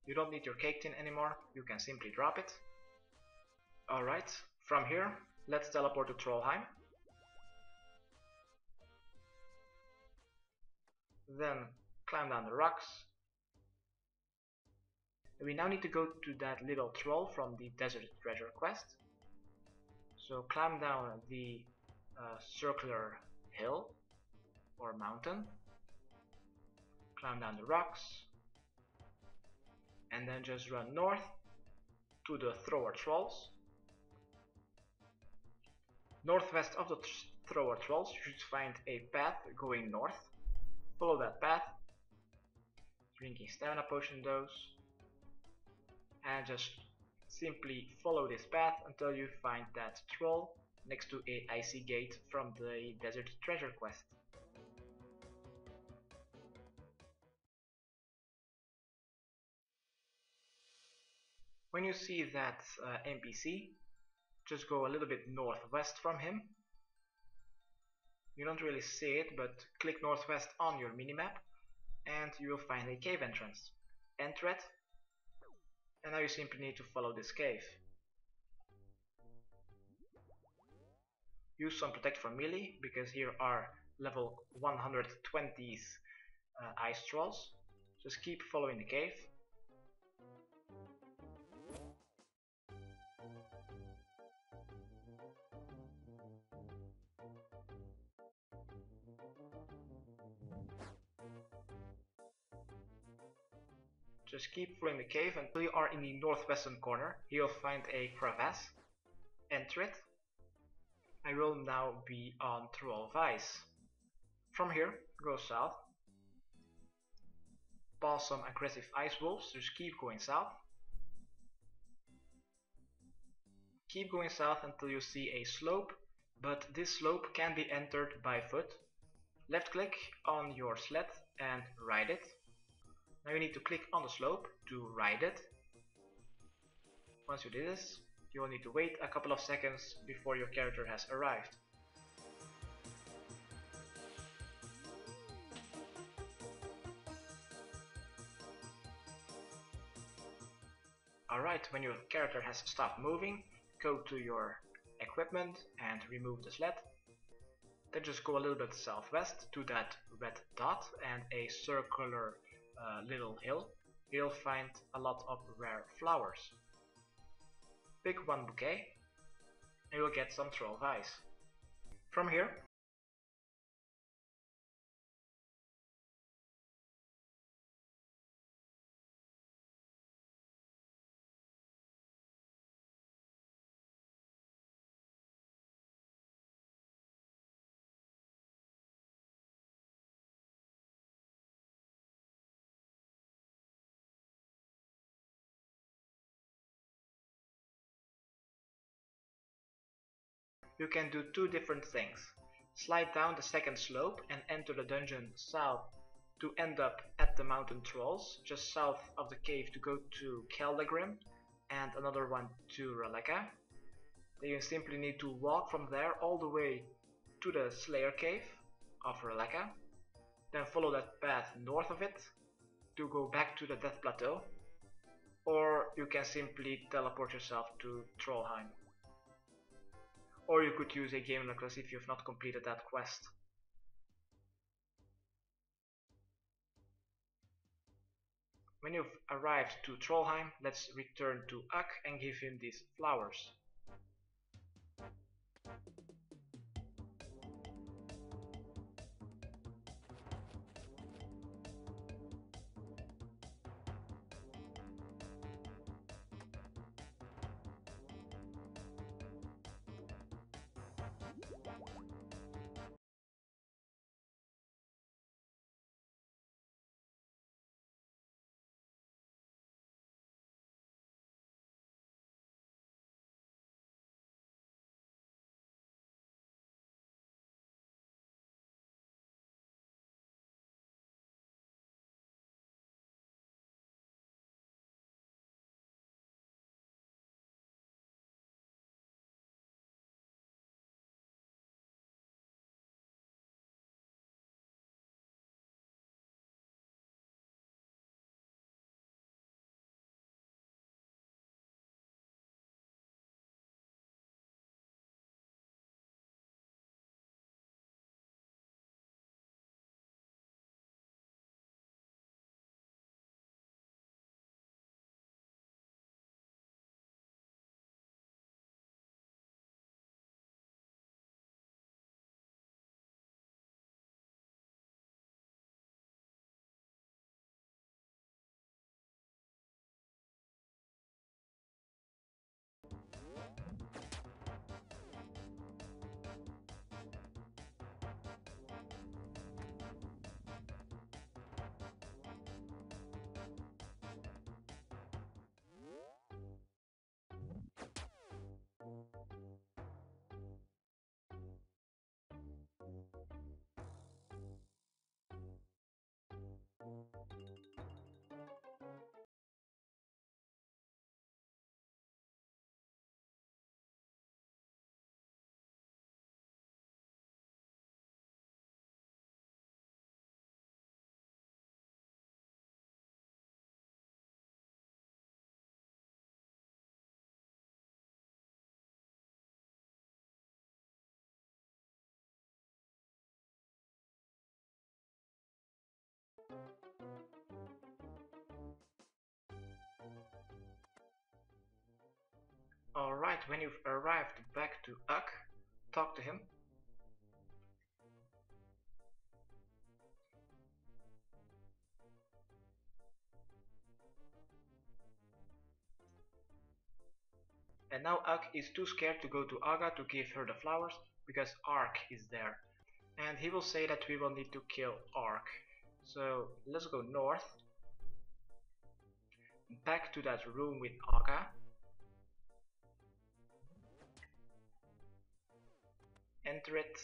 [SPEAKER 15] You don't need your cake tin anymore, you can simply drop it. Alright, from here, let's teleport to Trollheim. Then climb down the rocks. We now need to go to that little troll from the Desert Treasure quest. So climb down the circular hill or mountain. Climb down the rocks. And then just run north to the thrower trolls. Northwest of the thrower trolls you should find a path going north. Follow that path, drinking stamina potion dose, and just simply follow this path until you find that troll next to a icy gate from the Desert Treasure quest. When you see that NPC, just go a little bit northwest from him. You don't really see it, but click northwest on your minimap and you will find a cave entrance. Enter it, and now you simply need to follow this cave. Use some protect from melee, because here are level 120s ice trolls. Just keep following the cave. Just keep following the cave until you are in the northwestern corner. You'll find a crevasse. Enter it. I will now be on Troll Vice. From here, go south. Pass some aggressive ice wolves, just keep going south. Keep going south until you see a slope, but this slope can be entered by foot. Left click on your sled and ride it. Now you need to click on the slope to ride it. Once you do this, you will need to wait a couple of seconds before your character has arrived. Alright, when your character has stopped moving, go to your equipment and remove the sled. Then just go a little bit southwest to that red dot and a circular little hill. You'll find a lot of rare flowers. Pick one bouquet and you'll get some Troll Vice. From here, you can do two different things. Slide down the second slope and enter the dungeon south to end up at the mountain trolls, just south of the cave to go to Keldagrim, and another one to Raleka. Then you simply need to walk from there all the way to the Slayer cave of Raleka, then follow that path north of it to go back to the Death Plateau, or you can simply teleport yourself to Trollheim. Or you could use a game necklace if you've not completed that quest. When you've arrived to Trollheim, let's return to Uck and give him these flowers. Alright, when you've arrived back to Uck, talk to him. And now Uck is too scared to go to Aga to give her the flowers because Ark is there. And he will say that we will need to kill Ark. So let's go north. Back to that room with Aga. Enter it.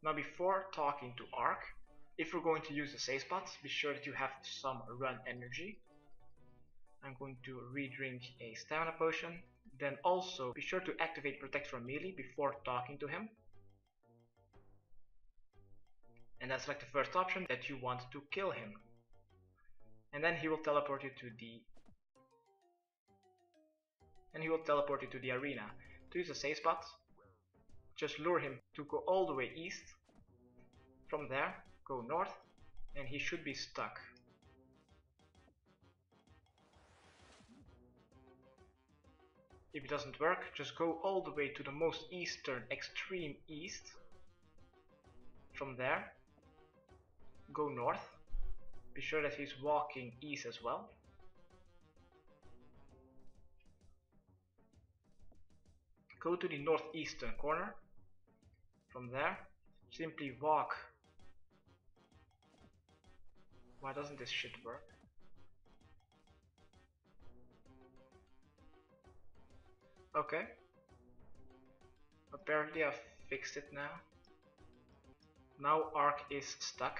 [SPEAKER 15] Now before talking to Ark, if we're going to use the save spots, be sure that you have some run energy. I'm going to re-drink a stamina potion. Then also be sure to activate protect from melee before talking to him. And then select the first option that you want to kill him. And then he will teleport you to the arena. To use the save spot, just lure him to go all the way east. From there, go north, and he should be stuck. If it doesn't work, just go all the way to the most eastern extreme east. From there, go north. Be sure that he's walking east as well. Go to the northeastern corner. From there, simply walk. Why doesn't this shit work? Okay, Apparently I've fixed it now. Now Ark is stuck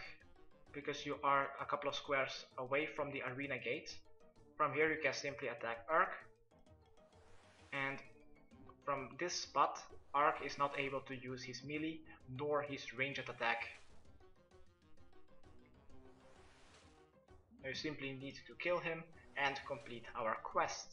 [SPEAKER 15] because you are a couple of squares away from the arena gate. From here you can simply attack Ark, and from this spot Ark is not able to use his melee nor his ranged attack. You simply need to kill him and complete our quest.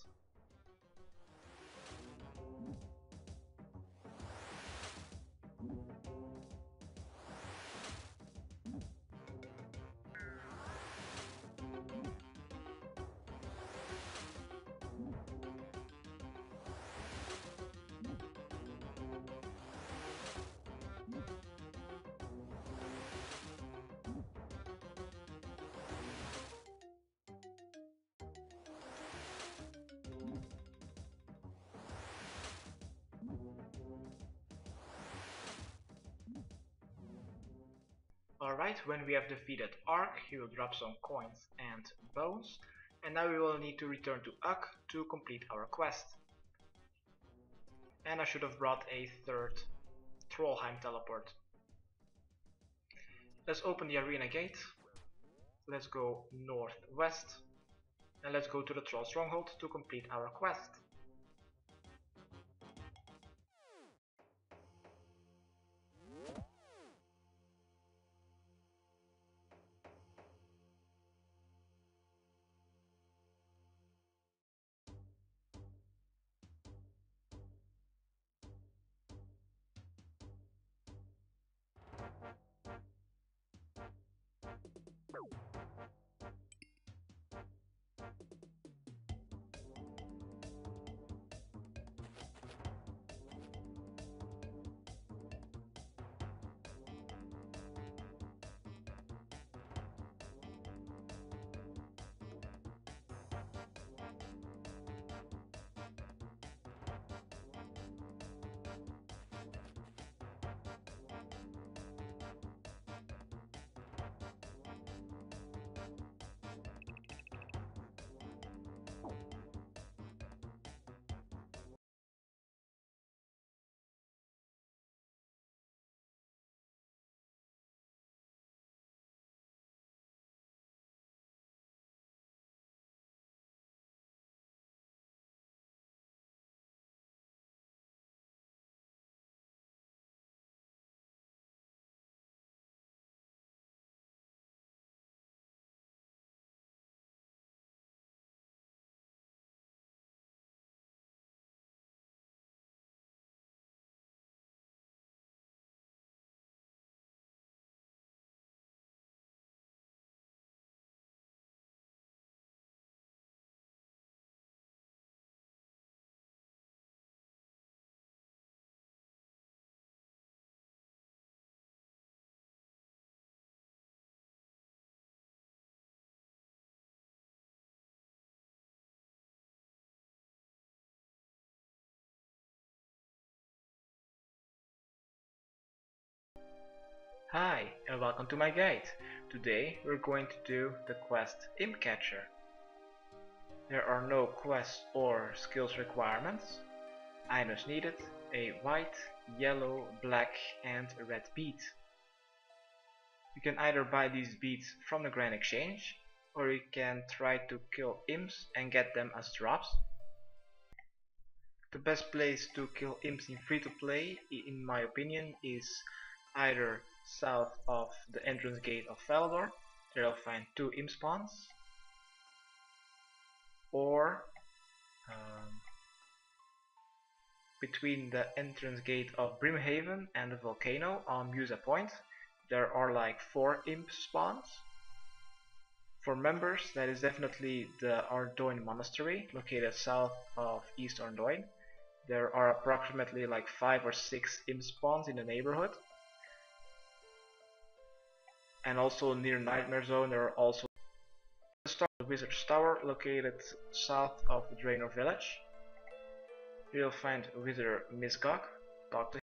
[SPEAKER 15] Alright, when we have defeated Ark, he will drop some coins and bones, and now we will need to return to Uck to complete our quest. And I should have brought a third Trollheim teleport. Let's open the arena gate, let's go northwest, and let's go to the Troll Stronghold to complete our quest. Hi, and welcome to my guide. Today we're going to do the quest Imp Catcher. There are no quests or skills requirements. Items needed: a white, yellow, black and red bead. You can either buy these beads from the Grand Exchange, or you can try to kill imps and get them as drops. The best place to kill imps in free-to-play, in my opinion, is either south of the entrance gate of Falador. There you'll find 2 imp spawns, or between the entrance gate of Brimhaven and the volcano on Musa Point. There are like 4 imp spawns. For members, that is definitely the Ardoin Monastery, located south of East Ardoin. There are approximately like 5 or 6 imp spawns in the neighborhood. And also near Nightmare Zone there are also the Wizard's Tower, located south of Draenor Village. You'll find Wizard Misgog. Talk to